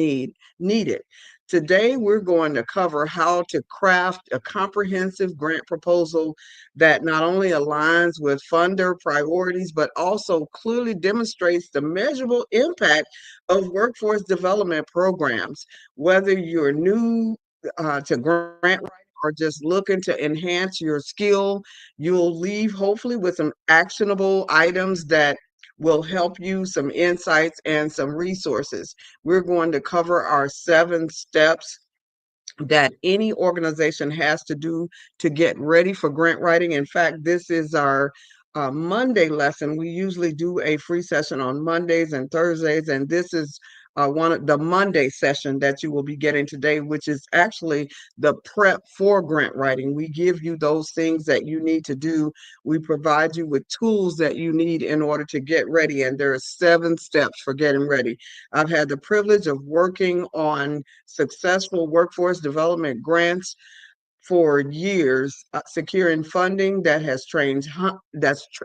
needed. Today, we're going to cover how to craft a comprehensive grant proposal that not only aligns with funder priorities, but also clearly demonstrates the measurable impact of workforce development programs. Whether you're new to grant writing or just looking to enhance your skill, you'll leave hopefully with some actionable items that will help you, some insights and some resources. We're going to cover our 7 steps that any organization has to do to get ready for grant writing. In fact, this is our Monday lesson. We usually do a free session on Mondays and Thursdays, and this is one of the Monday session that you will be getting today, which is actually the prep for grant writing. We give you those things that you need to do. We provide you with tools that you need in order to get ready, and there are 7 steps for getting ready. I've had the privilege of working on successful workforce development grants for years, securing funding that has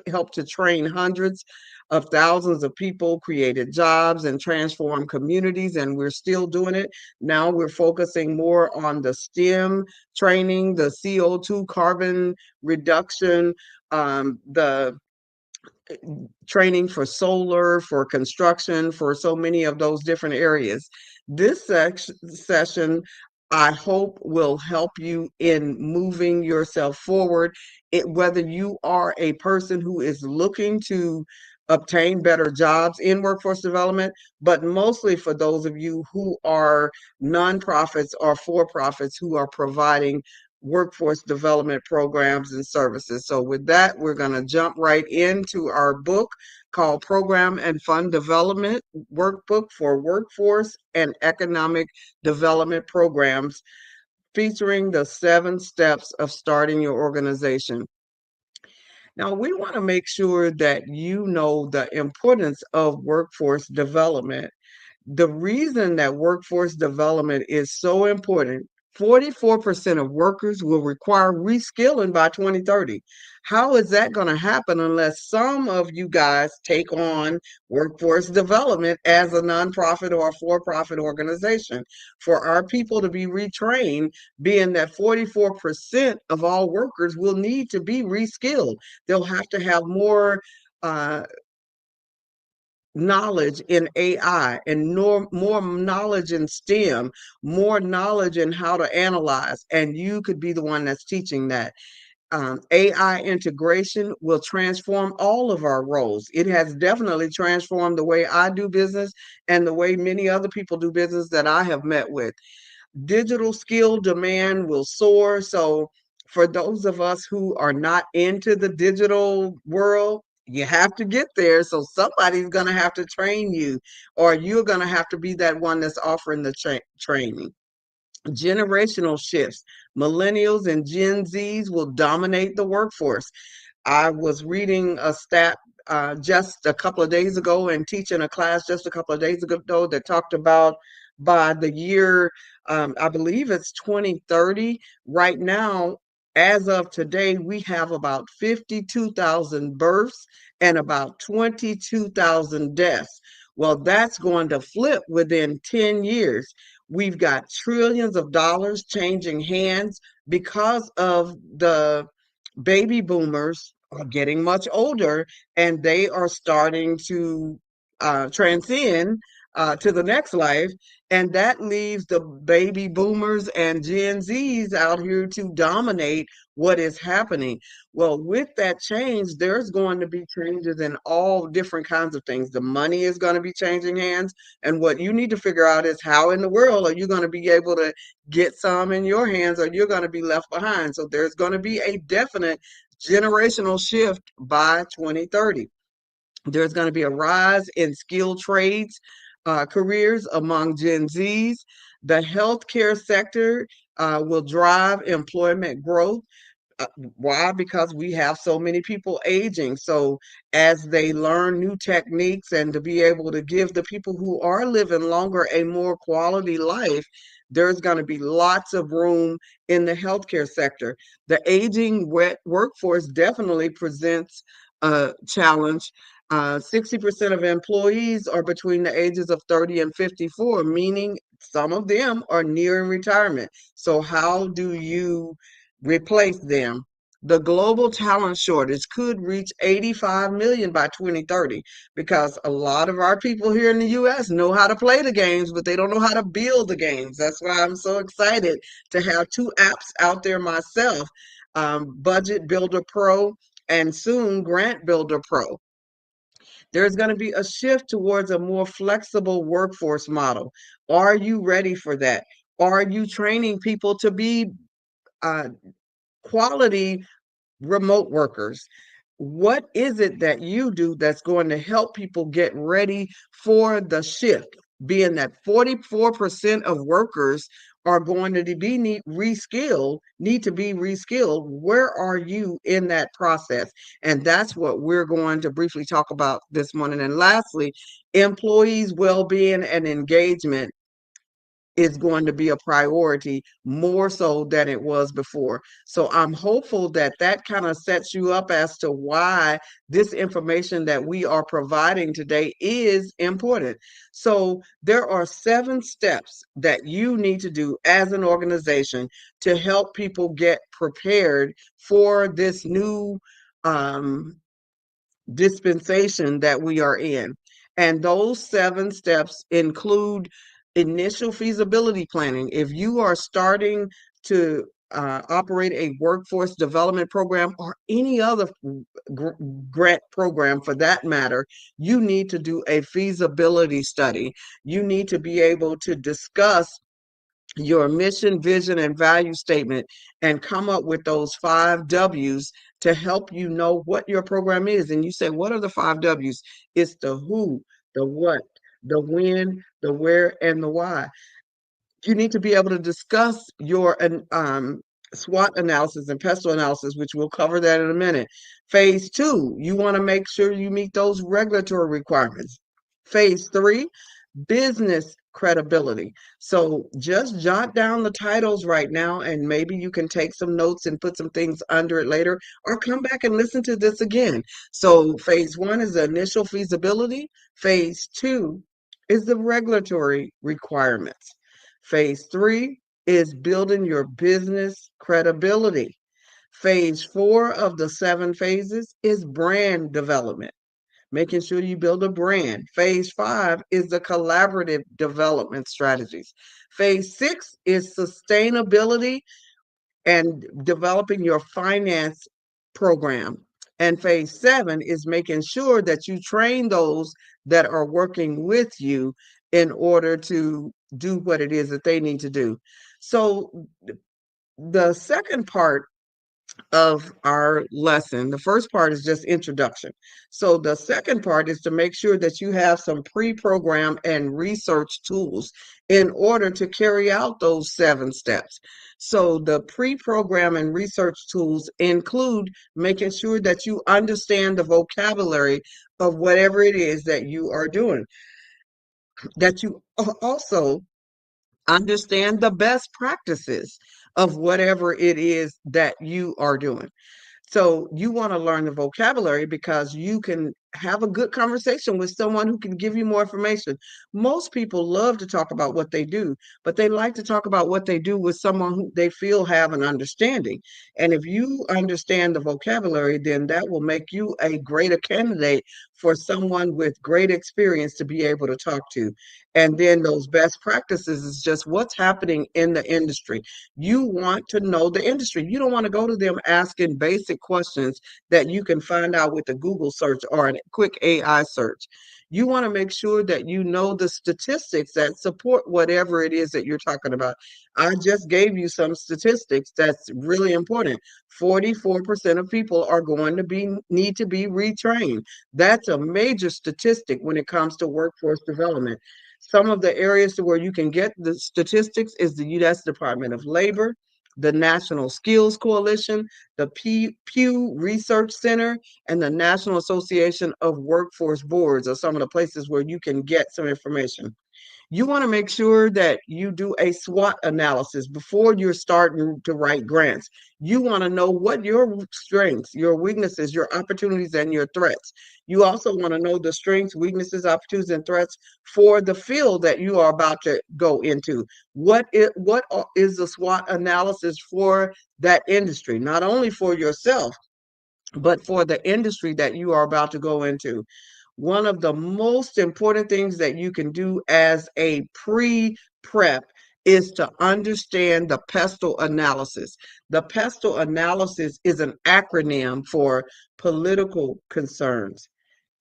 helped to train hundreds of thousands of people, created jobs, and transformed communities. And we're still doing it. Now we're focusing more on the STEM training, the CO2 carbon reduction, the training for solar, for construction, for so many of those different areas. This session, I hope, will help you in moving yourself forward. Whether you are a person who is looking to obtain better jobs in workforce development, but mostly for those of you who are nonprofits or for-profits who are providing workforce development programs and services. So with that, we're going to jump right into our book called Program and Fund Development Workbook for Workforce and Economic Development Programs, featuring the 7 steps of starting your organization. Now, we want to make sure that you know the importance of workforce development. The reason that workforce development is so important, 44% of workers will require reskilling by 2030. How is that going to happen unless some of you guys take on workforce development as a nonprofit or a for-profit organization? For our people to be retrained, being that 44% of all workers will need to be reskilled. They'll have to have more knowledge in AI and more knowledge in STEM, more knowledge in how to analyze, and you could be the one that's teaching that. AI integration will transform all of our roles. It has definitely transformed the way I do business and the way many other people do business that I have met with. Digital skill demand will soar. So for those of us who are not into the digital world, you have to get there. So somebody's going to have to train you, or you're going to have to be that one that's offering the training. Generational shifts. Millennials and Gen Zs will dominate the workforce. I was reading a stat just a couple of days ago and teaching a class just a couple of days ago that talked about by the year, I believe it's 2030. Right now, as of today, we have about 52,000 births and about 22,000 deaths. Well, that's going to flip within 10 years. We've got trillions of dollars changing hands because of the baby boomers are getting much older and they are starting to transcend to the next life. And that leaves the baby boomers and Gen Zs out here to dominate what is happening. Well, with that change, there's going to be changes in all different kinds of things. The money is going to be changing hands. And what you need to figure out is how in the world are you going to be able to get some in your hands or you're going to be left behind. So there's going to be a definite generational shift by 2030. There's going to be a rise in skilled trades careers among Gen Zs. The healthcare sector will drive employment growth. Why? Because we have so many people aging. So as they learn new techniques and to be able to give the people who are living longer a more quality life, there's going to be lots of room in the healthcare sector. The aging workforce definitely presents a challenge. 60% of employees are between the ages of 30 and 54, meaning some of them are nearing retirement. So how do you replace them? The global talent shortage could reach 85 million by 2030 because a lot of our people here in the US know how to play the games, but they don't know how to build the games. That's why I'm so excited to have two apps out there myself, Budget Builder Pro and soon Grant Builder Pro. There's going to be a shift towards a more flexible workforce model. Are you ready for that? Are you training people to be quality remote workers? What is it that you do that's going to help people get ready for the shift? Being that 44% of workers are going to be need to be reskilled. Where are you in that process? And that's what we're going to briefly talk about this morning. And lastly, employees' well-being and engagement is going to be a priority more so than it was before. So I'm hopeful that that kind of sets you up as to why this information that we are providing today is important. So there are 7 steps that you need to do as an organization to help people get prepared for this new dispensation that we are in. And those 7 steps include initial feasibility planning. If you are starting to operate a workforce development program or any other grant program for that matter, you need to do a feasibility study. You need to be able to discuss your mission, vision, and value statement and come up with those 5 W's to help you know what your program is. And you say, what are the 5 W's? It's the who, the what, the when, the where, and the why. You need to be able to discuss your SWOT analysis and pestle analysis, which we'll cover that in a minute. Phase 2, you want to make sure you meet those regulatory requirements. Phase 3, business credibility. So just jot down the titles right now, and maybe you can take some notes and put some things under it later, or come back and listen to this again. So phase 1 is the initial feasibility. Phase 2 is the regulatory requirements. Phase 3 is building your business credibility. Phase 4 of the 7 phases is brand development, making sure you build a brand. Phase 5 is the collaborative development strategies. Phase 6 is sustainability and developing your finance program. And phase 7 is making sure that you train those that are working with you in order to do what it is that they need to do. So the second part of our lesson, the first part is just introduction. So the second part is to make sure that you have some pre-program and research tools in order to carry out those 7 steps. So the pre-program and research tools include making sure that you understand the vocabulary of whatever it is that you are doing, that you also understand the best practices of whatever it is that you are doing. So you want to learn the vocabulary because you can have a good conversation with someone who can give you more information. Most people love to talk about what they do, but they like to talk about what they do with someone who they feel have an understanding. And if you understand the vocabulary, then that will make you a greater candidate for someone with great experience to be able to talk to. And then those best practices is just what's happening in the industry. You want to know the industry. You don't want to go to them asking basic questions that you can find out with a Google search or a quick AI search. You want to make sure that you know the statistics that support whatever it is that you're talking about. I just gave you some statistics that's really important. 44% of people are going to need to be retrained. That's a major statistic when it comes to workforce development. Some of the areas to where you can get the statistics is the U.S. Department of Labor, the National Skills Coalition, the Pew Research Center, and the National Association of Workforce Boards are some of the places where you can get some information. You want to make sure that you do a SWOT analysis before you're starting to write grants. You want to know what your strengths, your weaknesses, your opportunities, and your threats. You also want to know the strengths, weaknesses, opportunities, and threats for the field that you are about to go into. What is the SWOT analysis for that industry? Not only for yourself, but for the industry that you are about to go into. One of the most important things that you can do as a pre-prep is to understand the pestle analysis. The pestle analysis is an acronym for political concerns,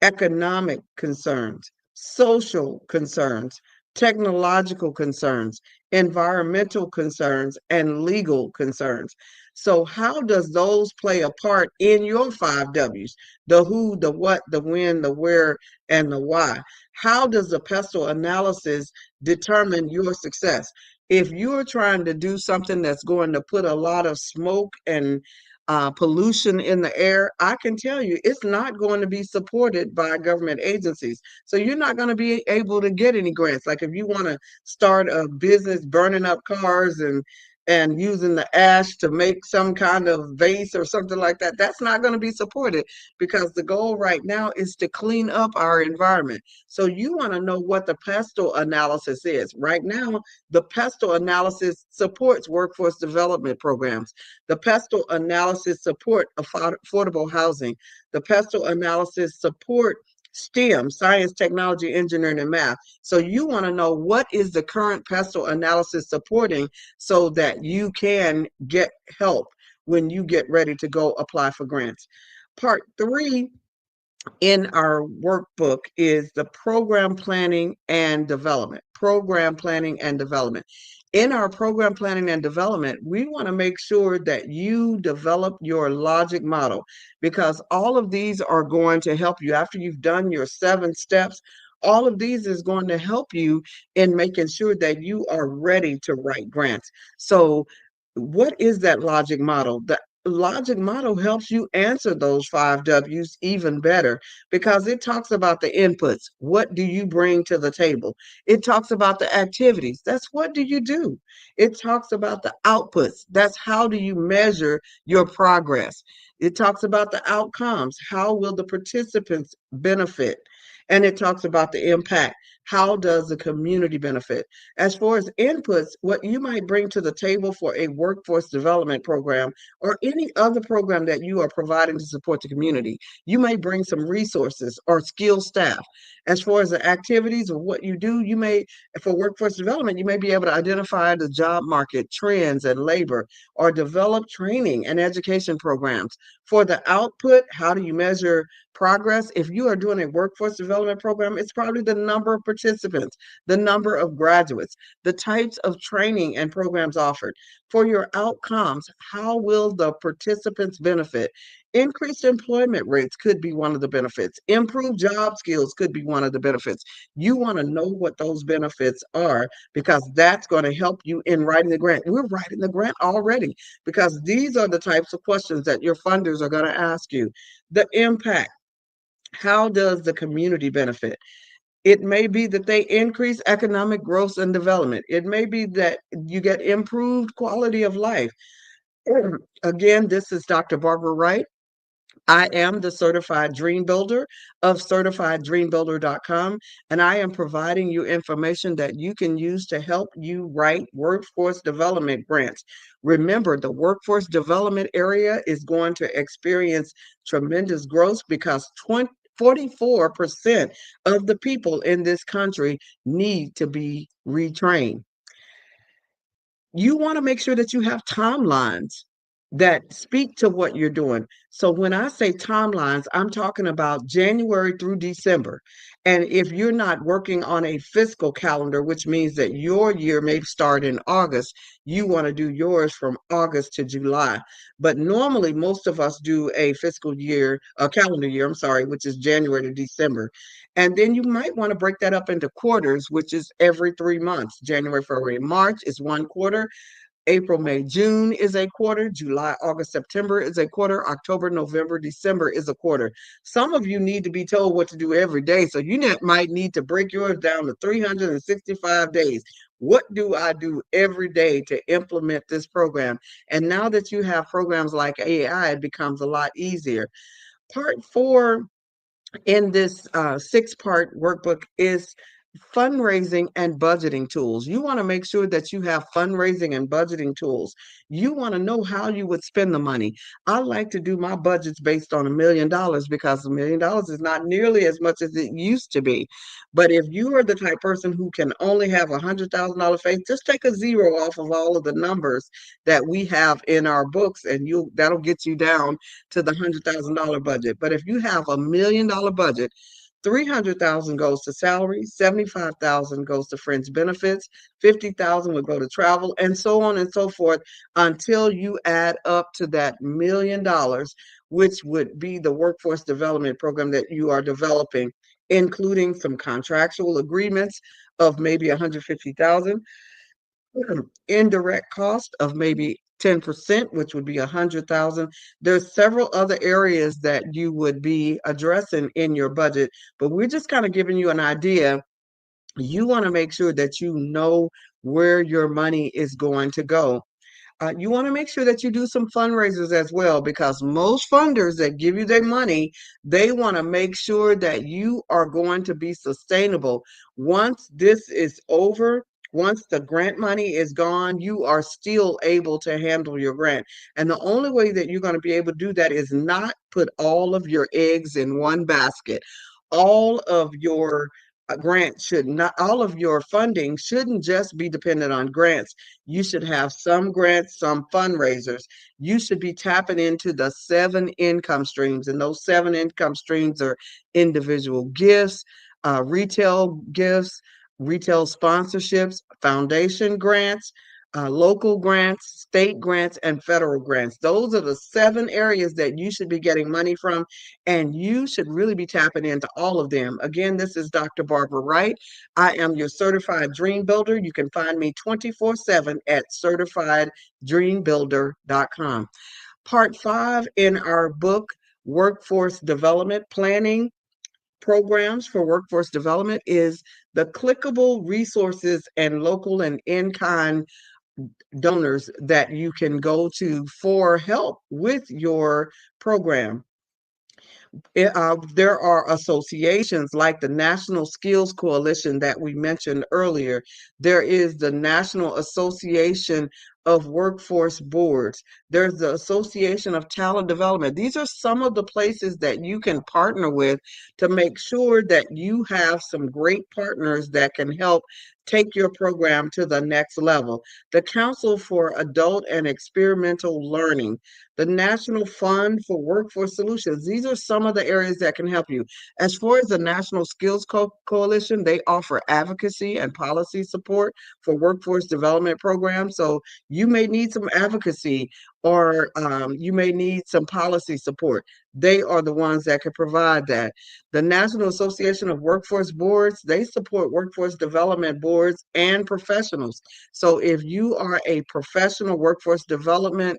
economic concerns, social concerns, technological concerns, environmental concerns, and legal concerns. So how does those play a part in your 5 Ws? The who, the what, the when, the where, and the why. How does the pestle analysis determine your success? If you're trying to do something that's going to put a lot of smoke and pollution in the air, I can tell you it's not going to be supported by government agencies. So you're not going to be able to get any grants. Like if you want to start a business burning up cars and using the ash to make some kind of vase or something like that, that's not going to be supported because the goal right now is to clean up our environment. So you want to know what the pestle analysis is. Right now, the pestle analysis supports workforce development programs. The pestle analysis support affordable housing. The pestle analysis support STEM, science, technology, engineering, and math. So you want to know what is the current pestle analysis supporting so that you can get help when you get ready to go apply for grants. Part 3 in our workbook is the program planning and development. Program planning and development. In our program planning and development, we want to make sure that you develop your logic model because all of these are going to help you after you've done your 7 steps. All of these is going to help you in making sure that you are ready to write grants. So what is that logic model? The logic model helps you answer those 5 Ws even better because it talks about the inputs. What do you bring to the table? It talks about the activities. That's what do you do? It talks about the outputs. That's how do you measure your progress? It talks about the outcomes. How will the participants benefit? And it talks about the impact. How does the community benefit? As far as inputs, what you might bring to the table for a workforce development program or any other program that you are providing to support the community, you may bring some resources or skilled staff. As far as the activities of what you do, you may, for workforce development, you may be able to identify the job market trends and labor or develop training and education programs. For the output, how do you measure progress? If you are doing a workforce development program, it's probably the number of participants, the number of graduates, the types of training and programs offered. For your outcomes, how will the participants benefit? Increased employment rates could be one of the benefits. Improved job skills could be one of the benefits. You want to know what those benefits are because that's going to help you in writing the grant. We're writing the grant already because these are the types of questions that your funders are going to ask you. The impact. How does the community benefit? It may be that they increase economic growth and development. It may be that you get improved quality of life. Again, this is Dr. Barbara Wright, I am the certified dream builder of certifieddreambuilder.com, and I am providing you information that you can use to help you write workforce development grants. Remember, the workforce development area is going to experience tremendous growth because 44% of the people in this country need to be retrained. You want to make sure that you have timelines that speak to what you're doing. So when I say timelines, I'm talking about January through December. And if you're not working on a fiscal calendar, which means that your year may start in August, you want to do yours from August to July. But normally, most of us do a calendar year, I'm sorry, which is January to December. And then you might want to break that up into quarters, which is every 3 months. January, February, March is one quarter. April, May, June is a quarter. July, August, September is a quarter. October, November, December is a quarter. Some of you need to be told what to do every day. So you might need to break yours down to 365 days. What do I do every day to implement this program? And now that you have programs like AI, it becomes a lot easier. Part 4 in this 6-part workbook is fundraising and budgeting tools. You want to make sure that you have fundraising and budgeting tools. You want to know how you would spend the money. I like to do my budgets based on $1 million because $1 million is not nearly as much as it used to be. But if you are the type person who can only have $100,000 faith, just take a zero off of all of the numbers that we have in our books, and that'll get you down to the $100,000 budget. But if you have $1 million budget, 300,000 goes to salary, 75,000 goes to fringe benefits, 50,000 would go to travel, and so on and so forth until you add up to that $1 million, which would be the workforce development program that you are developing, including some contractual agreements of maybe 150,000, indirect cost of maybe 10%, which would be 100,000. There's several other areas that you would be addressing in your budget, but we're just kind of giving you an idea. You want to make sure that you know where your money is going to go. You want to make sure that you do some fundraisers as well, because most funders that give you their money, they want to make sure that you are going to be sustainable. Once this is over, once the grant money is gone, you are still able to handle your grant. And the only way that you're going to be able to do that is not put all of your eggs in one basket. All of your all of your funding shouldn't just be dependent on grants. You should have some grants, some fundraisers. You should be tapping into the 7 income streams, and those 7 income streams are individual gifts, retail gifts, retail sponsorships, foundation grants, local grants, state grants, and federal grants. Those are the 7 areas that you should be getting money from, and you should really be tapping into all of them. Again, this is Dr. Barbara Wright. I am your certified dream builder. You can find me 24/7 at certifieddreambuilder.com. Part 5 in our book, Workforce Development Planning Programs for Workforce Development, is the clickable resources and local and in-kind donors that you can go to for help with your program. There are associations like the National Skills Coalition that we mentioned earlier. There is the National Association of Workforce Boards. There's the Association of Talent Development. These are some of the places that you can partner with to make sure that you have some great partners that can help take your program to the next level. The Council for Adult and Experimental Learning, the National Fund for Workforce Solutions. These are some of the areas that can help you. As far as the National Skills Coalition, they offer advocacy and policy support for workforce development programs. So you may need some advocacy, or you may need some policy support. They are the ones that can provide that. The National Association of Workforce Boards, they support workforce development boards and professionals. So if you are a professional workforce development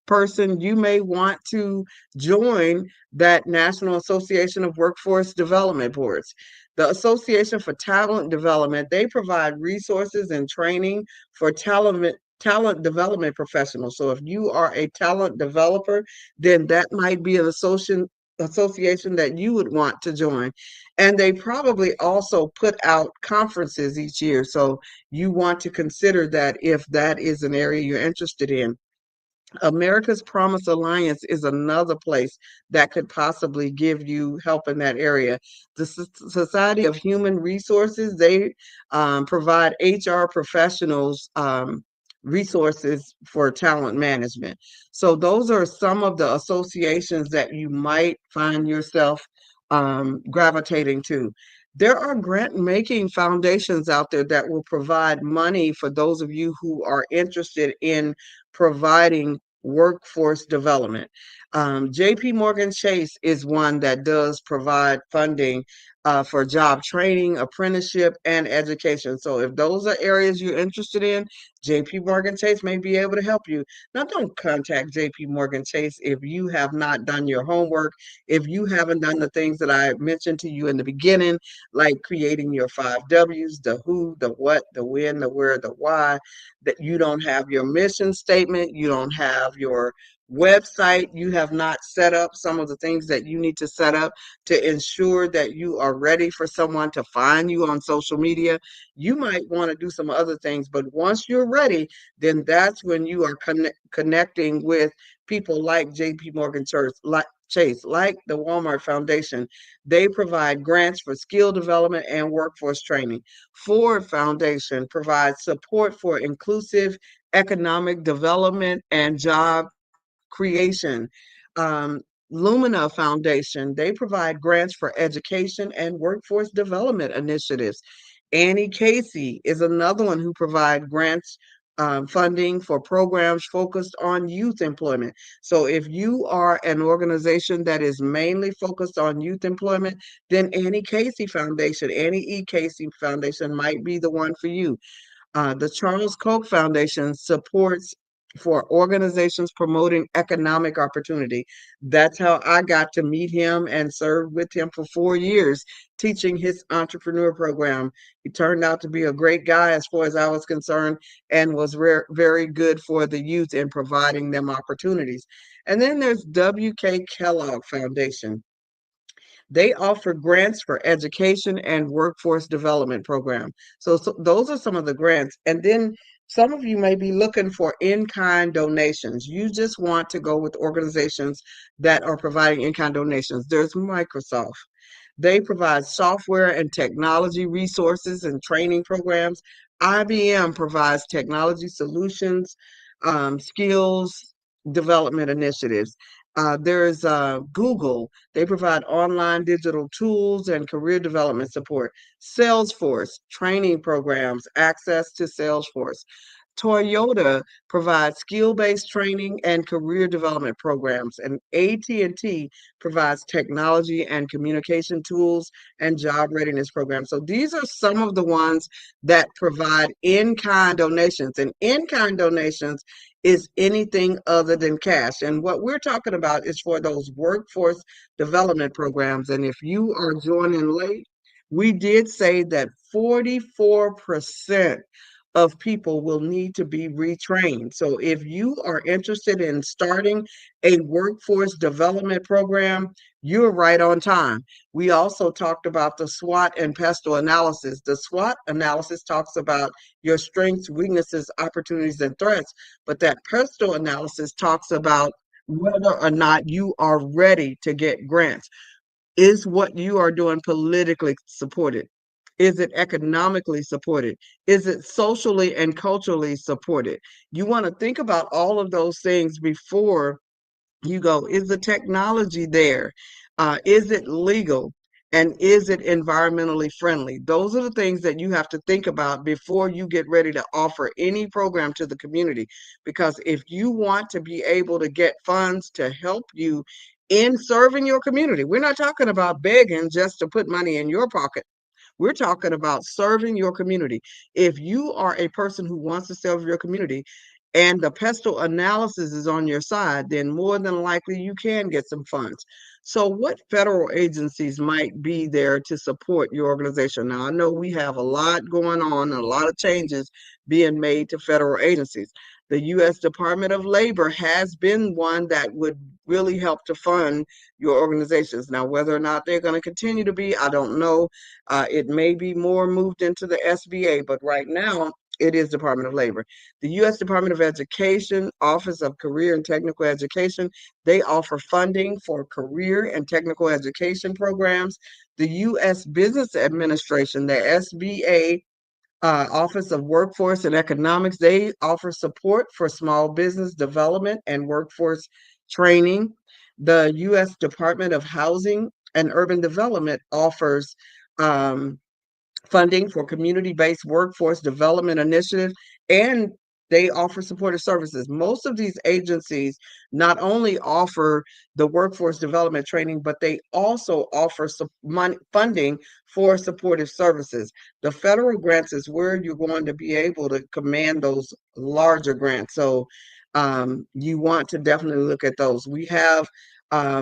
person, you may want to join that National Association of Workforce Development Boards. The Association for Talent Development, they provide resources and training for talent talent development professional. So if you are a talent developer, then that might be an association that you would want to join. And they probably also put out conferences each year. So you want to consider that if that is an area you're interested in. America's Promise Alliance is another place that could possibly give you help in that area. The Society of Human Resources, they provide HR professionals resources for talent management. So those are some of the associations that you might find yourself gravitating to. There are grant making foundations out there that will provide money for those of you who are interested in providing workforce development. JP Morgan Chase is one that does provide funding for job training, apprenticeship, and education. So if those are areas you're interested in, JP Morgan Chase may be able to help you. Now, don't contact JP Morgan Chase if you have not done your homework, if you haven't done the things that I mentioned to you in the beginning, like creating your 5 W's, the who, the what, the when, the where, the why, that you don't have your mission statement, you don't have your website, you have not set up some of the things that you need to set up to ensure that you are ready for someone to find you on social media. You might want to do some other things, but once you're ready, then that's when you are connecting with people like JP Morgan Chase, like the Walmart Foundation. They provide grants for skill development and workforce training. Ford Foundation provides support for inclusive economic development and job creation. Um, Lumina Foundation, they provide grants for education and workforce development initiatives. Annie Casey is another one who provides grants funding for programs focused on youth employment. So if you are an organization that is mainly focused on youth employment, then Annie E. Casey Foundation might be the one for you. The Charles Koch Foundation supports for organizations promoting economic opportunity. That's how I got to meet him and served with him for 4 years, teaching his entrepreneur program. He turned out to be a great guy as far as I was concerned, and was very good for the youth in providing them opportunities. And then there's W.K. Kellogg Foundation. They offer grants for education and workforce development program. So those are some of the grants. And then some of you may be looking for in-kind donations. You just want to go with organizations that are providing in-kind donations. There's Microsoft. They provide software and technology resources and training programs. IBM provides technology solutions, skills development initiatives. There's Google. They provide online digital tools and career development support. Salesforce, training programs, access to Salesforce. Toyota provides skill-based training and career development programs, and AT&T provides technology and communication tools and job readiness programs. So these are some of the ones that provide in-kind donations, and in-kind donations is anything other than cash. And what we're talking about is for those workforce development programs. And if you are joining late, we did say that 44% of people will need to be retrained. So if you are interested in starting a workforce development program, you're right on time. We also talked about the SWOT and PESTLE analysis. The SWOT analysis talks about your strengths, weaknesses, opportunities, and threats, but that PESTLE analysis talks about whether or not you are ready to get grants. Is what you are doing politically supported? Is it economically supported? Is it socially and culturally supported? You want to think about all of those things before you go. Is the technology there? Is it legal? And is it environmentally friendly? Those are the things that you have to think about before you get ready to offer any program to the community. Because if you want to be able to get funds to help you in serving your community, we're not talking about begging just to put money in your pocket. We're talking about serving your community. If you are a person who wants to serve your community and the PESTLE analysis is on your side, then more than likely you can get some funds. So, what federal agencies might be there to support your organization? Now, I know we have a lot going on and a lot of changes being made to federal agencies. The U.S. Department of Labor has been one that would really help to fund your organizations. Now, whether or not they're going to continue to be, I don't know. It may be more moved into the SBA, but right now it is Department of Labor. The U.S. Department of Education, Office of Career and Technical Education, they offer funding for career and technical education programs. The U.S. Business Administration, the SBA, Office of Workforce and Economics, they offer support for small business development and workforce training. The U.S. Department of Housing and Urban Development offers funding for community-based workforce development initiatives, and they offer supportive services. Most of these agencies not only offer the workforce development training, but they also offer funding for supportive services. The federal grants is where you're going to be able to command those larger grants. So you want to definitely look at those. We have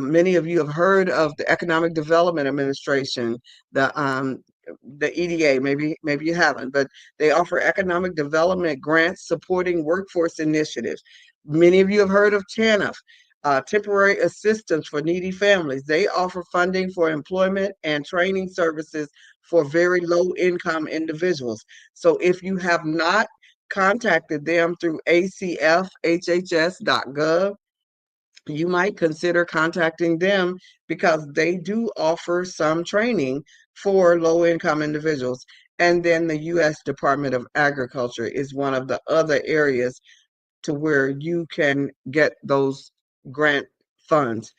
many of you have heard of the Economic Development Administration, the EDA, maybe you haven't, but they offer economic development grants supporting workforce initiatives. Many of you have heard of TANF, temporary assistance for needy families. They offer funding for employment and training services for very low income individuals. So if you have not contacted them through acfhhs.gov, you might consider contacting them because they do offer some training for low income individuals. And then the U.S. Department of Agriculture is one of the other areas to where you can get those grant funds.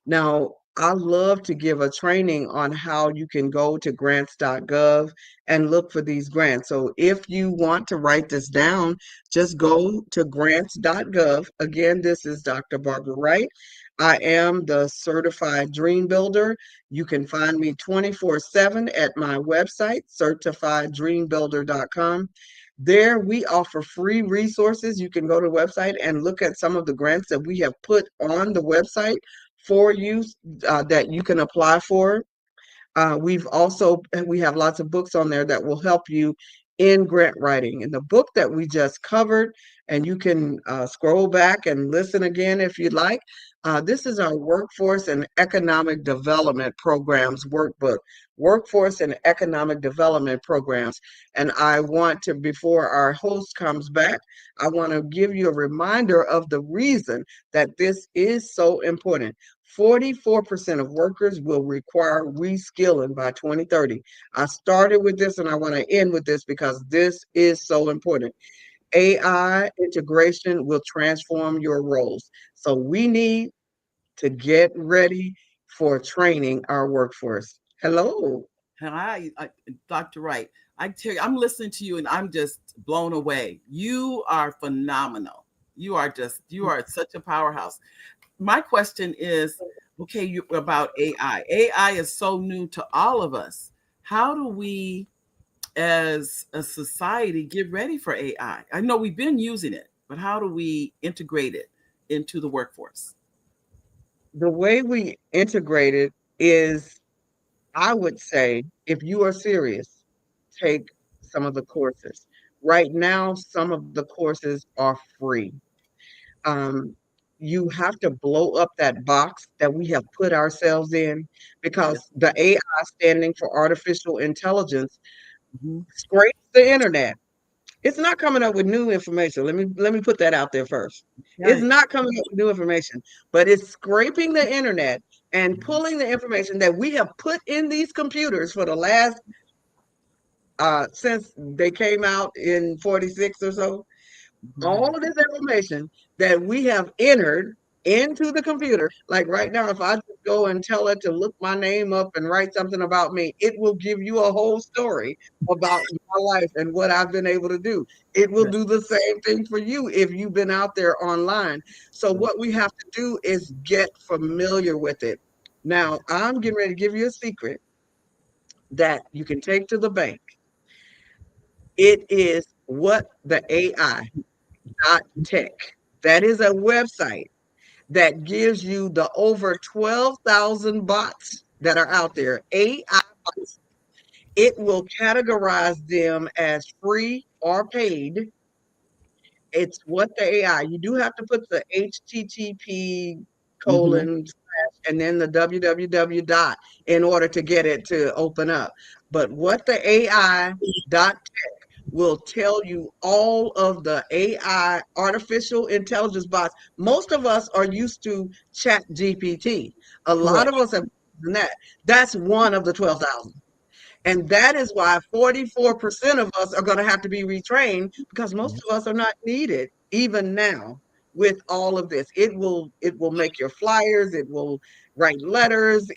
Now, I love to give a training on how you can go to grants.gov and look for these grants. So if you want to write this down, just go to grants.gov. Again, this is Dr. Barbara Wright. I am the certified dream builder. You can find me 24/7 at my website, certifieddreambuilder.com. There we offer free resources. You can go to the website and look at some of the grants that we have put on the website for you that you can apply for. We have lots of books on there that will help you in grant writing. And the book that we just covered, and you can scroll back and listen again if you'd like. This is our Workforce and Economic Development Programs workbook. Workforce and Economic Development Programs. And I want to, before our host comes back, I want to give you a reminder of the reason that this is so important. 44% of workers will require reskilling by 2030. I started with this and I want to end with this because this is so important. AI integration will transform your roles. So we need to get ready for training our workforce. Hello. Hi, Dr. Wright. I tell you, I'm listening to you and I'm just blown away. You are phenomenal. You are such a powerhouse. My question is, okay, about AI. AI is so new to all of us. How do we, as a society, get ready for AI? I know we've been using it, but how do we integrate it into the workforce? The way we integrate it is, I would say, if you are serious, take some of the courses. Right now, some of the courses are free. You have to blow up that box that we have put ourselves in because the AI, standing for artificial intelligence, scrapes the internet. It's not coming up with new information. Let me put that out there first. It's not coming up with new information, but it's scraping the internet and pulling the information that we have put in these computers for the last since they came out in 46 or so. All of this information that we have entered into the computer, like right now, if I just go and tell it to look my name up and write something about me, it will give you a whole story about my life and what I've been able to do. It will do the same thing for you if you've been out there online. So what we have to do is get familiar with it. Now, I'm getting ready to give you a secret that you can take to the bank. It is what the AI.tech. That is a website that gives you the over 12,000 bots that are out there, AI bots. It will categorize them as free or paid. It's what the AI, you do have to put the HTTP colon slash and then the www dot in order to get it to open up. But what the AI dot tech will tell you all of the AI artificial intelligence bots. Most of us are used to Chat GPT. A lot of us have done that. That's one of the 12,000. And that is why 44% of us are going to have to be retrained, because most of us are not needed even now with all of this. It will make your flyers, it will write letters,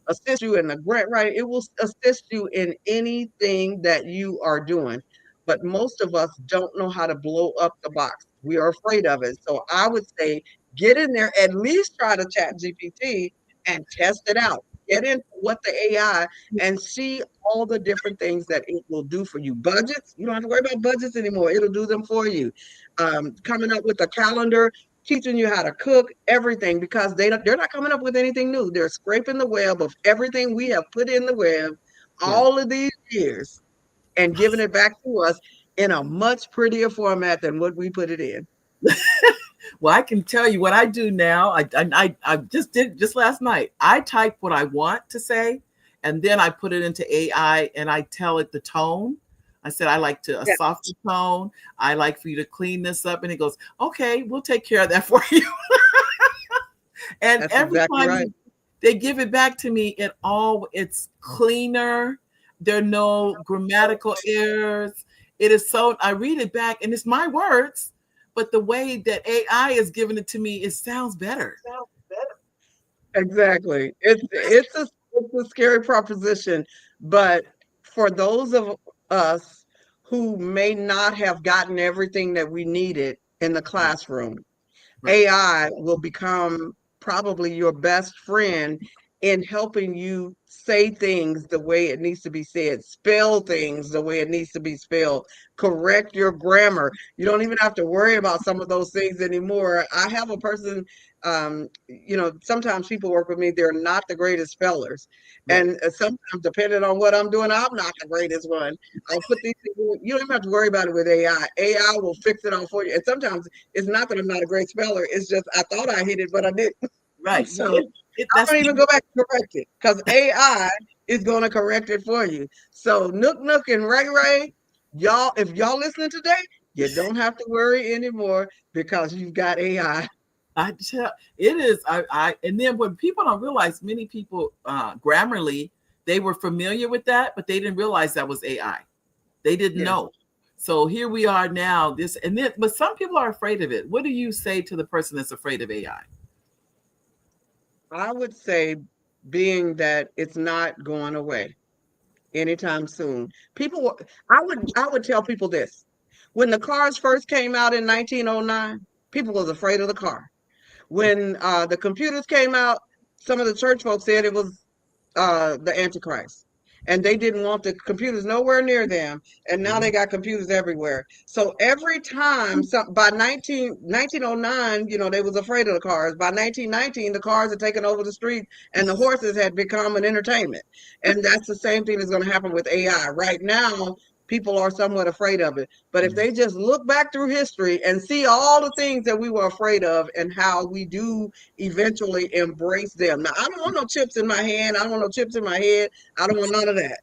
assist you in the grant writing. It will assist you in anything that you are doing. But most of us don't know how to blow up the box. We are afraid of it. So I would say get in there, at least try to Chat GPT and test it out. Get in what the AI and see all the different things that it will do for you. Budgets, you don't have to worry about budgets anymore. It'll do them for you. Coming up with a calendar, teaching you how to cook, everything, because they're not coming up with anything new. They're scraping the web of everything we have put in the web all of these years and giving it back to us in a much prettier format than what we put it in. Well, I can tell you what I do now. I just did just last night. I type what I want to say, and then I put it into AI and I tell it the tone. I said, I like to a softer tone. I like for you to clean this up. And it goes, okay, we'll take care of that for you. And that's every exactly time right. they give it back to me, it's cleaner. There are no grammatical errors. It is so, I read it back and it's my words, but the way that AI is giving it to me, it sounds better. Exactly. It's a scary proposition, but for those of us who may not have gotten everything that we needed in the classroom, AI will become probably your best friend in helping you say things the way it needs to be said, spell things the way it needs to be spelled, correct your grammar. You don't even have to worry about some of those things anymore. I have a person, sometimes people work with me, they're not the greatest spellers. And sometimes, depending on what I'm doing, I'm not the greatest one. I'll put these things, you don't even have to worry about it with AI. AI will fix it all for you. And sometimes it's not that I'm not a great speller, it's just I thought I hit it, but I didn't. Right. So I don't even go back and correct it, because AI is going to correct it for you. So Nook and Ray, y'all, if y'all listening today, you don't have to worry anymore because you've got AI. I tell it is. And then what people don't realize, many people Grammarly, they were familiar with that, but they didn't realize that was AI. They didn't know. So here we are now. But some people are afraid of it. What do you say to the person that's afraid of AI? I would say, being that it's not going away anytime soon. I would tell people this. When the cars first came out in 1909, people was afraid of the car. When the computers came out, some of the church folks said it was the Antichrist. And they didn't want the computers nowhere near them. And now they got computers everywhere. So every time, by 1909, they was afraid of the cars. By 1919, the cars had taken over the street and the horses had become an entertainment. And that's the same thing that's going to happen with AI. Right now, people are somewhat afraid of it. But if they just look back through history and see all the things that we were afraid of and how we do eventually embrace them. Now, I don't want no chips in my hand. I don't want no chips in my head. I don't want none of that.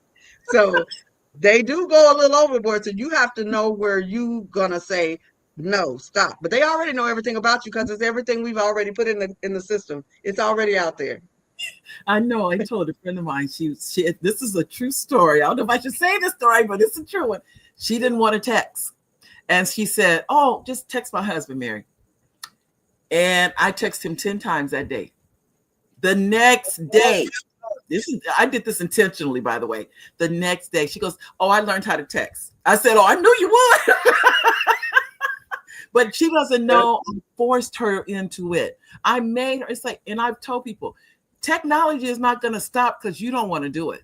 So they do go a little overboard. So you have to know where you gonna say, no, stop. But they already know everything about you because it's everything we've already put in the system. It's already out there. I know. I told a friend of mine, she this is a true story. I don't know if I should say this story, but it's a true one. She didn't want to text. And she said, oh, just text my husband, Mary. And I texted him 10 times that day. The next day, I did this intentionally, by the way. The next day, she goes, oh, I learned how to text. I said, oh, I knew you would. But she doesn't know. I forced her into it. I made her. It's like, and I've told people, technology is not going to stop because you don't want to do it.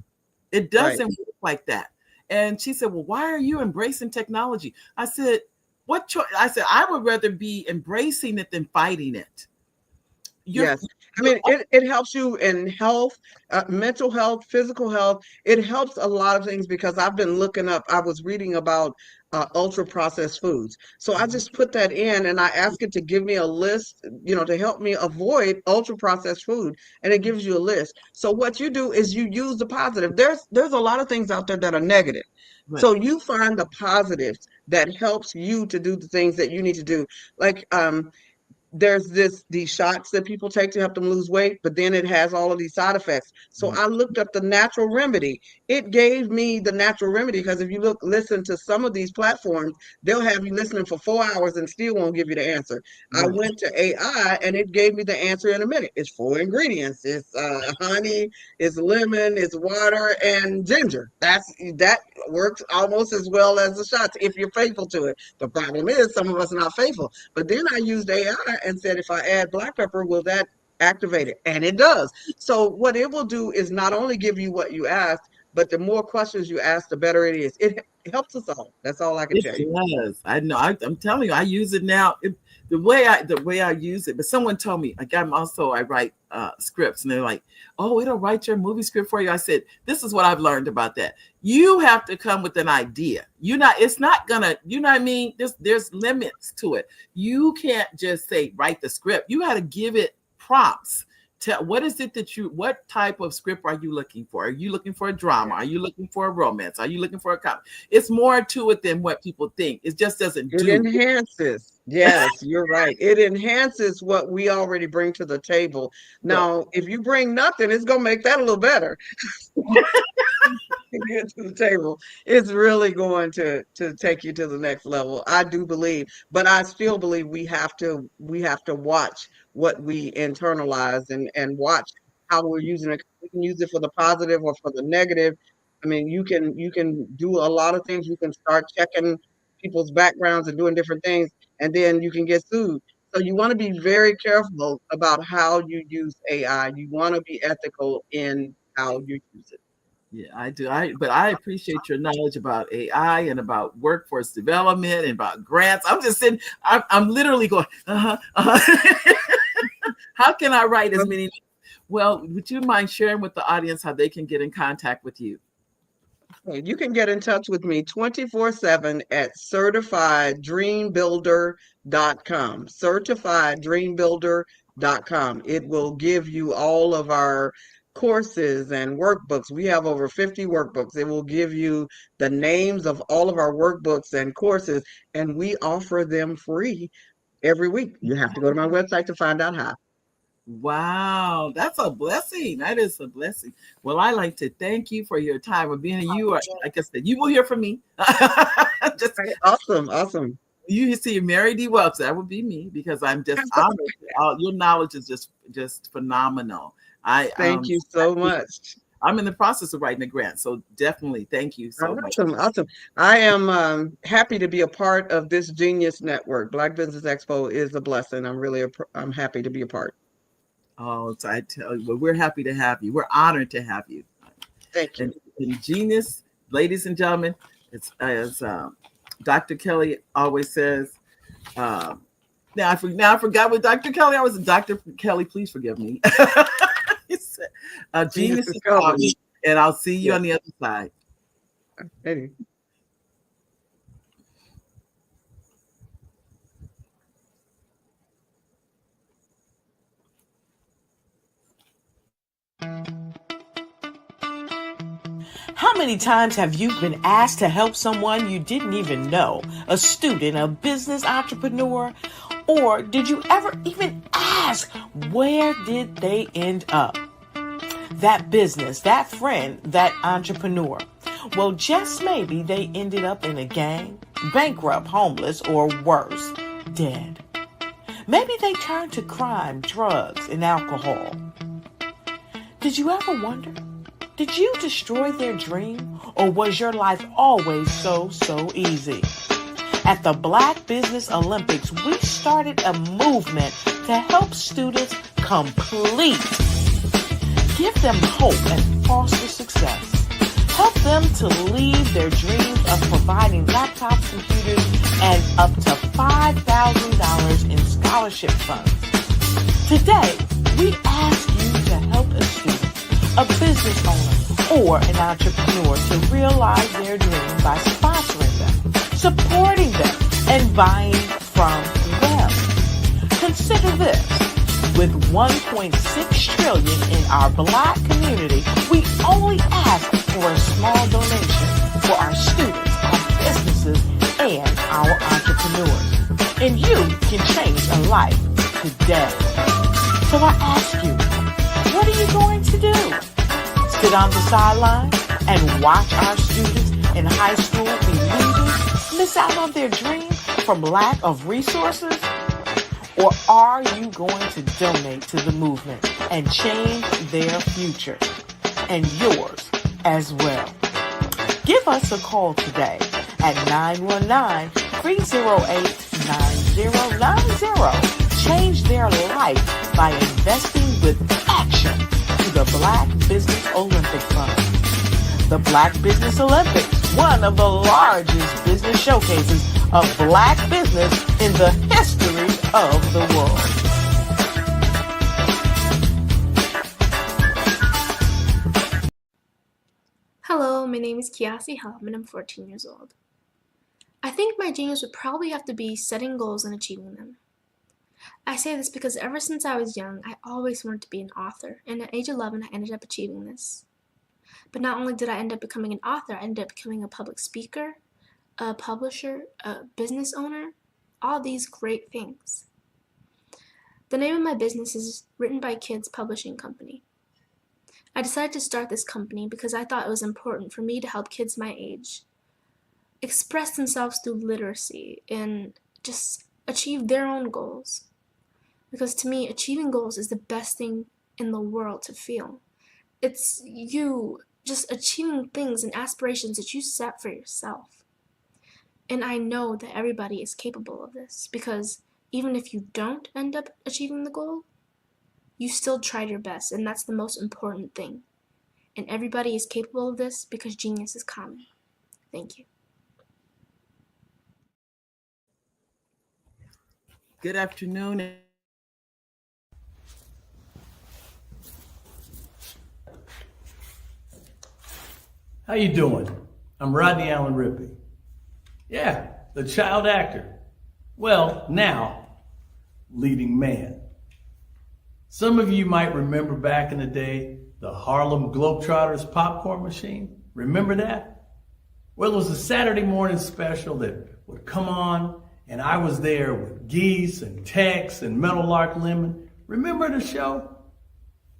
It doesn't work like that. And she said, well, why are you embracing technology? I said, what choice? I said, I would rather be embracing it than fighting it. Yes. I mean, it helps you in health, mental health, physical health. It helps a lot of things because I've been looking up, I was reading about ultra processed foods. So I just put that in and I ask it to give me a list, to help me avoid ultra processed food. And it gives you a list. So what you do is you use the positive. There's a lot of things out there that are negative. Right. So you find the positives that helps you to do the things that you need to do. Like, there's these shots that people take to help them lose weight, but then it has all of these side effects. So I looked up the natural remedy. It gave me the natural remedy because if you listen to some of these platforms, they'll have you listening for 4 hours and still won't give you the answer. I went to AI and it gave me the answer in a minute. It's 4 ingredients. It's honey, it's lemon, it's water, and ginger. That works almost as well as the shots if you're faithful to it. The problem is some of us are not faithful. But then I used AI and said, if I add black pepper, will that activate it? And it does. So what it will do is not only give you what you asked, but the more questions you ask, the better it is. It helps us all. That's all I can tell you. It does. I know. I'm telling you, I use it now. The way I use it. But someone told me, I write scripts, and they're like, "Oh, it'll write your movie script for you." I said, "This is what I've learned about that. You have to come with an idea. It's not gonna. You know what I mean? There's limits to it. You can't just say write the script. You got to give it prompts. What is it what type of script are you looking for? Are you looking for a drama? Are you looking for a romance? Are you looking for a comedy? It's more to it than what people think. It just doesn't do. It enhances. Yes, you're right. It enhances what we already bring to the table. Now, if you bring nothing, it's going to make that a little better. Get to the table. It's really going to take you to the next level. I do believe, but I still believe we have to watch what we internalize and watch how we're using it. We can use it for the positive or for the negative. I mean, you can do a lot of things. You can start checking people's backgrounds and doing different things, and then you can get sued. So you want to be very careful about how you use AI. You want to be ethical in how you use it. Yeah, I do. But I appreciate your knowledge about AI and about workforce development and about grants. I'm just sitting, I'm literally going, How can I write as many? Well, would you mind sharing with the audience how they can get in contact with you? You can get in touch with me 24/7 at certifieddreambuilder.com. Certifieddreambuilder.com. It will give you all of our courses and workbooks. We have over 50 workbooks. It will give you the names of all of our workbooks and courses, and we offer them free every week. You have to go to my website to find out how. Wow, that's a blessing. That is a blessing. Well, I like to thank you for your time of being here. You are, like I said, you will hear from me. Just awesome. You see Mary D. Welch, that would be me, because I'm just honored. Your knowledge is just phenomenal. Thank you so much. I'm in the process of writing a grant, so definitely thank you so much. Awesome. I am happy to be a part of this genius network. Black Business Expo is a blessing. I'm happy to be a part. Oh, so I tell you, well, we're happy to have you. We're honored to have you. Thank you. And genius, ladies and gentlemen, it's as Dr. Kelly always says. Now I forgot what Dr. Kelly. I was Dr. Kelly. Please forgive me. Genius is coming, and I'll see you on the other side. Hey. How many times have you been asked to help someone you didn't even know, a student, a business entrepreneur? Or did you ever even ask, where did they end up? That business, that friend, that entrepreneur. Well, just maybe they ended up in a gang, bankrupt, homeless, or worse, dead. Maybe they turned to crime, drugs, and alcohol. Did you ever wonder? Did you destroy their dream, or was your life always so easy? At the Black Business Olympics, we started a movement to help students complete. Give them hope and foster success. Help them to leave their dreams of providing laptops, computers, and up to $5,000 in scholarship funds. Today, we ask you to help a student, a business owner, or an entrepreneur to realize their dream by sponsoring them, supporting them, and buying from them. Consider this. With $1.6 trillion in our Black community, we only ask for a small donation for our students, our businesses, and our entrepreneurs. And you can change a life today. So I ask you, what are you going to do? Sit on the sideline and watch our students in high school be leaders, miss out on their dream from lack of resources? Or are you going to donate to the movement and change their future and yours as well? Give us a call today at 919-308-9090. Change their life by investing with action to the Black Business Olympic Fund. The Black Business Olympics, one of the largest business showcases of Black business in the history of the world. Hello, my name is Kiasi Helm and I'm 14 years old. I think my genius would probably have to be setting goals and achieving them. I say this because ever since I was young, I always wanted to be an author, and at age 11 I ended up achieving this. But not only did I end up becoming an author, I ended up becoming a public speaker, a publisher, a business owner, all these great things. The name of my business is Written by Kids Publishing Company. I decided to start this company because I thought it was important for me to help kids my age express themselves through literacy and just achieve their own goals. Because to me, achieving goals is the best thing in the world to feel. It's you just achieving things and aspirations that you set for yourself. And I know that everybody is capable of this, because even if you don't end up achieving the goal, you still tried your best, and that's the most important thing. And everybody is capable of this because genius is common. Thank you. Good afternoon. How you doing? I'm Rodney Allen Rippey. Yeah, the child actor. Well, now, leading man. Some of you might remember back in the day, the Harlem Globetrotters popcorn machine. Remember that? Well, it was a Saturday morning special that would come on, and I was there with Geese and Tex and Meadowlark Lemon. Remember the show?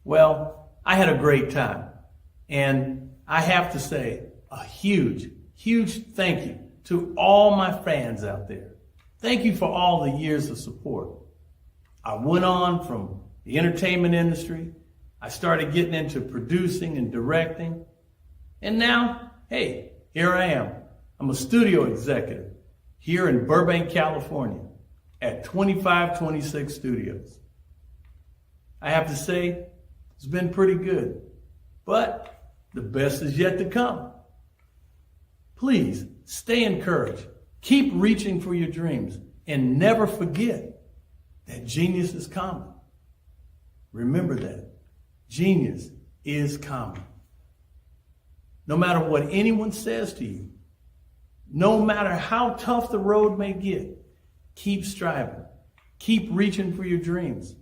Well, I had a great time. And I have to say a huge, huge thank you to all my fans out there. Thank you for all the years of support. I went on from the entertainment industry. I started getting into producing and directing. And now, hey, here I am. I'm a studio executive here in Burbank, California at 2526 Studios. I have to say, it's been pretty good, but the best is yet to come. Please stay encouraged. Keep reaching for your dreams and never forget that genius is common. Remember that. Genius is common. No matter what anyone says to you, no matter how tough the road may get, keep striving. Keep reaching for your dreams.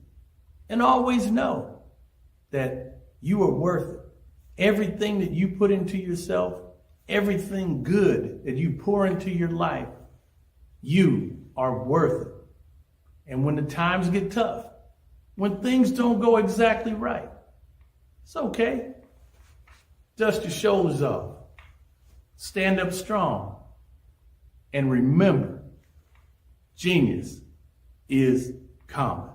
And always know that you are worth it. Everything that you put into yourself, everything good that you pour into your life, you are worth it. And when the times get tough, when things don't go exactly right, it's okay. Dust your shoulders off. Stand up strong. And remember, genius is common.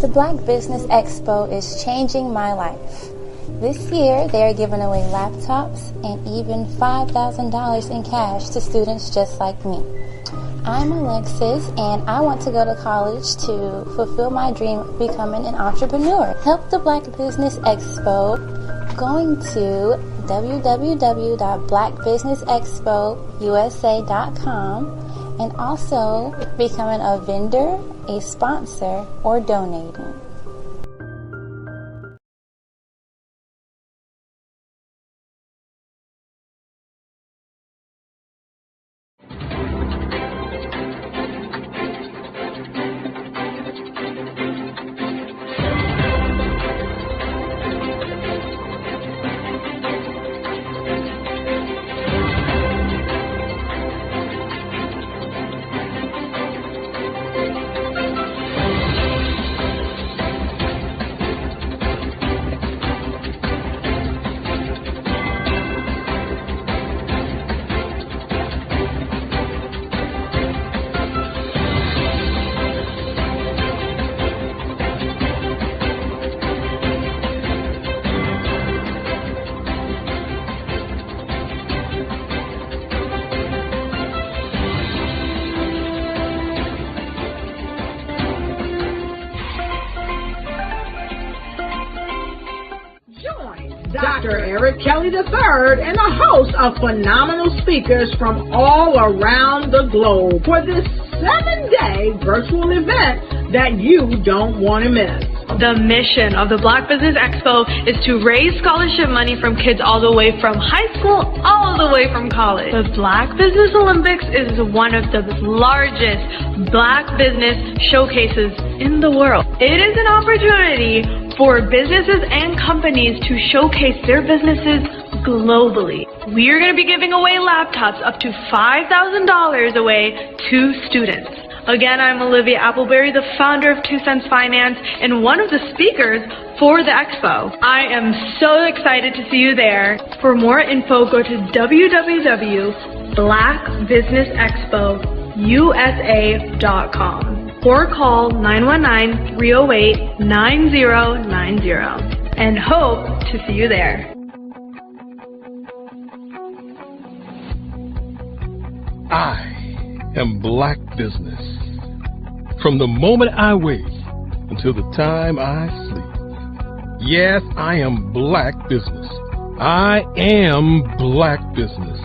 The Black Business Expo is changing my life. This year, they are giving away laptops and even $5,000 in cash to students just like me. I'm Alexis, and I want to go to college to fulfill my dream of becoming an entrepreneur. Help the Black Business Expo going to www.blackbusinessexpousa.com and also becoming a vendor, a sponsor, or donating. Dr. Eric Kelly III and a host of phenomenal speakers from all around the globe for this 7-day virtual event that you don't want to miss. The mission of the Black Business Expo is to raise scholarship money from kids all the way from high school, all the way from college. The Black Business Olympics is one of the largest Black business showcases in the world. It is an opportunity for businesses and companies to showcase their businesses globally. We are going to be giving away laptops up to $5,000 away to students. Again, I'm Olivia Appleberry, the founder of 2 Cents Finance and one of the speakers for the expo. I am so excited to see you there. For more info, go to www.blackbusinessexpousa.com or call 919-308-9090 and hope to see you there. I am Black Business. From the moment I wake until the time I sleep. Yes, I am Black Business. I am Black Business.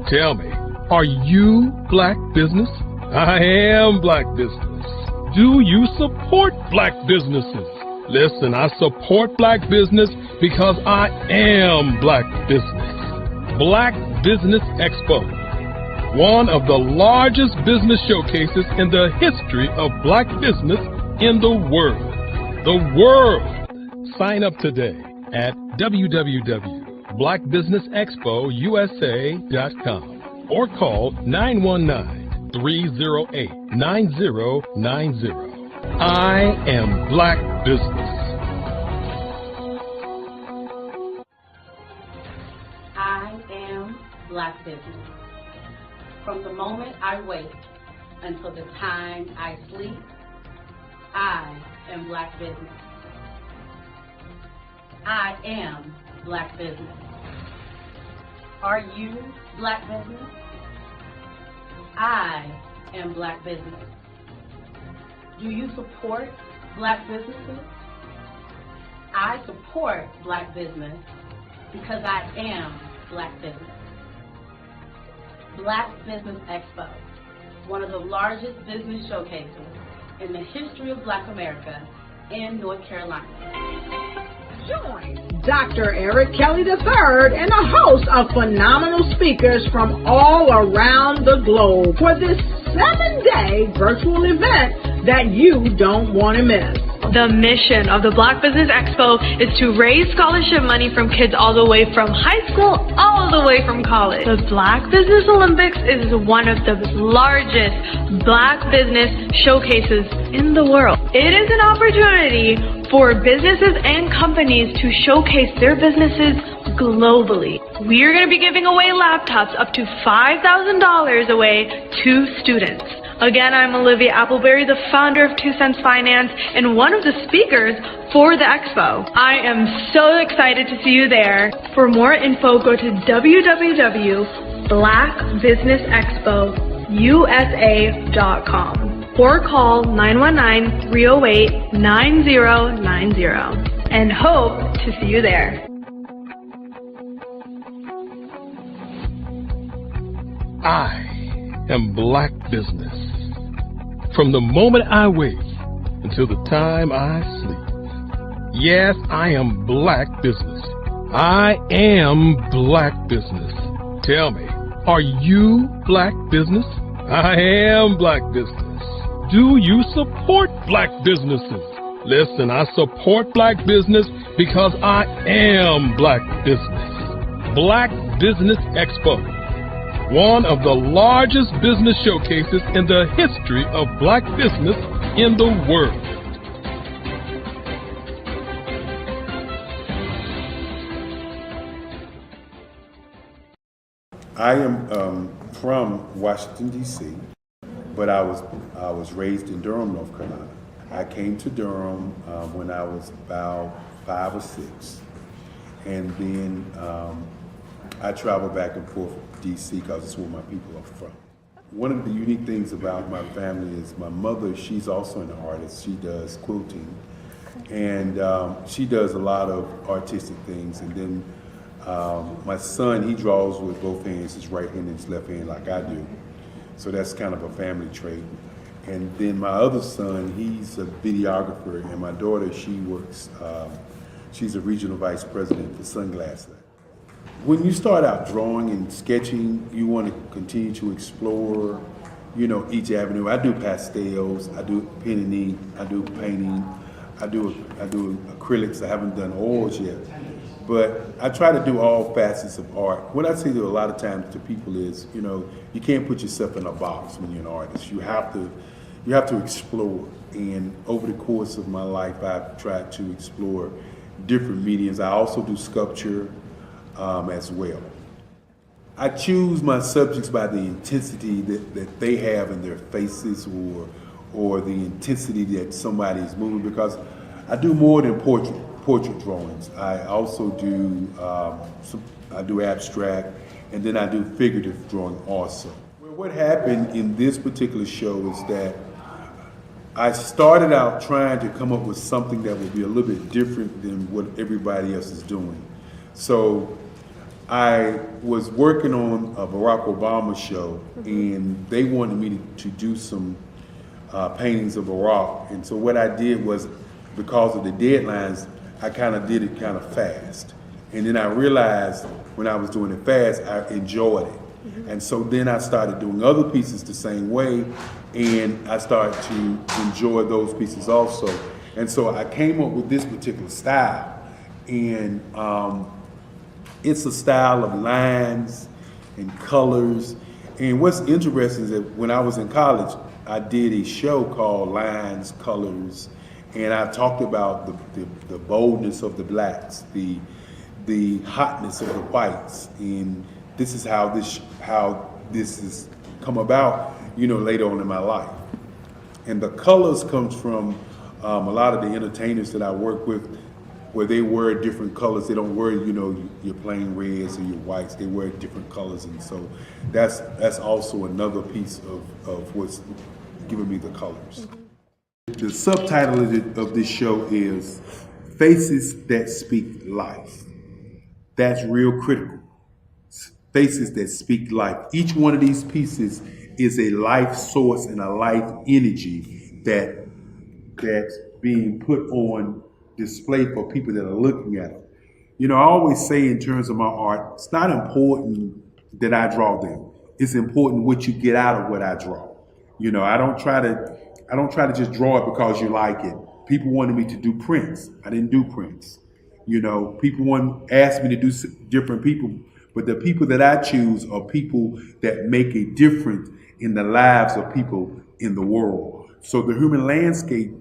Tell me, are you Black Business? I am Black Business. Do you support Black businesses? Listen, I support Black business because I am Black Business. Black Business Expo, one of the largest business showcases in the history of Black business in the world. The world! Sign up today at www.blackbusinessexpousa.com or call 919-308-9090. I am Black Business. I am Black Business. From the moment I wake until the time I sleep, I am Black Business. I am Black Business. Are you Black Business? I am Black Business. Do you support Black businesses? I support Black business because I am Black business. Black Business Expo, one of the largest business showcases in the history of Black America in North Carolina. Join Dr. Eric Kelly III and a host of phenomenal speakers from all around the globe for this 7-day virtual event that you don't want to miss. The mission of the Black Business Expo is to raise scholarship money from kids all the way from high school, all the way from college. The Black Business Olympics is one of the largest Black business showcases in the world. It is an opportunity for businesses and companies to showcase their businesses globally. We are going to be giving away laptops up to $5,000 away to students. Again, I'm Olivia Appleberry, the founder of 2 Cents Finance and one of the speakers for the expo. I am so excited to see you there. For more info, go to www.blackbusinessexpousa.com or call 919-308-9090 and hope to see you there. I am Black Business. From the moment I wake until the time I sleep. Yes, I am Black Business. I am Black Business. Tell me, are you Black Business? I am Black Business. Do you support Black businesses? Listen, I support Black business because I am Black Business. Black Business Expo, one of the largest business showcases in the history of Black business in the world. I am from Washington, D.C., but I was raised in Durham, North Carolina. I came to Durham when I was about 5 or 6, and then I traveled back and forth to D.C. because it's where my people are from. One of the unique things about my family is my mother, she's also an artist. She does quilting, and she does a lot of artistic things. And then my son, he draws with both hands, his right hand and his left hand like I do. So that's kind of a family trait. And then my other son, he's a videographer, and my daughter, she works, she's a regional vice president for Sunglass Lab. When you start out drawing and sketching, you want to continue to explore, each avenue. I do pastels, I do pen and ink, I do painting, I do acrylics. I haven't done oils yet. But I try to do all facets of art. What I say to a lot of times to people is, you can't put yourself in a box when you're an artist. You have to explore. And over the course of my life, I've tried to explore different mediums. I also do sculpture as well. I choose my subjects by the intensity that they have in their faces, or the intensity that somebody is moving, because I do more than portrait drawings. I also do I do abstract, and then I do figurative drawing also. Well, what happened in this particular show is that I started out trying to come up with something that would be a little bit different than what everybody else is doing. So I was working on a Barack Obama show, and they wanted me to do some paintings of Barack. And so what I did was, because of the deadlines, I kind of did it kind of fast. And then I realized when I was doing it fast, I enjoyed it. And so then I started doing other pieces the same way, and I started to enjoy those pieces also. And so I came up with this particular style, and it's a style of lines and colors. And what's interesting is that when I was in college, I did a show called Lines, Colors, and I talked about the boldness of the blacks, the hotness of the whites, and this is how this has come about, later on in my life. And the colors comes from a lot of the entertainers that I work with, where they wear different colors. They don't wear, your plain reds or your whites. They wear different colors, and so that's also another piece of what's giving me the colors. The subtitle of this show is Faces That Speak Life. That's real critical. Faces that speak life. Each one of these pieces is a life source and a life energy that's being put on display for people that are looking at it. I always say in terms of my art, it's not important that I draw them. It's important what you get out of what I draw. I don't try to just draw it because you like it. People wanted me to do prints. I didn't do prints. People asked me to do different people, but the people that I choose are people that make a difference in the lives of people in the world. So the human landscape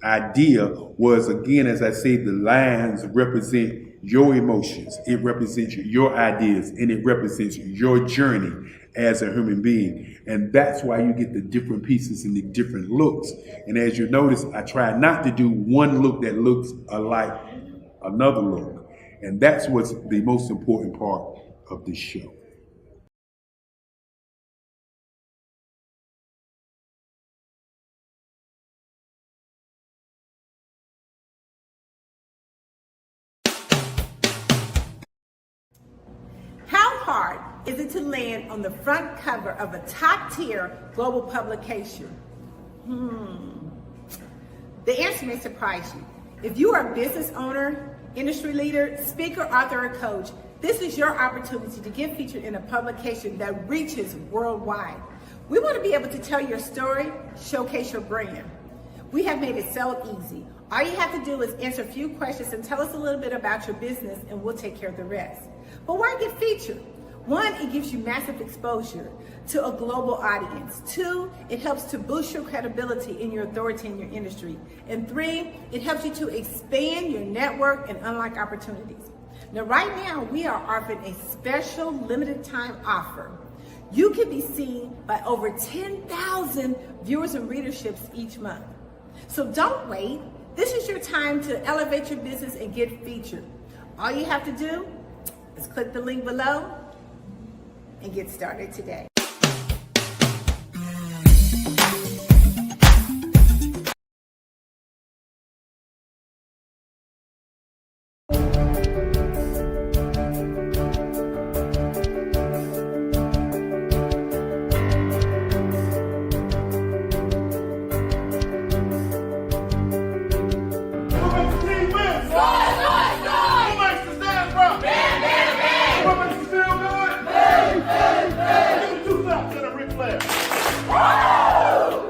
idea was, again, as I say, the lines represent your emotions, it represents your ideas, and it represents your journey as a human being. And that's why you get the different pieces and the different looks. And as you notice, I try not to do one look that looks alike another look. And that's what's the most important part of this show. How hard is it to land on the front cover of a top-tier global publication? The answer may surprise you. If you are a business owner, industry leader, speaker, author, or coach, this is your opportunity to get featured in a publication that reaches worldwide. We want to be able to tell your story, showcase your brand. We have made it so easy. All you have to do is answer a few questions and tell us a little bit about your business, and we'll take care of the rest. But why get featured? 1, it gives you massive exposure to a global audience. 2, it helps to boost your credibility and your authority in your industry. And 3, it helps you to expand your network and unlock opportunities. Now, right now, we are offering a special limited time offer. You can be seen by over 10,000 viewers and readerships each month. So don't wait. This is your time to elevate your business and get featured. All you have to do is click the link below and get started today.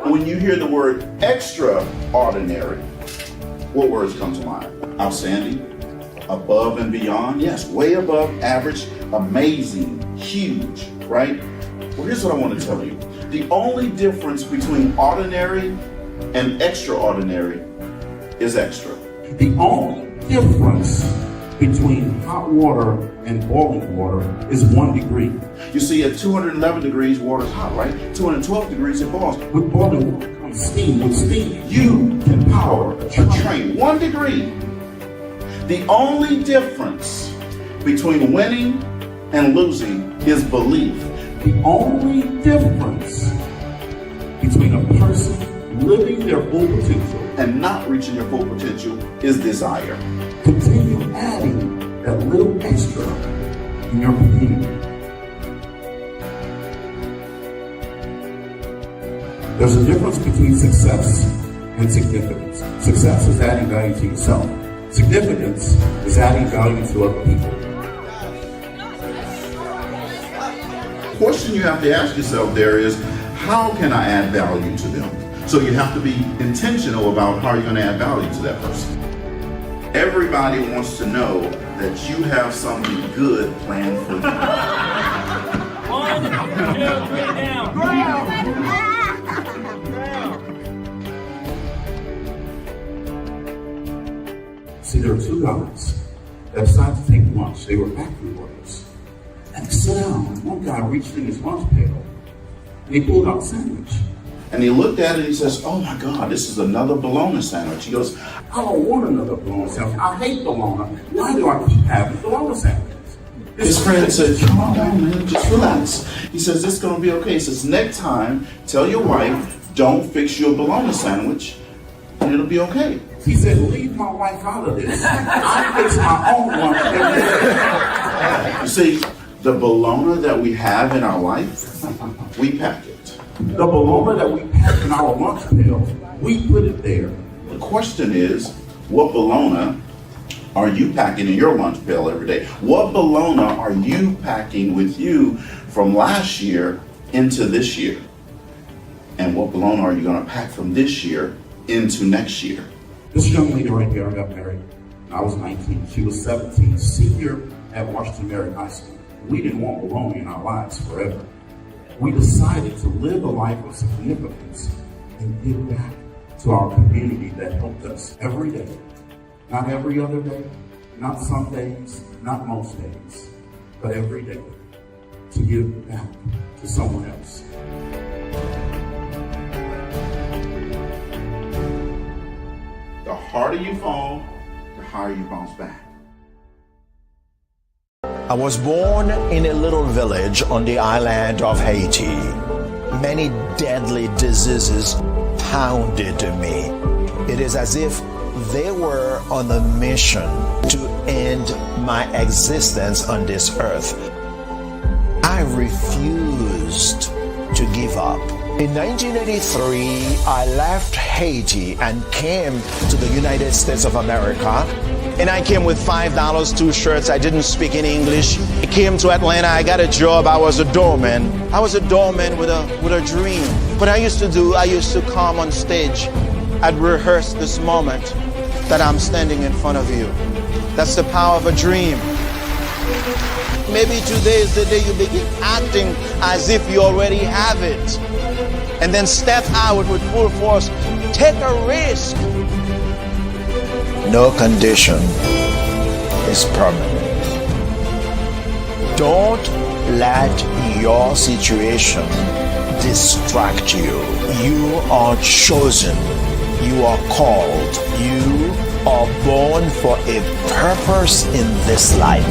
When you hear the word extraordinary, what words come to mind? Outstanding, above and beyond, yes, way above average, amazing, huge, right? Well, here's what I want to tell you. The only difference between ordinary and extraordinary is extra. The only difference between hot water and boiling water is 1 degree. You see, at 211 degrees, water's hot, right? 212 degrees, it boils. With boiling water comes steam. With steam, you can power a train. 1 degree. The only difference between winning and losing is belief. The only difference between a person living their full potential and not reaching their full potential is desire. Continue adding that little extra in your community. There's a difference between success and significance. Success is adding value to yourself. Significance is adding value to other people. The question you have to ask yourself there is, how can I add value to them? So you have to be intentional about how you're going to add value to that person. Everybody wants to know that you have something good planned for them. 1, 2, 3, down. See, there were 2 guys that decided to take lunch. They were factory workers. And they sat down, and one guy reached in his lunch pail, and he pulled out a sandwich. And he looked at it and he says, oh my God, this is another bologna sandwich. He goes, I don't want another bologna sandwich. I hate bologna. Why do I keep having bologna sandwiches? His friend said, come on down, man, just relax. He says, it's going to be okay. He says, next time, tell your wife, don't fix your bologna sandwich, and it'll be okay. He said, leave my wife out of this. I fix my own one every day. You see, the bologna that we have in our life, we pack it. The bologna that we pack in our lunch pail, we put it there. The question is, what bologna are you packing in your lunch pail every day? What bologna are you packing with you from last year into this year? And what bologna are you going to pack from this year into next year? This young lady right here, I got married when I was 19. She was 17, senior at Washington Marion High School. We didn't want bologna in our lives forever. We decided to live a life of significance and give back to our community that helped us every day. Not every other day, not some days, not most days, but every day, to give back to someone else. The harder you fall, the higher you bounce back. I was born in a little village on the island of Haiti. Many deadly diseases pounded me. It is as if they were on a mission to end my existence on this earth. I refused to give up. In 1983, I left Haiti and came to the United States of America. And I came with $5, 2 shirts. I didn't speak any English. I came to Atlanta. I got a job. I was a doorman. I was a doorman with a dream. What I used to come on stage. I'd rehearse this moment that I'm standing in front of you. That's the power of a dream. Maybe today is the day you begin acting as if you already have it. And then step out with full force. Take a risk. No condition is permanent. Don't let your situation distract you. You are chosen. You are called. You are born for a purpose in this life.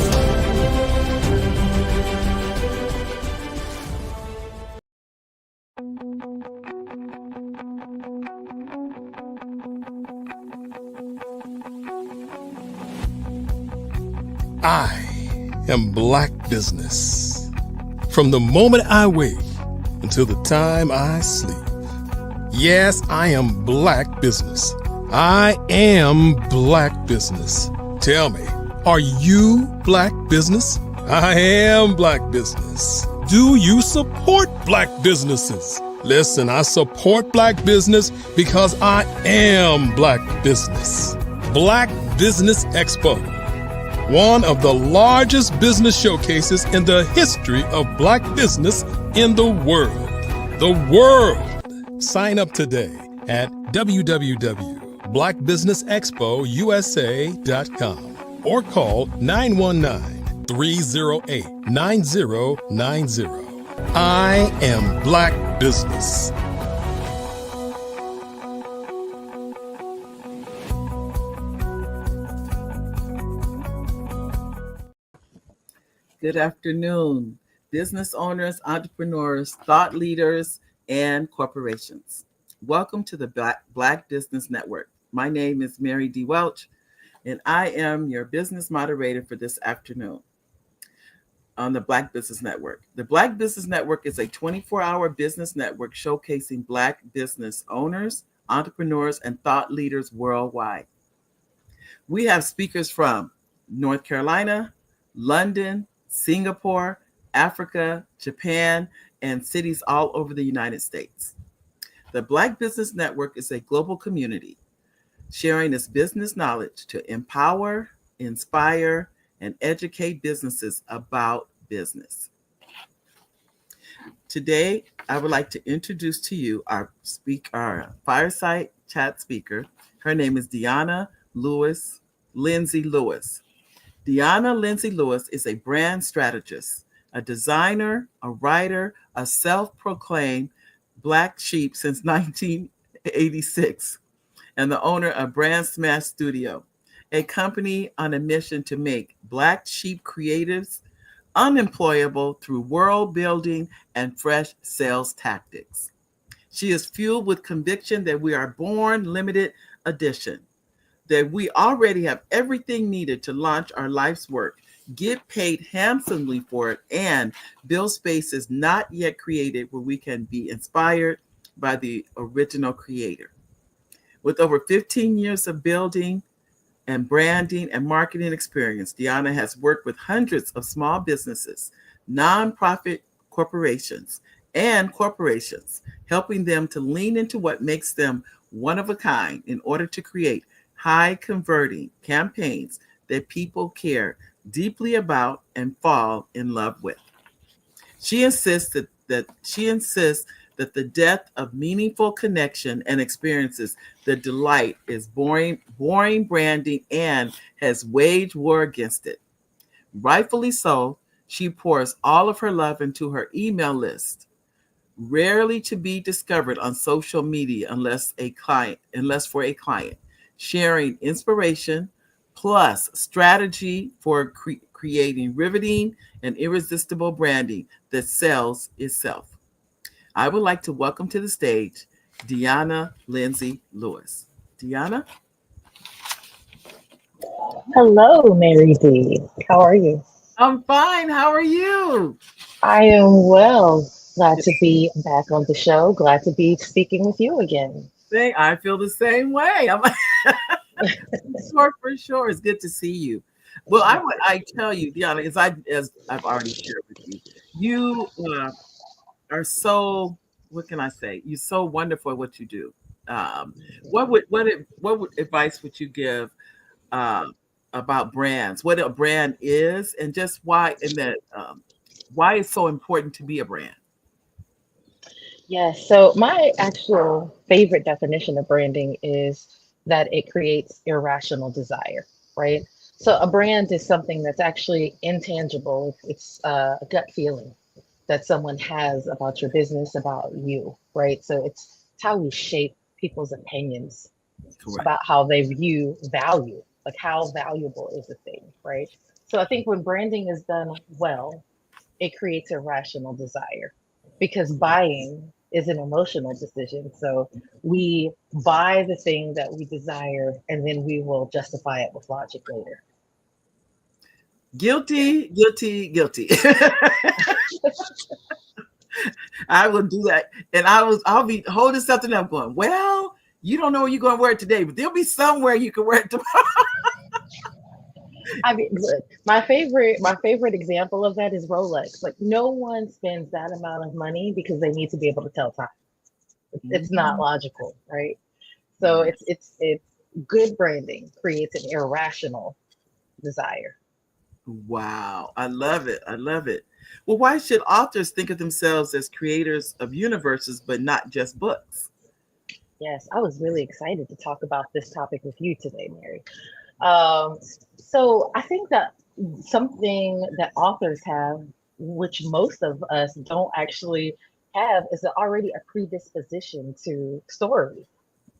I am Black Business. From the moment I wake until the time I sleep. Yes, I am Black Business. I am Black Business. Tell me, are you Black Business? I am Black Business. Do you support Black businesses? Listen, I support Black business because I am Black Business. Black Business Expo, one of the largest business showcases in the history of Black business in the world. The world! Sign up today at www.blackbusinessexpousa.com or call 919-308-9090. I am Black Business. Good afternoon, business owners, entrepreneurs, thought leaders, and corporations. Welcome to the Black Business Network. My name is Mary D. Welch, and I am your business moderator for this afternoon on the Black Business Network. The Black Business Network is a 24-hour business network showcasing Black business owners, entrepreneurs, and thought leaders worldwide. We have speakers from North Carolina, London, Singapore, Africa, Japan, and cities all over the United States. The Black Business Network is a global community sharing its business knowledge to empower, inspire, and educate businesses about business. Today, I would like to introduce to you our fireside chat speaker. Her name is Deanna Lindsay Lewis. Deanna Lindsay Lewis is a brand strategist, a designer, a writer, a self-proclaimed Black sheep since 1986, and the owner of Brand Smash Studio, a company on a mission to make Black sheep creatives unemployable through world building and fresh sales tactics. She is fueled with conviction that we are born limited edition, that we already have everything needed to launch our life's work, get paid handsomely for it, and build spaces not yet created where we can be inspired by the original creator. With over 15 years of building and branding and marketing experience, Deanna has worked with hundreds of small businesses, nonprofit corporations, and corporations, helping them to lean into what makes them one of a kind in order to create high converting campaigns that people care deeply about and fall in love with. She insists that the death of meaningful connection and experiences, the delight is boring branding and has waged war against it. Rightfully so, she pours all of her love into her email list, rarely to be discovered on social media unless for a client, sharing inspiration plus strategy for creating riveting and irresistible branding that sells itself. I would like to welcome to the stage Deanna Lindsay Lewis. Deanna? Hello, Mary D. How are you? I'm fine. How are you? I am well. Glad to be back on the show. Glad to be speaking with you again. I feel the same way. For sure. It's good to see you. Well, I tell you, Deanna, as I've already shared with you, you are so, what can I say? You're so wonderful at what you do. What advice would you give about brands? What a brand is, and just why why it's so important to be a brand? Yes. So my actual favorite definition of branding is that it creates irrational desire, right? So a brand is something that's actually intangible. It's a gut feeling that someone has about your business, about you, right? So it's how we shape people's opinions about how they view value, like how valuable is a thing, right? So I think when branding is done well, it creates a rational desire because buying is an emotional decision. So we buy the thing that we desire and then we will justify it with logic later. Guilty. I will do that. And I'll be holding something up going, well, you don't know where you're going to wear it today, but there'll be somewhere you can wear it tomorrow. I mean, look, my favorite example of that is Rolex. Like no one spends that amount of money because they need to be able to tell time. It's not logical, right? So it's good branding creates an irrational desire. Wow. I love it. Well, why should authors think of themselves as creators of universes, but not just books? Yes, I was really excited to talk about this topic with you today, Mary. So I think that something that authors have, which most of us don't actually have, is already a predisposition to story,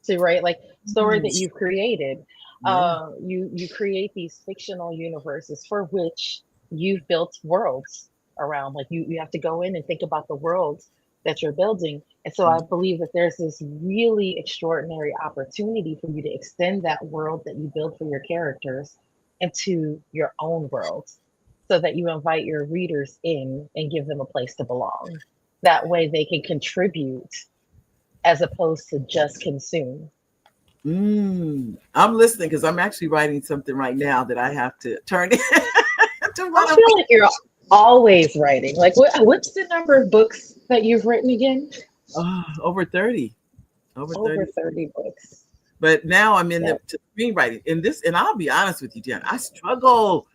to write like story that you've created. You create these fictional universes for which you've built worlds around. Like you have to go in and think about the worlds that you're building. And so I believe that there's this really extraordinary opportunity for you to extend that world that you build for your characters into your own world so that you invite your readers in and give them a place to belong. That way they can contribute as opposed to just consume. I'm listening because I'm actually writing something right now that I have to turn in. I feel like you're always writing. Like what's the number of books that you've written again? Over 30. Over 30 books. But now I'm in the screenwriting. And I'll be honest with you, Jen, I struggle.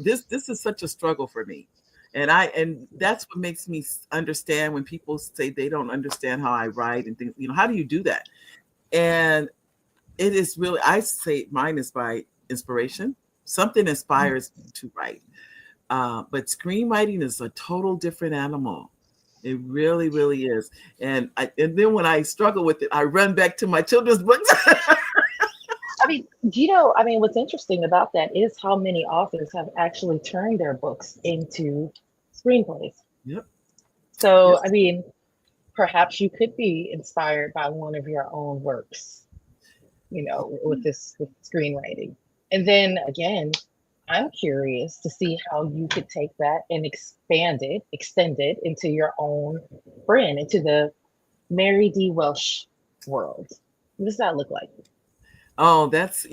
This is such a struggle for me. And that's what makes me understand when people say they don't understand how I write and things, how do you do that? And it is really, I say mine is by inspiration. Something inspires me to write. But screenwriting is a total different animal. It really, really is. And then when I struggle with it, I run back to my children's books. What's interesting about that is how many authors have actually turned their books into screenplays. Yep. So, perhaps you could be inspired by one of your own works, with screenwriting. And then again, I'm curious to see how you could take that and extend it into your own brand, into the Mary D. Welsh world. What does that look like? Oh, that's,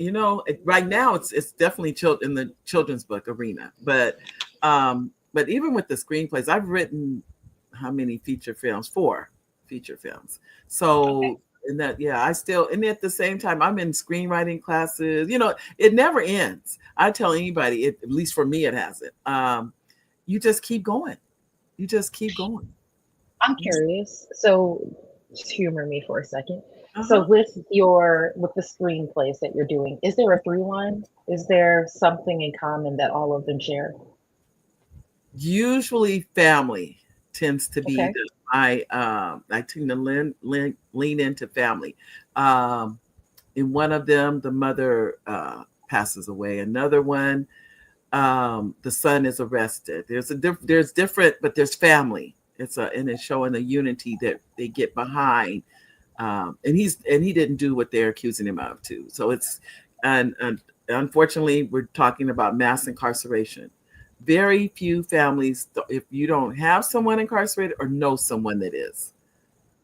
right now it's definitely in the children's book arena. But even with the screenplays, I've written how many feature films? 4 feature films. So and that, and at the same time, I'm in screenwriting classes. It never ends. I tell anybody, at least for me, it hasn't. You just keep going. I'm curious. So just humor me for a second. So Uh-huh. with the screenplays that you're doing, is there a through line? Is there something in common that all of them share? Usually family tends to be Okay. the my I tend to lean into family. Um, in one of them, the mother passes away. Another one, the son is arrested. There's different, but there's family. And it's showing the unity that they get behind. And he didn't do what they're accusing him of too. So and unfortunately, we're talking about mass incarceration. Very few families, if you don't have someone incarcerated or know someone that is,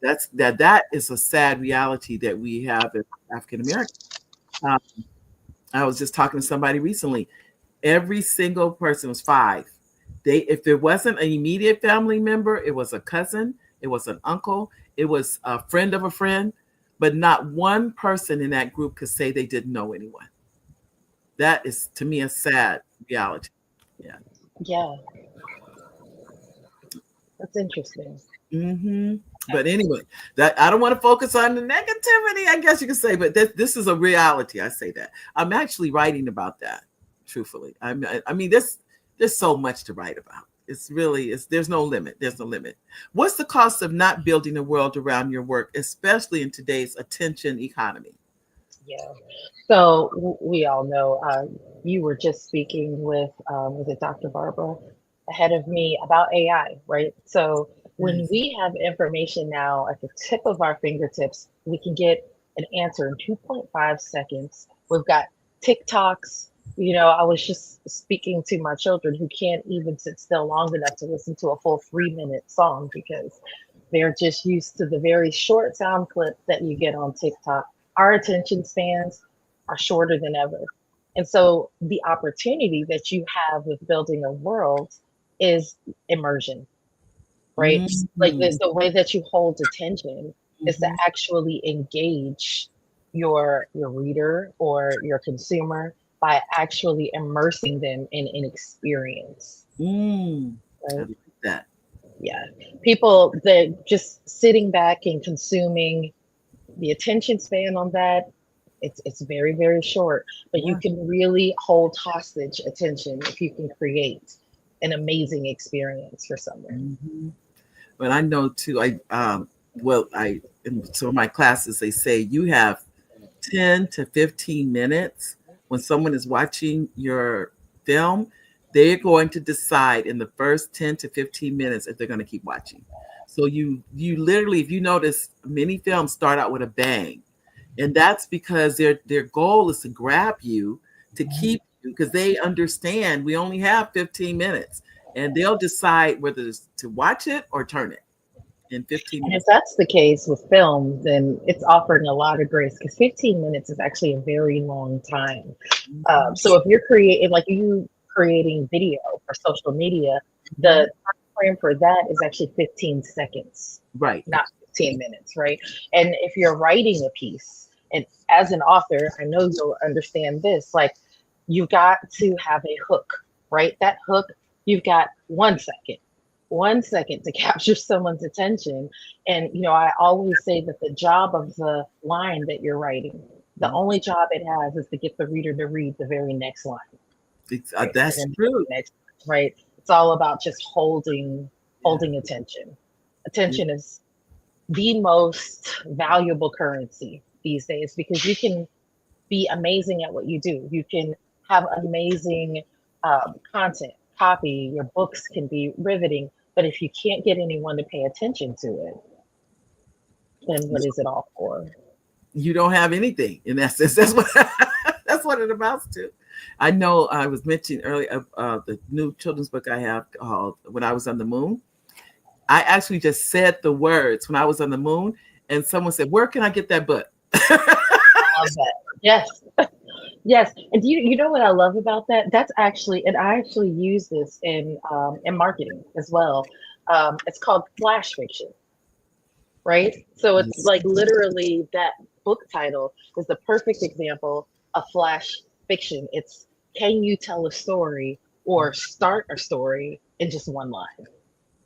that is a sad reality that we have as African Americans. Um, I was just talking to somebody recently. Every single person was five. If it wasn't an immediate family member, it was a cousin, it was an uncle, it was a friend of a friend, but not one person in that group could say they didn't know anyone. That is to me a sad reality. Yeah. Yeah, that's interesting. hmm But anyway, that I don't want to focus on the negativity, I guess you could say, but this is a reality. I say that. I'm actually writing about that, truthfully. I mean, there's so much to write about. There's no limit. There's no limit. What's the cost of not building a world around your work, especially in today's attention economy? Yeah. So we all know you were just speaking with was it Dr. Barbara ahead of me about AI, right? So when Yes. we have information now at the tip of our fingertips, we can get an answer in 2.5 seconds. We've got TikToks. I was just speaking to my children who can't even sit still long enough to listen to a full 3-minute song because they're just used to the very short sound clips that you get on TikTok. Our attention spans are shorter than ever. And so the opportunity that you have with building a world is immersion, right? Like Mhm. the way that you hold attention is to Mhm. actually engage your reader or your consumer by actually immersing them in an experience, I right? like that. Yeah. People that just sitting back and consuming, the attention span on that, it's very, very short. But you Yeah. can really hold hostage attention if you can create an amazing experience for someone. Mhm. But I know too, I in some of my classes they say you have 10 to 15 minutes when someone is watching your film, they're going to decide in the first 10 to 15 minutes if they're going to keep watching. So you literally, if you notice, many films start out with a bang. And that's because their goal is to grab you, to keep you, because they understand we only have 15 minutes. And they'll decide whether to watch it or turn it in 15 And if minutes. that's the case with film, then it's offering a lot of grace because 15 minutes is actually a very long time. Mhm. So if you're creating, like you creating video for social media, Mhm. the time frame for that is actually 15 seconds, Right. not 15 minutes, right? And if you're writing a piece, and as an author, I know you'll understand this, like you've got to have a hook, right? That hook, you've got 1 second. 1 second to capture someone's attention. And, I always say that the job of the line that you're writing, the Mhm. only job it has is to get the reader to read the very next line, right? And That's then true. the next, right? It's all about just holding attention. Yeah. Attention is the most valuable currency these days because you can be amazing at what you do. You can have amazing content, copy, your books can be riveting, but if you can't get anyone to pay attention to it, then what is it all for? You don't have anything in that sense. That's what that's what it amounts to. I know I was mentioning earlier the new children's book I have called When I Was on the Moon. I actually just said the words when I was on the moon, and someone said, "Where can I get that book?" I love that. Yes. Yes. And do you know what I love about that? That's actually, and I actually use this in marketing as well. It's called flash fiction, right? So it's Yes. like literally that book title is the perfect example of flash fiction. It's can you tell a story or start a story in just one line?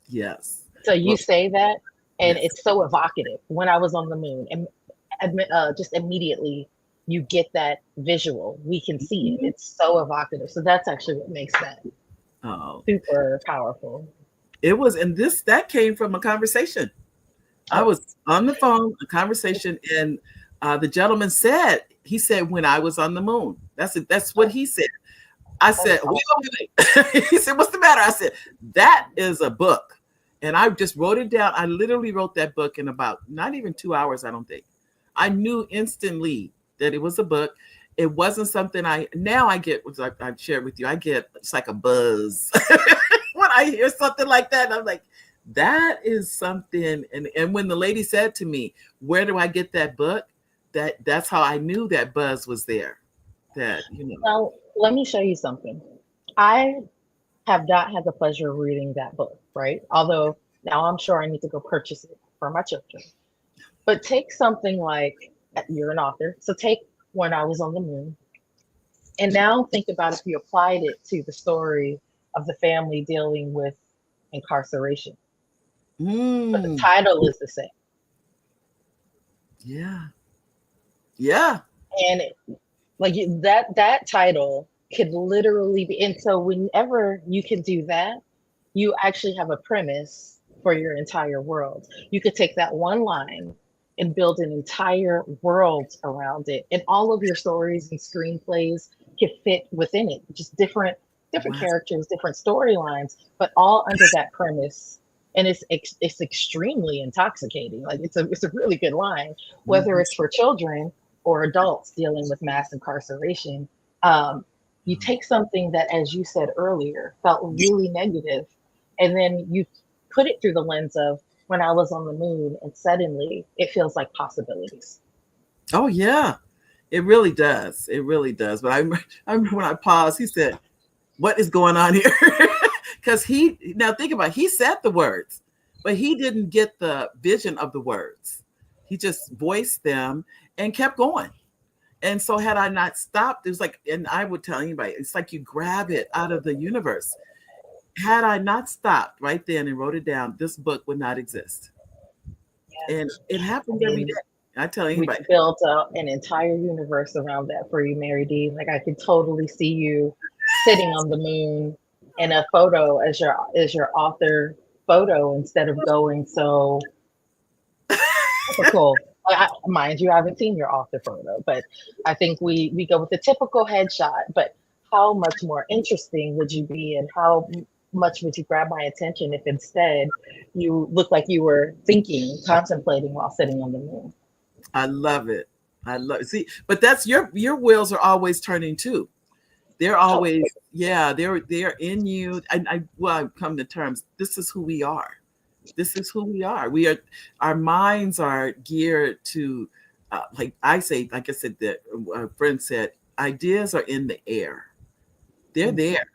Yes. So you Well, say that, and yes. it's so evocative. When I was on the moon, and just immediately you get that visual. We can see it. It's so evocative. So that's actually what makes that Oh, super powerful. it was, and that came from a conversation. I Oh, was on the phone, a conversation, and the gentleman he said, when I was on the moon. That's what he said. I said, awesome. wait. He said, what's the matter? I said, that is a book. And I just wrote it down. I literally wrote that book in about not even 2 hours, I don't think. I knew instantly that it was a book. It wasn't something now I get, which I've shared with you, it's like a buzz when I hear something like that. And I'm like, that is something. And when the lady said to me, where do I get that book? That's how I knew that buzz was there. Now, let me show you something. I have not had the pleasure of reading that book, right? Although now I'm sure I need to go purchase it for my children. But take something like, you're an author, so take When I Was on the Moon, and now think about if you applied it to the story of the family dealing with incarceration. But the title is the same. Yeah. Yeah. And that title could literally be, and so whenever you can do that, you actually have a premise for your entire world. You could take that one line and build an entire world around it, and all of your stories and screenplays can fit within it. Just different Wow. characters, different storylines, but all under that premise. And it's extremely intoxicating. Like it's a really good line, whether it's for children or adults dealing with mass incarceration. You take something that, as you said earlier, felt really negative, and then you put it through the lens of When I Was on the Moon, and suddenly it feels like possibilities. Oh yeah, it really does. It really does. But I remember when I paused, he said, "What is going on here?" Because now think about it, he said the words, but he didn't get the vision of the words. He just voiced them and kept going. And so had I not stopped, it was like, and I would tell anybody, it's like you grab it out of the universe. Had I not stopped right then and wrote it down, this book would not exist. And it happens every day. I tell We anybody. built an entire universe around that for you, Mary D. Like I could totally see you sitting on the moon in a photo as your author photo instead of going so typical. Mind you, I haven't seen your author photo, but I think we go with the typical headshot. But how much more interesting would you be, and how much would you grab my attention if instead you look like you were thinking, contemplating while sitting on the moon? I love it. I love it. See, but that's your wheels are always turning too. They're always, they're in you. I've come to terms. This is who we are. This is who we are. Our minds are geared to, like I said, that a friend said, ideas are in the air. They're there.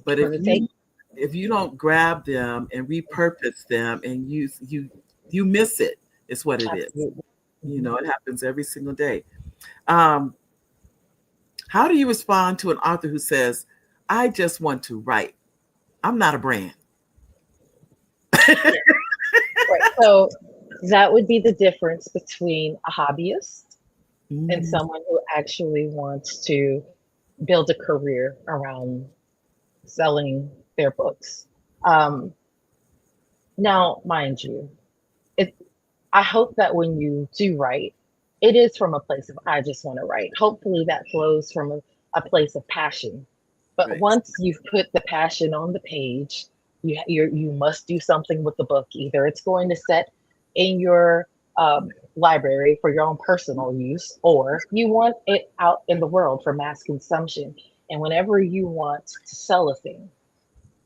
But if you don't grab them and repurpose them and you miss it, is what it is. You know, it happens every single day. How do you respond to an author who says, I just want to write? I'm not a brand. Right. So that would be the difference between a hobbyist and someone who actually wants to build a career around selling their books. Now, mind you, I hope that when you do write, it is from a place of I just want to write. Hopefully, that flows from a place of passion. But once you've put the passion on the page, you must do something with the book. Either it's going to set in your library for your own personal use, or you want it out in the world for mass consumption. And whenever you want to sell a thing,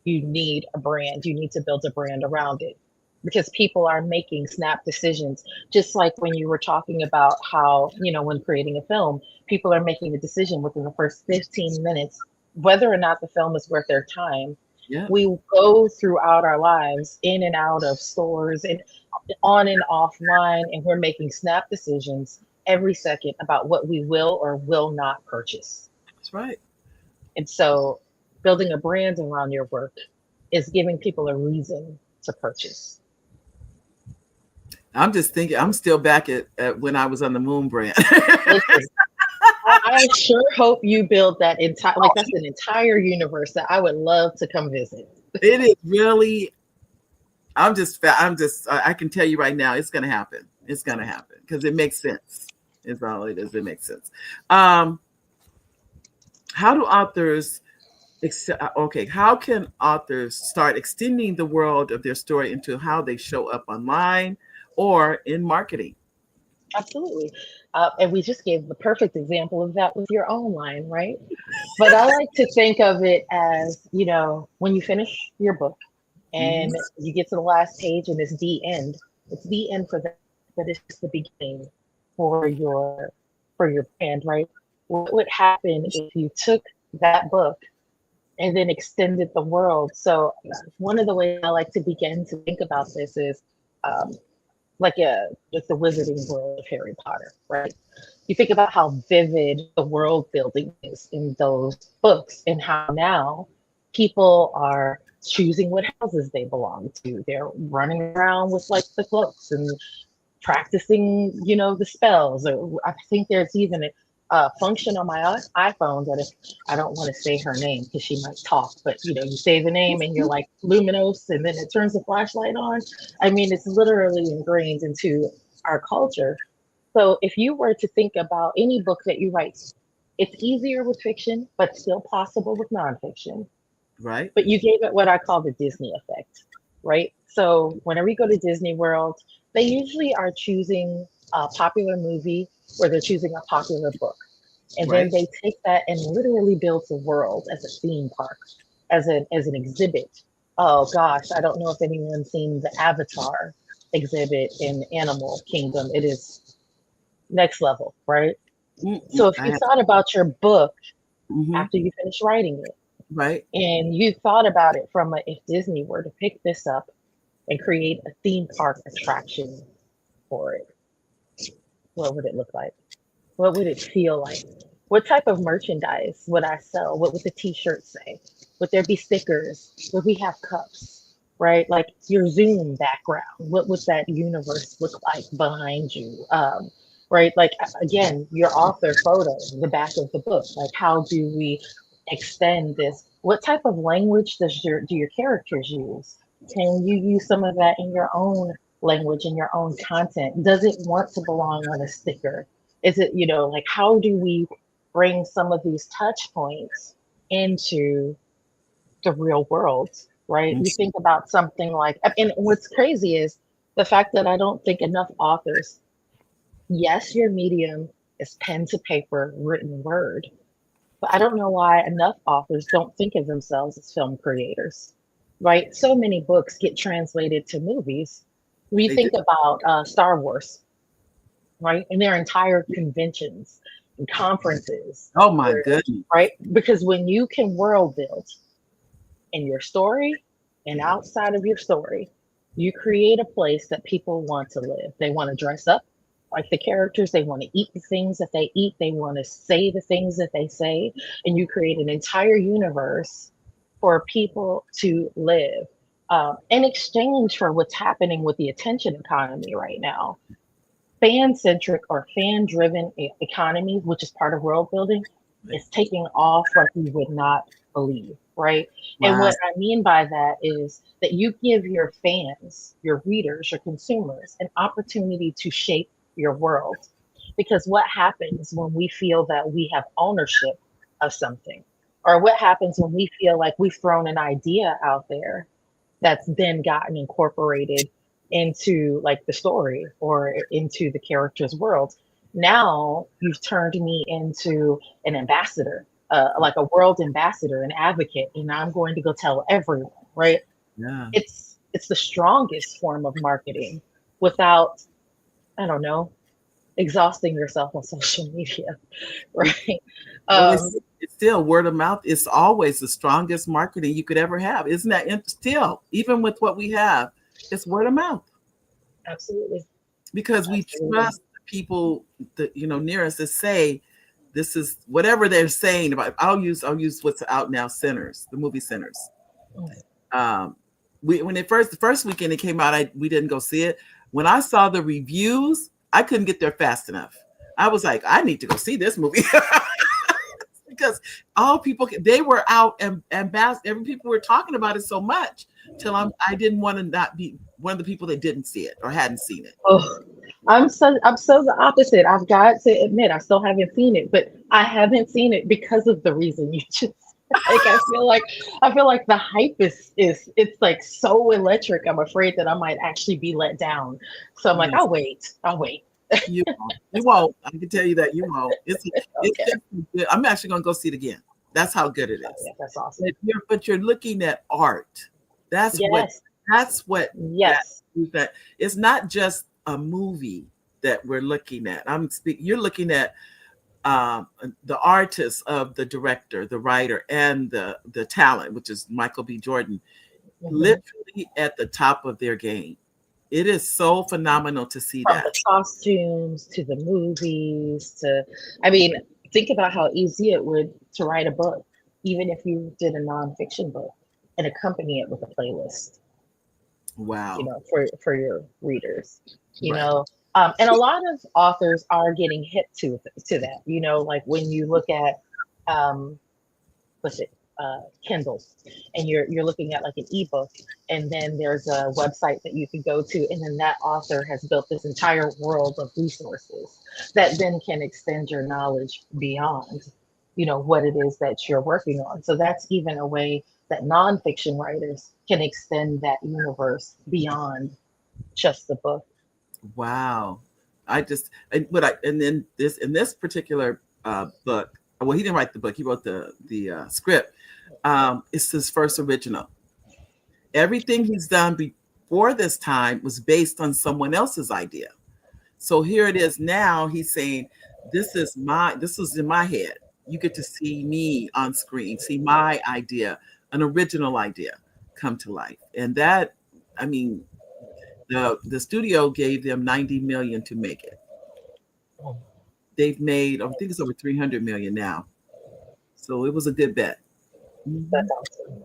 you need a brand. You need to build a brand around it, because people are making snap decisions. Just like when you were talking about how, when creating a film, people are making a decision within the first 15 minutes, whether or not the film is worth their time. Yeah. We go throughout our lives in and out of stores and on and offline, and we're making snap decisions every second about what we will or will not purchase. That's right. And so building a brand around your work is giving people a reason to purchase. I'm just thinking, I'm still back at when I was on the Moon brand. Listen, I sure hope you build that entire, like that's an entire universe that I would love to come visit. It is really, I can tell you right now, it's going to happen. It's going to happen because it makes sense. Is all it is. It makes sense. How do authors, how can authors start extending the world of their story into how they show up online or in marketing? Absolutely. And we just gave the perfect example of that with your own line, right? But I like to think of it as, when you finish your book and you get to the last page and it's the end. It's the end for that, but it's just the beginning for your brand, right? What would happen if you took that book and then extended the world? So one of the ways I like to begin to think about this is like the wizarding world of Harry Potter, right? You think about how vivid the world building is in those books and how now people are choosing what houses they belong to. They're running around with like the cloaks and practicing, the spells. Or I think there's even a function on my iPhone that if I don't want to say her name because she might talk, but you say the name and you're like luminous and then it turns the flashlight on. I mean, it's literally ingrained into our culture. So if you were to think about any book that you write, it's easier with fiction, but still possible with nonfiction. Right. But you gave it what I call the Disney effect, right? So whenever you go to Disney World, they usually are choosing a popular movie or they're choosing a popular book. And then they take that and literally build a world as a theme park, as an exhibit. Oh gosh, I don't know if anyone's seen the Avatar exhibit in Animal Kingdom. It is next level, right? So if you thought about your book after you finish writing it, right, and you thought about it from if Disney were to pick this up and create a theme park attraction for it, what would it look like? What would it feel like? What type of merchandise would I sell? What would the t-shirts say? Would there be stickers? Would we have cups? Right? Like your Zoom background. What would that universe look like behind you? Right? Like again, your author photo, the back of the book. Like how do we extend this? What type of language do your characters use? Can you use some of that in your own language, in your own content? Does it want to belong on a sticker? Is it, like how do we bring some of these touch points into the real world, right? You think about something like, and what's crazy is the fact that I don't think enough authors, yes, your medium is pen to paper, written word, but I don't know why enough authors don't think of themselves as film creators, right? So many books get translated to movies. We think about Star Wars, right? And their entire conventions and conferences. Oh my goodness. Right? Because when you can world build in your story and outside of your story, you create a place that people want to live. They want to dress up like the characters. They want to eat the things that they eat. They want to say the things that they say. And you create an entire universe for people to live in exchange for what's happening with the attention economy right now. Fan-centric or fan-driven economy, which is part of world building, is taking off like you would not believe, right? Wow. And what I mean by that is that you give your fans, your readers, your consumers an opportunity to shape your world. Because what happens when we feel that we have ownership of something? Or what happens when we feel like we've thrown an idea out there that's then gotten incorporated into like the story or into the character's world? Now you've turned me into an ambassador, like a world ambassador, an advocate, and I'm going to go tell everyone, right? Yeah. It's the strongest form of marketing without, I don't know, exhausting yourself on social media, right? Well, it's still word of mouth is always the strongest marketing you could ever have. Isn't that still, even with what we have, it's word of mouth. Absolutely. Because we trust the people that, near us to say, this is whatever they're saying about, I'll use what's out now, Sinners, the movie Sinners. When the first weekend it came out, we didn't go see it, When I saw the reviews, I couldn't get there fast enough. I was like, I need to go see this movie. Because all people, they were out and every people were talking about it so much till I didn't want to not be one of the people that didn't see it or hadn't seen it. Oh, I'm so the opposite. I've got to admit, I still haven't seen it, but I haven't seen it because of the reason you just like. I feel like the hype is it's like so electric. I'm afraid that I might actually be let down. So I'm like, Yes. I'll wait. You won't. I can tell you that you won't. It's Okay. good. I'm actually going to go see it again. That's how good it is. Yeah, that's awesome. But you're looking at art. That's Yes. what. Yes. That it's not just a movie that we're looking at. You're looking at the artist of the director, the writer, and the talent, which is Michael B. Jordan, literally at the top of their game. It is so phenomenal to see From that. the costumes to the movies I mean, think about how easy it would to write a book, even if you did a nonfiction book and accompany it with a playlist. Wow. You know, for your readers. You Right. know, and a lot of authors are getting hip to that. You know, like when you look at what's it, Kindles, and you're looking at like an ebook, and then there's a website that you can go to, and then that author has built this entire world of resources that then can extend your knowledge beyond, you know, what it is that you're working on. So that's even a way that nonfiction writers can extend that universe beyond just the book. Wow. In this particular book, well, he didn't write the book, he wrote the script. It's his first original. Everything he's done before this time was based on someone else's idea. So here it is now, he's saying, this is in my head. You get to see me on screen, see my idea, an original idea come to life. And that, I mean, the studio gave them $90 million to make it. They've made, I think it's over 300 million now. So it was a good bet. That's awesome.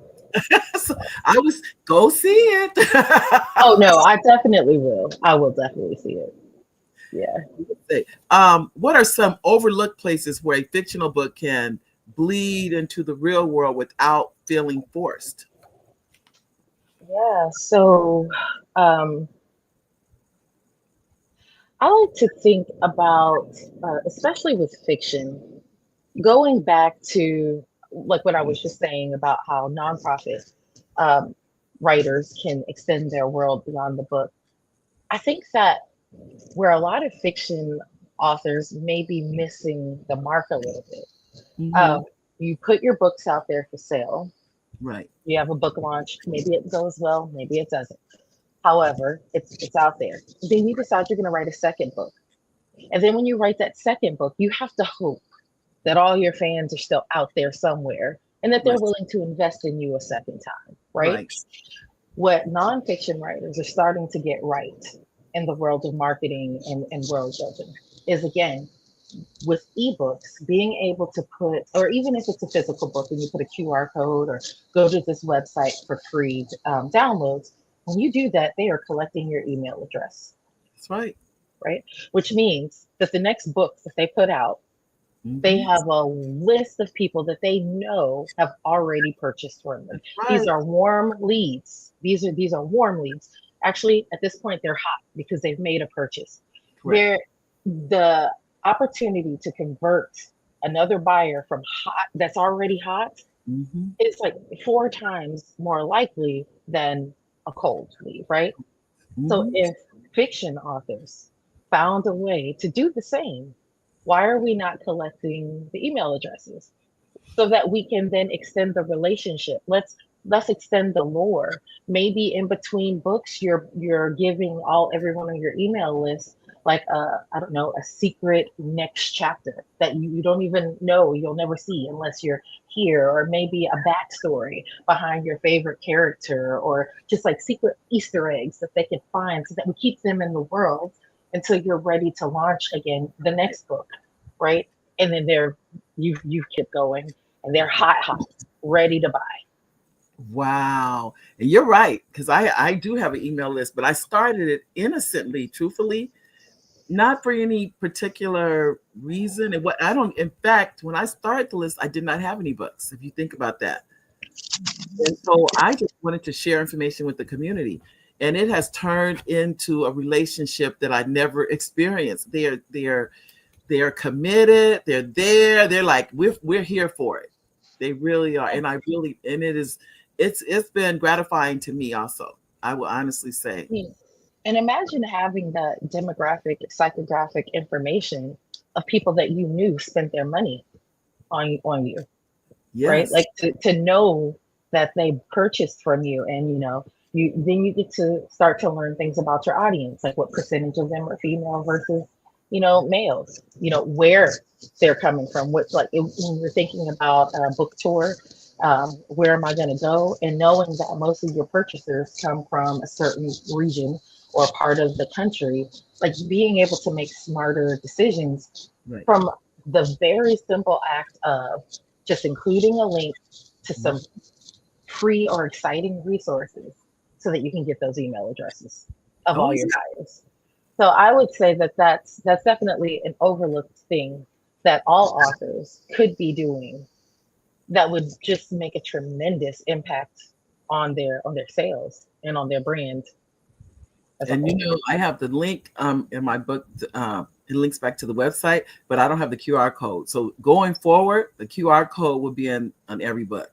So I was go see it. Oh no, I definitely will. I will definitely see it. Yeah. What are some overlooked places where a fictional book can bleed into the real world without feeling forced? Yeah. So I like to think about, especially with fiction, going back to like what I was just saying about how nonprofit writers can extend their world beyond the book. I think that where a lot of fiction authors may be missing the mark a little bit. You put your books out there for sale. Right. You have a book launch. Maybe it goes well, maybe it doesn't. However, it's out there. Then you decide you're going to write a second book. And then when you write that second book, you have to hope that all your fans are still out there somewhere and that they're willing to invest in you a second time, right? What nonfiction writers are starting to get right in the world of marketing and world building is, again, with ebooks, being able to put, or even if it's a physical book and you put a QR code or go to this website for free downloads, when you do that, they are collecting your email address. That's right. Right? Which means that the next book that they put out, they have a list of people that they know have already purchased from them. These are warm leads. These are warm leads. Actually, at this point, they're hot because they've made a purchase. The opportunity to convert another buyer from hot, that's already hot, is like 4 times more likely than a cold lead, right? So if fiction authors found a way to do the same, why are we not collecting the email addresses so that we can then extend the relationship? Let's extend the lore. Maybe in between books, you're giving everyone on your email list like I don't know, a secret next chapter that you don't even know, you'll never see unless you're here, or maybe a backstory behind your favorite character, or just like secret Easter eggs that they can find so that we keep them in the world until you're ready to launch again the next book, right? And then you've kept going and they're hot, ready to buy. Wow. And you're right, because I do have an email list, but I started it innocently, truthfully, not for any particular reason. And what I don't, in fact, when I started the list, I did not have any books, if you think about that. And so I just wanted to share information with the community. And it has turned into a relationship that I never experienced. They're committed, they're there, they're like, we're here for it. They really are. And it's been gratifying to me also. I will honestly say. And imagine having that demographic, psychographic information of people that you knew spent their money on you, right? Yes. Like to know that they purchased from you, and you get to start to learn things about your audience, like what percentage of them are female versus males, where they're coming from, what's like when you're thinking about a book tour, where am I going to go, and knowing that most of your purchasers come from a certain region or part of the country, like being able to make smarter decisions from the very simple act of just including a link to some free or exciting resources so that you can get those email addresses of all your buyers. So I would say that that's definitely an overlooked thing that all authors could be doing that would just make a tremendous impact on their sales and on their brand. And I have the link in my book. It links back to the website, but I don't have the QR code. So going forward, the QR code will be on every book.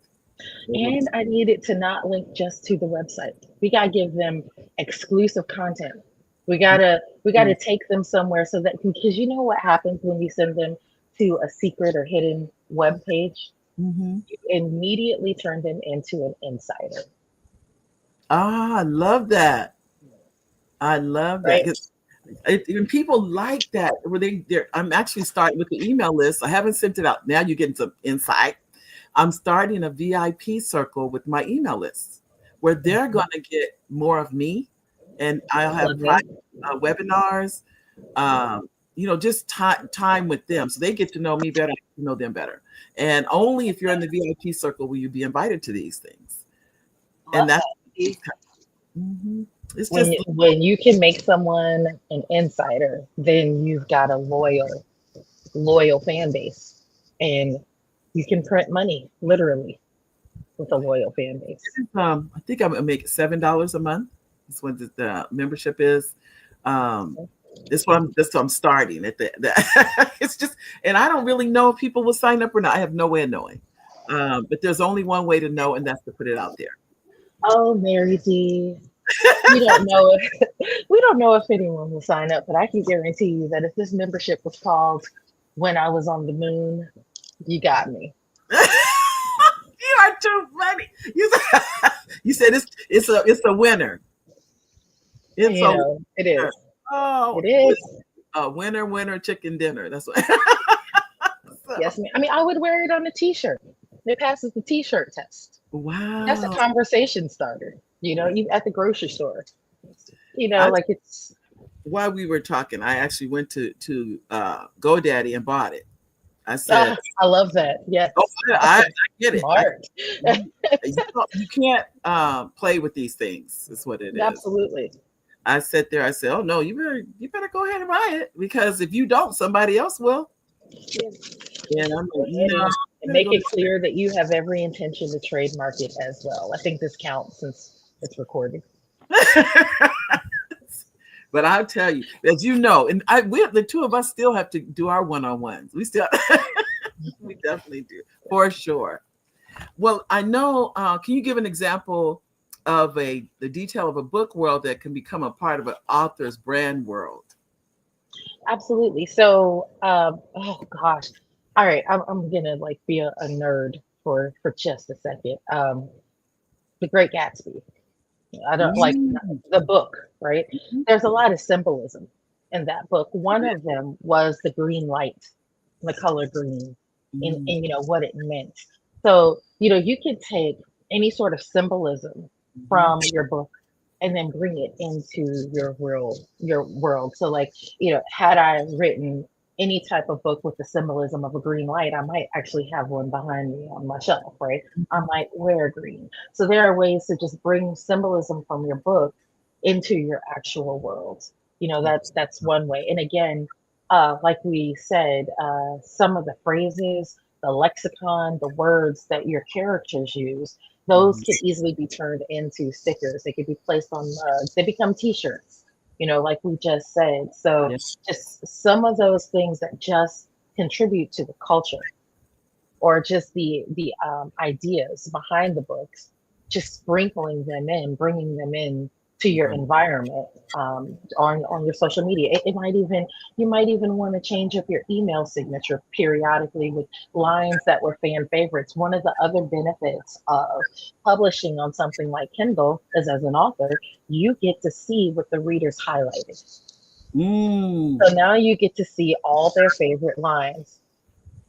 And I need it to not link just to the website. We gotta give them exclusive content. We gotta take them somewhere so that, because you know what happens when you send them to a secret or hidden web page? You immediately turn them into an insider. I love that. I love that. And people like that. I'm actually starting with the email list. I haven't sent it out. Now you're getting some insight. I'm starting a VIP circle with my email list where they're going to get more of me, and I'll have private webinars, just time with them. So they get to know me better, I get to know them better. And only if you're in the VIP circle will you be invited to these things. And that's it's just when you can make someone an insider, then you've got a loyal fan base, and you can print money literally with a loyal fan base. I think I'm gonna make $7 a month. That's what the membership is. That's what I'm starting at the it's just, and I don't really know if people will sign up or not. I have no way of knowing. But there's only one way to know, and that's to put it out there. Oh, Mary D. we don't know if anyone will sign up, but I can guarantee you that if this membership was called When I Was on the Moon, you got me. You are too funny. You said it's a winner. It is. Oh, it is. Winner, chicken dinner. That's what. Yes, ma'am. I mean, I would wear it on a T-shirt. It passes the T-shirt test. Wow. That's a conversation starter. You at the grocery store. It's. While we were talking, I actually went to GoDaddy and bought it. I said, I love that. Yes. Oh, I get it. Smart. You can't play with these things. That's what it is. Absolutely. I sat there. I said, "Oh no, you better go ahead and buy it, because if you don't, somebody else will." Yeah. And make it clear that you have every intention to trademark it as well. I think this counts since it's recorded. But I'll tell you, as you know, and the two of us still have to do our one-on-ones. We definitely do, for sure. Well, I know, can you give an example of the detail of a book world that can become a part of an author's brand world? Absolutely. So, oh gosh. All right. I'm going to be a nerd for just a second. The Great Gatsby. I don't like the book, right? There's a lot of symbolism in that book. One of them was the green light, the color green, and what it meant. So, you could take any sort of symbolism from your book and then bring it into your world. So had I written any type of book with the symbolism of a green light, I might actually have one behind me on my shelf, right? I might wear green. So there are ways to just bring symbolism from your book into your actual world. That's one way. And again, like we said, some of the phrases, the lexicon, the words that your characters use, those can easily be turned into stickers. They could be placed on mugs. They become T-shirts, like we just said. So just some of those things that just contribute to the culture, or just the ideas behind the books, just sprinkling them in, bringing them in to your environment, on your social media. It might even, you might even want to change up your email signature periodically with lines that were fan favorites. One of the other benefits of publishing on something like Kindle is, as an author, you get to see what the readers highlighted. So now you get to see all their favorite lines.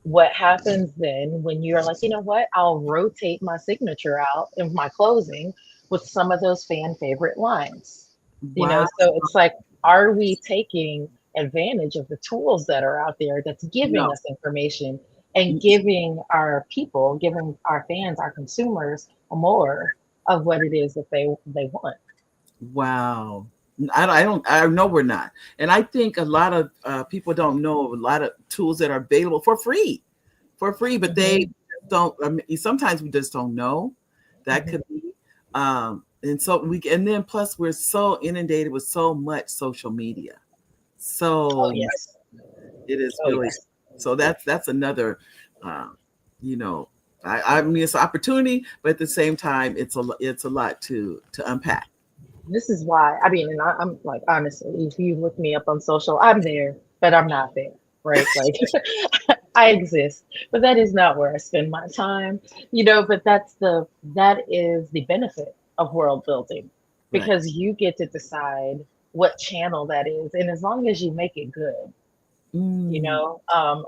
What happens then when you're like, you know what, I'll rotate my signature out in my closing with some of those fan favorite lines. So it's like, are we taking advantage of the tools that are out there that's giving us information and giving our people, giving our fans, our consumers more of what it is that they want? Wow. I know we're not. And I think a lot of people don't know a lot of tools that are available for free, but they don't, sometimes we just don't know. That could be. And so and then plus we're so inundated with so much social media. So it is really, so that's another, I mean, it's an opportunity, but at the same time, it's a lot to unpack. This is why, I mean, and I'm like, honestly, if you look me up on social, I'm there, but I'm not there, right? Like, I exist, but that is not where I spend my time, but that is the benefit of world building, because you get to decide what channel that is. And as long as you make it good,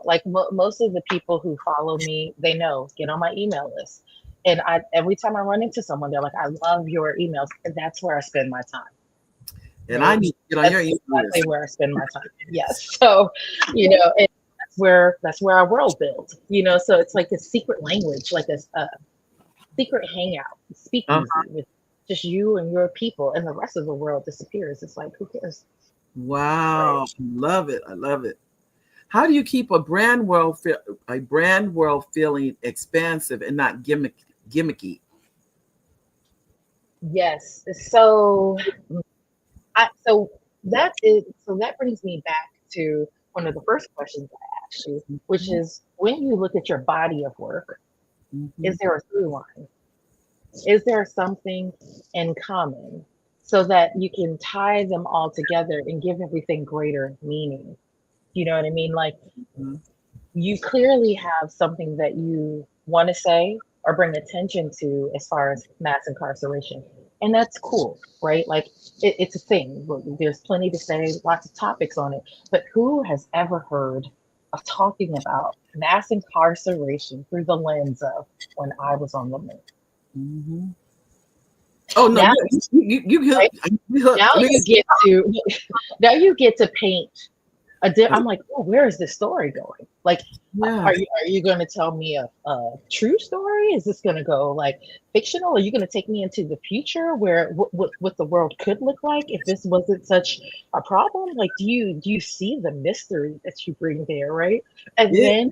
like most of the people who follow me, they know, get on my email list. And every time I run into someone, they're like, I love your emails. And that's where I spend my time. And I need to get on your email list. Exactly where I spend my time. Yes. So, and that's where our world builds, so it's like a secret language, like a secret hangout, speakeasy with just you and your people, and the rest of the world disappears. It's like, who cares? Wow. Right. Love it. I love it. How do you keep a brand world feeling expansive and not gimmicky? Yes. So that brings me back to one of the first questions I asked you, which is, when you look at your body of work, is there a through line? Is there something in common so that you can tie them all together and give everything greater meaning? You know what I mean? Like, you clearly have something that you want to say or bring attention to as far as mass incarceration. And that's cool, right? Like, it's a thing. There's plenty to say, lots of topics on it. But who has ever heard of talking about mass incarceration through the lens of when I was on the move? Oh no! Now, you now you get to paint. I'm like, oh, where is this story going? Like, are you going to tell me a true story? Is this going to go like fictional? Are you going to take me into the future where what the world could look like if this wasn't such a problem? Like, do you see the mystery that you bring there, right? And then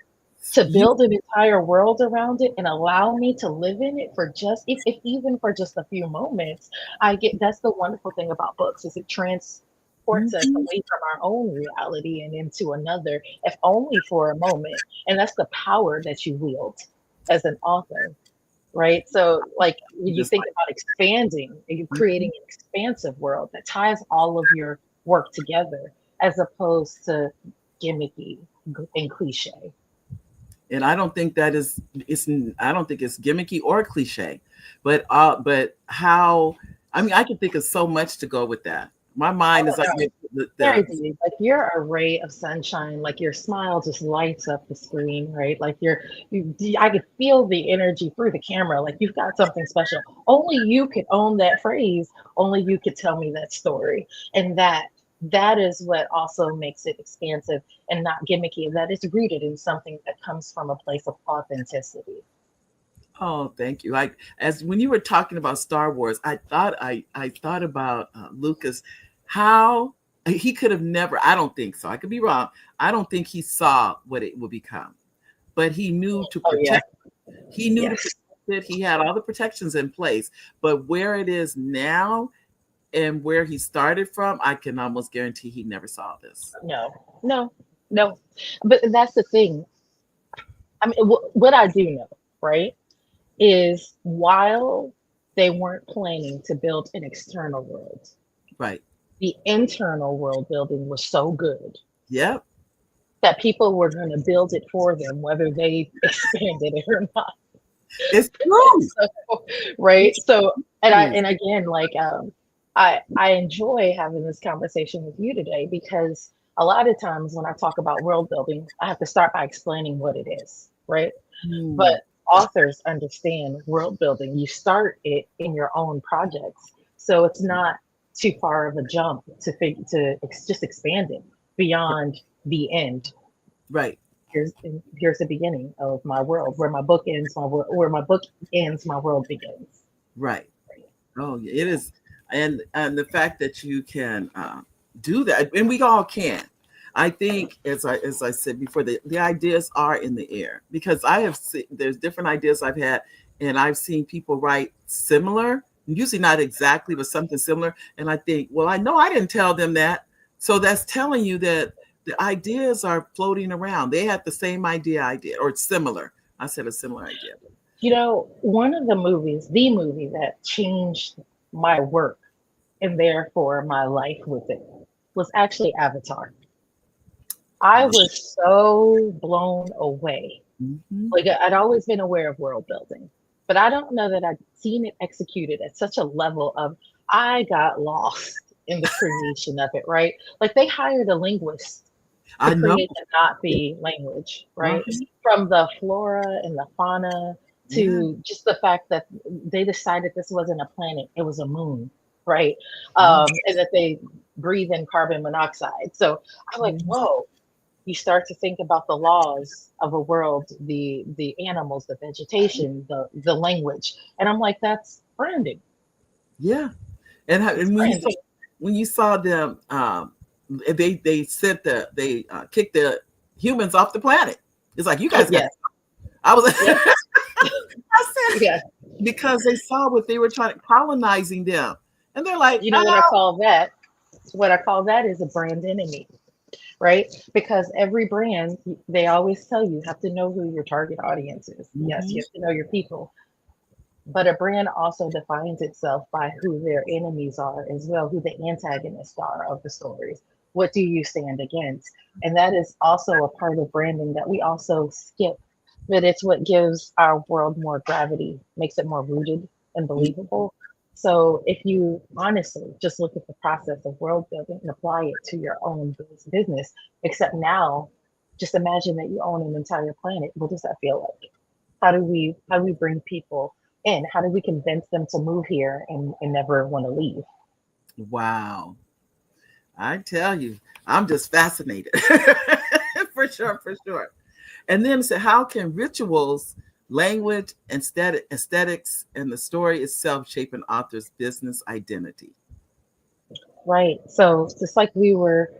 to build an entire world around it and allow me to live in it for just, if even for just a few moments, that's the wonderful thing about books, is it transports us away from our own reality and into another, if only for a moment. And that's the power that you wield as an author, right? So like, when you think about expanding, you're creating an expansive world that ties all of your work together, as opposed to gimmicky and cliche. And I don't think I don't think it's gimmicky or cliche, but how, I mean, I can think of so much to go with that. My mind is like, like your array of sunshine, like your smile just lights up the screen, right? Like I could feel the energy through the camera. Like, you've got something special. Only you could own that phrase. Only you could tell me that story. And that that is what also makes it expansive and not gimmicky, that it's rooted in something that comes from a place of authenticity. Oh, thank you. Like as when you were talking about Star Wars, I thought about Lucas, how he could have never. I don't think so. I could be wrong. I don't think he saw what it would become, but he knew to Oh yeah. protect. He knew to Yes. protect it. He had all the protections in place. But where it is now and where he started from, I can almost guarantee he never saw this. No, no, no. But that's the thing. I mean, what I do know, right, is while they weren't planning to build an external world, Right. the internal world building was so good Yep. that people were going to build it for them, whether they expanded it or not. It's true. So, right. It's So, true. and again, like, I enjoy having this conversation with you today because a lot of times when I talk about world building, I have to start by explaining what it is, right? Mm, But authors understand world building. You start it in your own projects, so it's not too far of a jump just expand it beyond the end. right. Here's the beginning of my world, where my book ends, where my book ends, my world begins. Right. Oh, yeah, it is, and the fact that you can do that, and we all can. I think, as I said before, the ideas are in the air because I have seen there's different ideas I've had, and I've seen people write similar, usually not exactly, but something similar, and I think, well, I know I didn't tell them that, so that's telling you that the ideas are floating around. They had the same idea I did, or similar. I said a similar idea. You know, one of the movie that changed my work and therefore my life with it was actually Avatar. I was so blown away. Mhm. Like I'd always been aware of world building, but I don't know that I'd seen it executed at such a level of I got lost in the creation of it, right? Like they hired a linguist to I know. create the Nazi language, right? Uh-huh. From the flora and the fauna Yeah. to just the fact that they decided this wasn't a planet, it was a moon, right? Yeah. And that they breathe in carbon monoxide. So I'm like, Mhm. whoa, you start to think about the laws of a world, the animals, the vegetation, the language, and I'm like, that's branding. Yeah. And It's when branding. when you saw them, they sent they kicked the humans off the planet. It's like you Oh guys got. yes, I was. yes, I said yes. because they saw what they were trying colonizing them, and they're like, You no. know what I call that? What I call that is a brand enemy, right? Because every brand, they always tell you have to know who your target audience is. Yes, you Mhm. have to know your people. But a brand also defines itself by who their enemies are as well, who the antagonists are of the stories. What do you stand against? And that is also a part of branding that we also skip. But it's what gives our world more gravity, makes it more rooted and believable. So if you honestly just look at the process of world building and apply it to your own business, except now, just imagine that you own an entire planet. What does that feel like? How do we bring people in? How do we convince them to move here and never want to leave? Wow. I tell you, I'm just fascinated. For sure, for sure. And then so how can rituals, language, and aesthetics, and the story itself shape an author's business identity? Right. So just like we were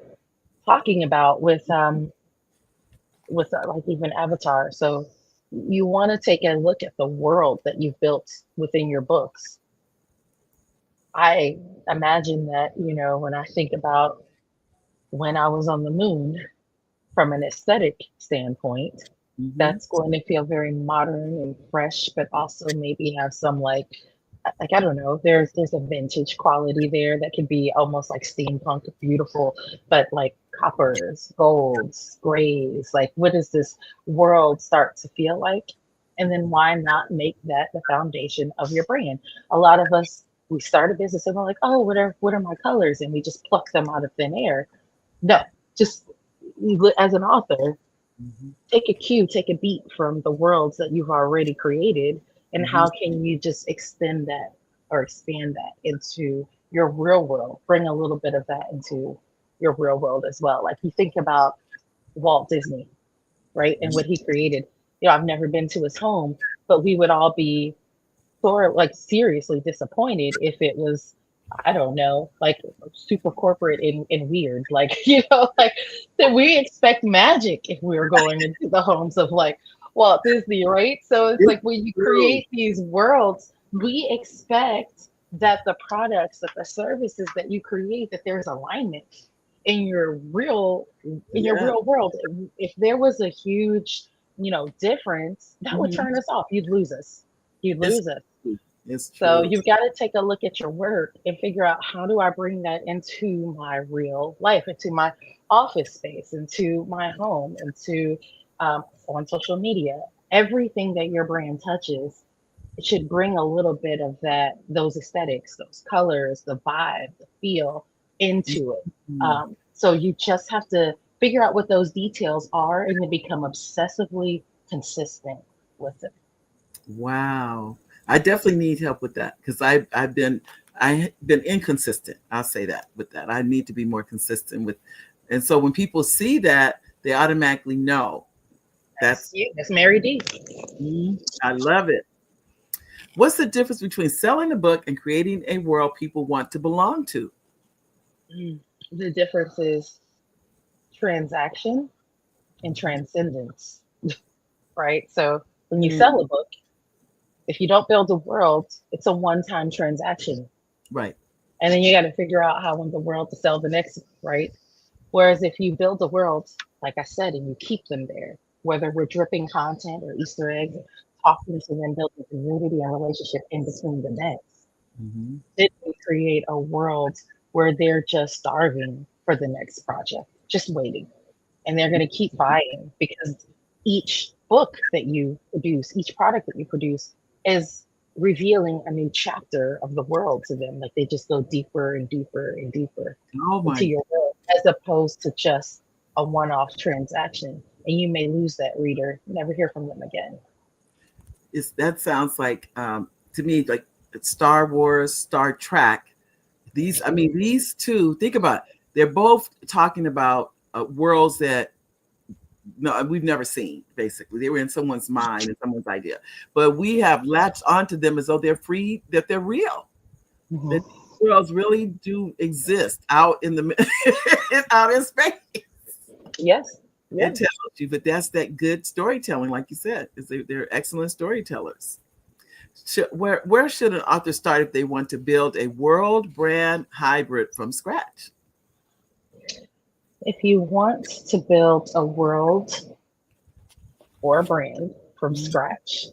talking about with like even Avatar. So you want to take a look at the world that you've built within your books. I imagine that, when I think about when I was on the moon from an aesthetic standpoint, Mhm. that's going to feel very modern and fresh, but also maybe have some like I don't know, there's a vintage quality there that could be almost like steampunk beautiful, but like coppers, golds, grays, like what does this world start to feel like? And then why not make that the foundation of your brand? A lot of us, we start a business and we're like, oh, what are my colors? And we just pluck them out of thin air. No, just as an author, Mhm. take a cue, take a beat from the worlds that you've already created, and Mhm. how can you just extend that or expand that into your real world? Bring a little bit of that into your real world as well. Like you think about Walt Disney, right? And what he created. I've never been to his home, but we would all be sort of like seriously disappointed if it was, I don't know, like super corporate and weird. Like, like that we expect magic if we were going into the homes of like Walt Disney, right? So it's like when you create these worlds, we expect that the products, that the services that you create, that there's alignment in your real world. If there was a huge, difference, that would turn us off. You'd lose us. You'd lose us. It's true. So you've got to take a look at your work and figure out, how do I bring that into my real life, into my office space, into my home, into on social media. Everything that your brand touches, it should bring a little bit of those aesthetics, those colors, the vibe, the feel into it. So you just have to figure out what those details are and then become obsessively consistent with it. Wow. I definitely need help with that, because I've been inconsistent. I'll say that with that. I need to be more consistent with, and so when people see that, they automatically know that's you. That's Mary D. I love it. What's the difference between selling a book and creating a world people want to belong to? The difference is transaction and transcendence, right? So when you sell a book, if you don't build a world, it's a one-time transaction. Right. And then you got to figure out how in the world to sell the next, right? Whereas if you build a world, like I said, and you keep them there, whether we're dripping content or Easter eggs, talking to them, building community and relationship in between the next, then we create a world where they're just starving for the next project, just waiting. And they're going to keep buying, because each book that you produce, each product that you produce, is revealing a new chapter of the world to them. Like they just go deeper and deeper and deeper into your world, as opposed to just a one-off transaction. And you may lose that reader, never hear from them again. That sounds like, to me, like Star Wars, Star Trek. These two, think about it. They're both talking about worlds that we've never seen. Basically, they were in someone's mind and someone's idea, but we have latched onto them as though they're free, that they're real. That worlds really do exist out in out in space. Yes. It tells you, but that's that good storytelling, like you said. They're excellent storytellers. Where should an author start if they want to build a world brand hybrid from scratch? If you want to build a world or a brand from scratch,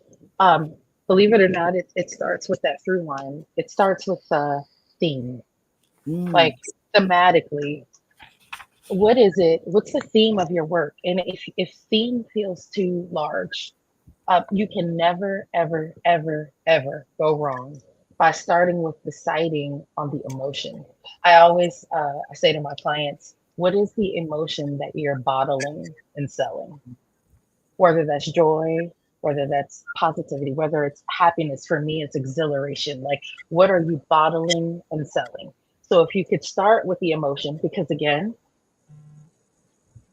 believe it or not, it starts with that through line. It starts with a theme. Like thematically, what is it? What's the theme of your work? And if theme feels too large, you can never, ever, ever, ever go wrong by starting with deciding on the emotion. I always I say to my clients, what is the emotion that you're bottling and selling? Whether that's joy, whether that's positivity, whether it's happiness. For me, it's exhilaration. Like, what are you bottling and selling? So if you could start with the emotion, because again,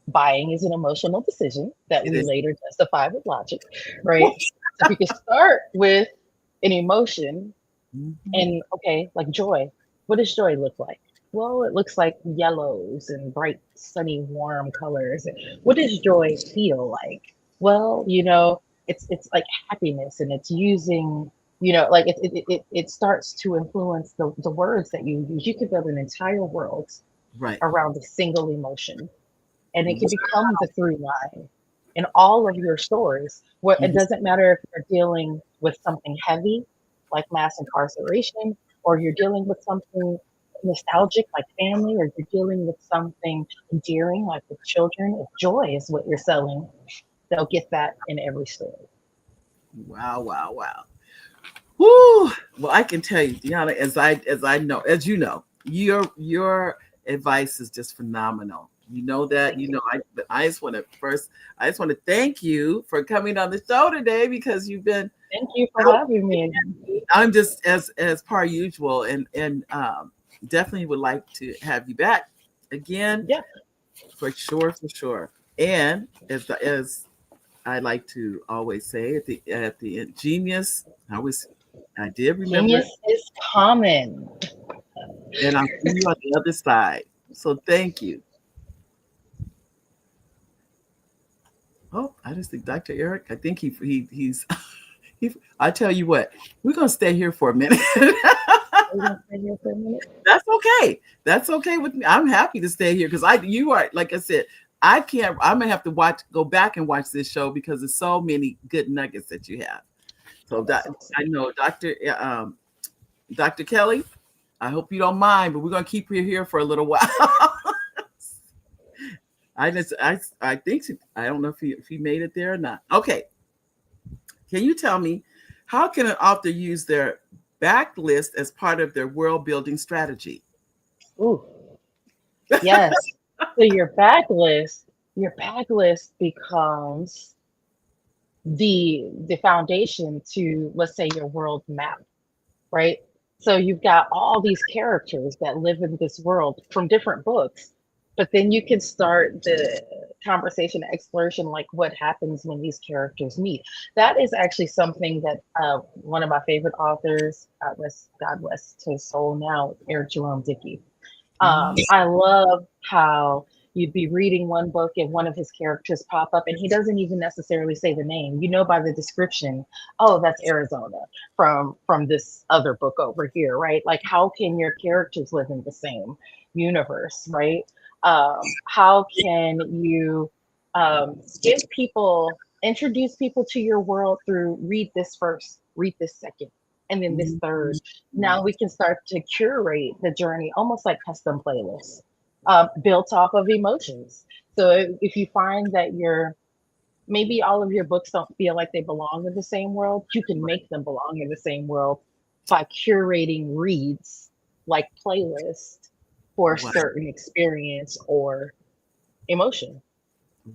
buying is an emotional decision that we later justify with logic, right? So if you can start with an emotion and okay, like joy, what does joy look like? Well, it looks like yellows and bright, sunny, warm colors. And what does joy feel like? Well, it's like happiness, and it's using, like it starts to influence the words that you use. You could build an entire world around a single emotion, and it can become the through line in all of your stories. It doesn't matter if you're dealing with something heavy, like mass incarceration, or you're dealing with something nostalgic like family, or you're dealing with something endearing like with children. If joy is what you're selling, they'll get that in every story. Wow. Woo! Well, I can tell you, Deanna, as you know, your advice is just phenomenal. You know that. I just want to thank you for coming on the show today, because you've been. Thank you for having me. I'm just as per usual, and definitely would like to have you back again. Yeah, for sure. And as I like to always say at the end, genius. I did remember it, genius is common. and I'll see you on the other side. So thank you. Oh, I just think Dr. Eric. I think he's. I tell you what, we're gonna stay here for a minute. That's okay. That's okay with me. I'm happy to stay here because you are, like I said, I can't. I'm gonna have to go back and watch this show because there's so many good nuggets that you have. So I know, Dr. Kelly. I hope you don't mind, but we're gonna keep you here for a little while. I think I don't know if he made it there or not. Okay. Can you tell me how can an author use their backlist as part of their world building strategy? Ooh, yes. So your backlist becomes the foundation to, let's say, your world map, right? So you've got all these characters that live in this world from different books, but then you can start the conversation exploration, like what happens when these characters meet. That is actually something that one of my favorite authors, God rest his soul now, Eric Jerome Dickey. I love how you'd be reading one book and one of his characters pop up and he doesn't even necessarily say the name. You know by the description, oh, that's Arizona from this other book over here, right? Like, how can your characters live in the same universe, right? How can you introduce people to your world through read this first, read this second, and then this third. Now we can start to curate the journey almost like custom playlists, built off of emotions. So if you find that maybe all of your books don't feel like they belong in the same world, you can make them belong in the same world by curating reads like playlists for a certain experience or emotion.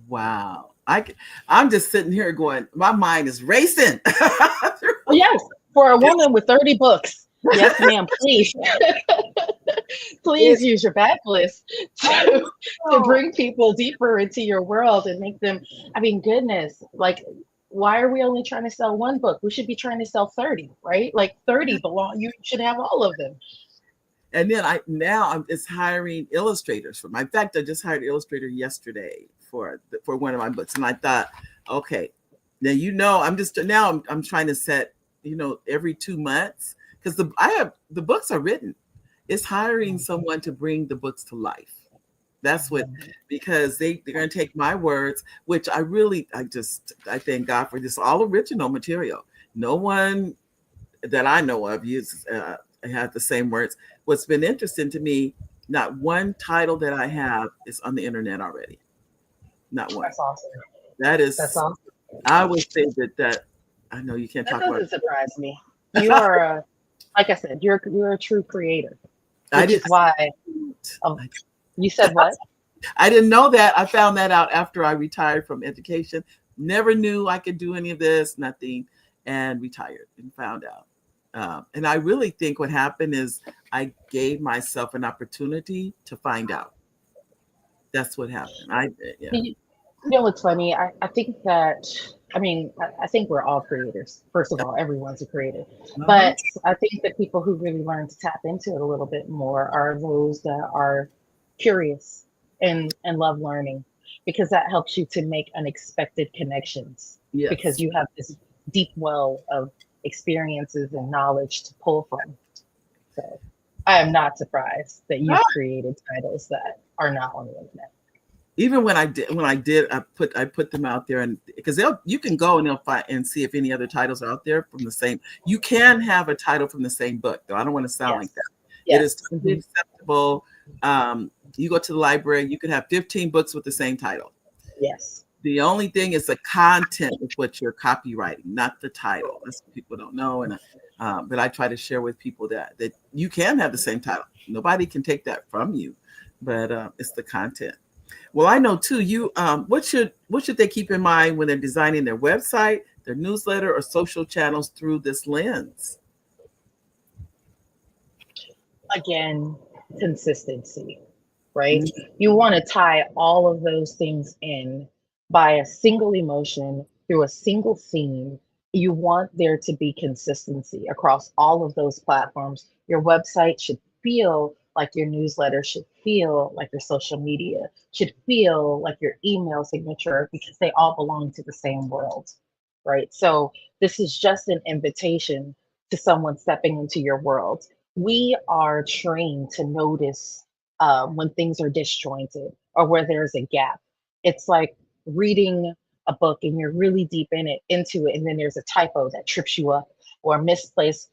Wow. I'm just sitting here going, my mind is racing. Yes, for a woman with 30 books. Yes, ma'am, please. Please use your backlist to bring people deeper into your world and make them, I mean, goodness, like, why are we only trying to sell one book? We should be trying to sell 30, right? Like 30 you should have all of them. And then I'm just hiring illustrators for in fact, I just hired an illustrator yesterday for one of my books. And I thought, okay, now I'm trying to set, every 2 months, because the books are written. It's hiring someone to bring the books to life. That's what, because they're going to take my words, which I thank God for this, all original material. No one that I know of uses have the same words. What's been interesting to me, not one title that I have is on the internet already. Not one. That's awesome. That's awesome. I would say that I know you can't talk about it. That doesn't surprise me. You are, like I said, you're a true creator. Which is why. You said what? I didn't know that. I found that out after I retired from education. Never knew I could do any of this, nothing, and retired and found out. And I really think what happened is I gave myself an opportunity to find out. That's what happened. You know what's funny? I think that, I think we're all creators. First of all, everyone's a creator. But I think that people who really learn to tap into it a little bit more are those that are curious and love learning, because that helps you to make unexpected connections. Yes. Because you have this deep well of experiences and knowledge to pull from. So I am not surprised that you've created titles that are not on the internet. Even when I did, I put them out there, and because you can go and they'll find and see if any other titles are out there from the same. You can have a title from the same book, though. I don't want to sound like that. Yes. It is totally acceptable. You go to the library, you could have 15 books with the same title. Yes. The only thing is the content is what you're copywriting, not the title. That's what people don't know. And but I try to share with people that you can have the same title. Nobody can take that from you, but it's the content. Well, I know too. You, what should they keep in mind when they're designing their website, their newsletter, or social channels through this lens? Again, consistency, right? You want to tie all of those things in by a single emotion through a single theme. You want there to be consistency across all of those platforms. Your website should feel like your newsletter, should feel like your social media, should feel like your email signature, because they all belong to the same world, right? So this is just an invitation to someone stepping into your world. We are trained to notice when things are disjointed or where there's a gap. It's like reading a book and you're really deep into it, and then there's a typo that trips you up, or misplaced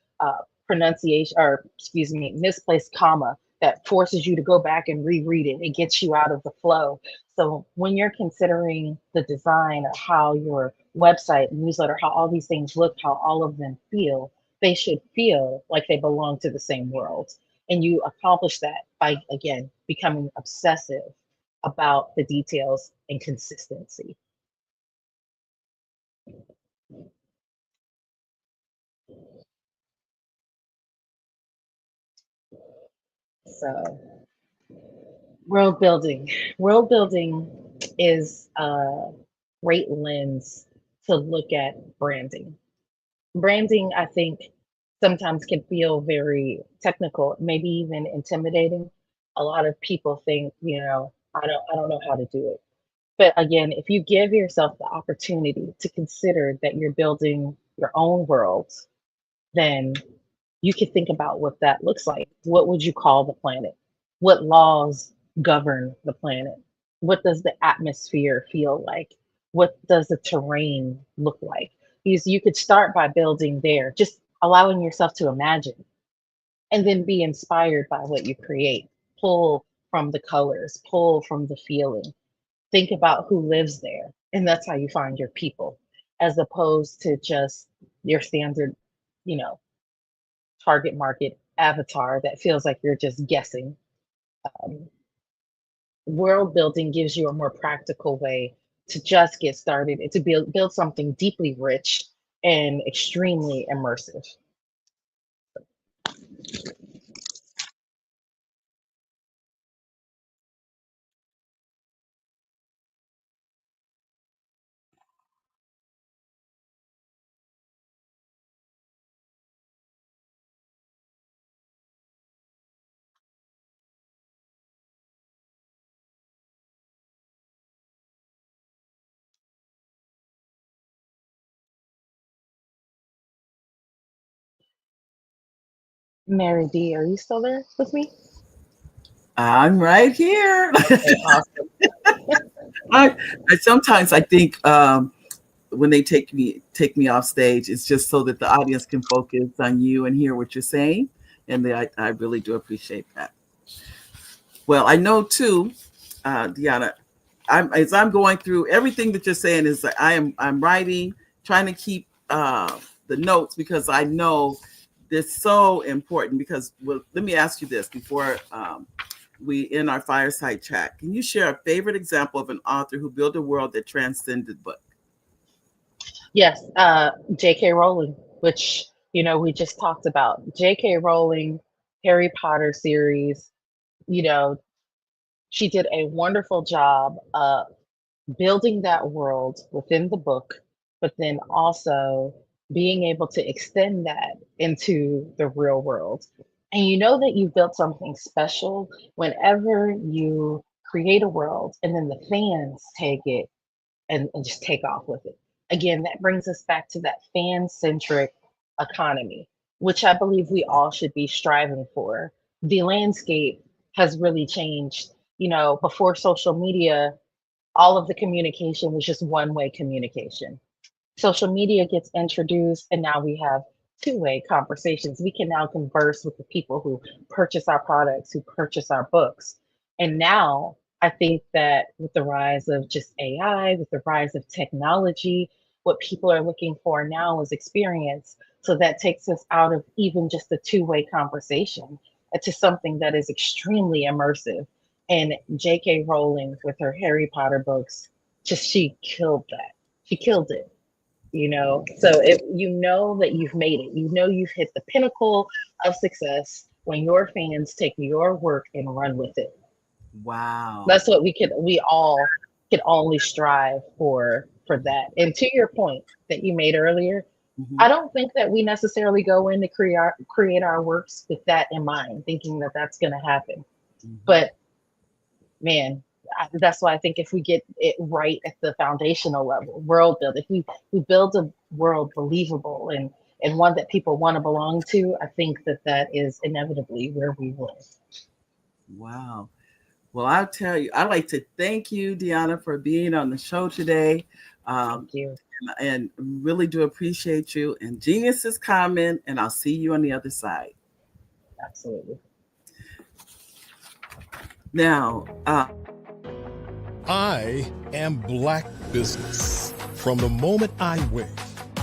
pronunciation, or excuse me, misplaced comma that forces you to go back and reread it. It gets you out of the flow. So when you're considering the design or how your website, newsletter, how all these things look, how all of them feel, they should feel like they belong to the same world. And you accomplish that by, again, becoming obsessive about the details and consistency. So world building. World building is a great lens to look at branding. Branding, I think, sometimes can feel very technical, maybe even intimidating. A lot of people think, I don't know how to do it. But again, if you give yourself the opportunity to consider that you're building your own world, then you could think about what that looks like. What would you call the planet? What laws govern the planet? What does the atmosphere feel like? What does the terrain look like? Because you could start by building there, just allowing yourself to imagine, and then be inspired by what you create. Pull from the colors, pull from the feeling, think about who lives there. And that's how you find your people, as opposed to just your standard, you know, target market avatar that feels like you're just guessing. Um, World building gives you a more practical way to just get started and to build something deeply rich and extremely immersive. Mary D, are you still there with me? I'm right here. Okay, awesome. I sometimes I think when they take me off stage, it's just so that the audience can focus on you and hear what you're saying, and I really do appreciate that. Well, I know too, Deanna, as I'm going through everything that you're saying, is that I'm writing, trying to keep the notes, because I know they're so important. Because, well, let me ask you this before we end our fireside chat. Can you share a favorite example of an author who built a world that transcended book? Yes, J.K. Rowling, which, we just talked about. J.K. Rowling, Harry Potter series, you know, she did a wonderful job building that world within the book, but then also being able to extend that into the real world. And you know that you built something special whenever you create a world and then the fans take it and just take off with it. Again, that brings us back to that fan centric economy, which I believe we all should be striving for. The landscape has really changed. Before social media, all of the communication was just one way communication. Social media gets introduced, and now we have two-way conversations. We can now converse with the people who purchase our products, who purchase our books. And now I think that with the rise of just AI, with the rise of technology, what people are looking for now is experience. So that takes us out of even just a two-way conversation to something that is extremely immersive. And J.K. Rowling with her Harry Potter books, she killed that. She killed it. So you know that you've made it. You've hit the pinnacle of success when your fans take your work and run with it. Wow. That's what we all can only strive for that. And to your point that you made earlier, I don't think that we necessarily go in to create our works with that in mind, thinking that that's going to happen. But man, that's why I think if we get it right at the foundational level, world build, if we build a world believable and one that people want to belong to, I think that is inevitably where we will. Wow. Well, I'll tell you, I'd like to thank you, Deanna, for being on the show today. Thank you. And really do appreciate you. And Genius is coming, and I'll see you on the other side. Absolutely. Now, I am Black Business. From the moment I wake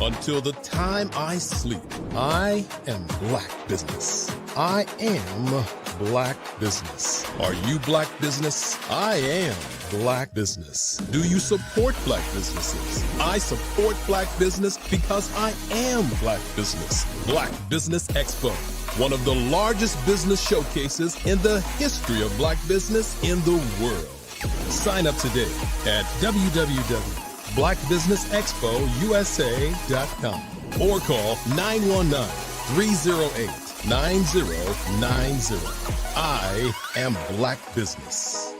until the time I sleep, I am Black Business. I am Black Business. Are you Black Business? I am Black Business. Do you support Black businesses? I support Black business because I am Black Business. Black Business Expo, one of the largest business showcases in the history of Black business in the world. Sign up today at www.blackbusinessexpousa.com or call 919-308-9090. I am Black Business.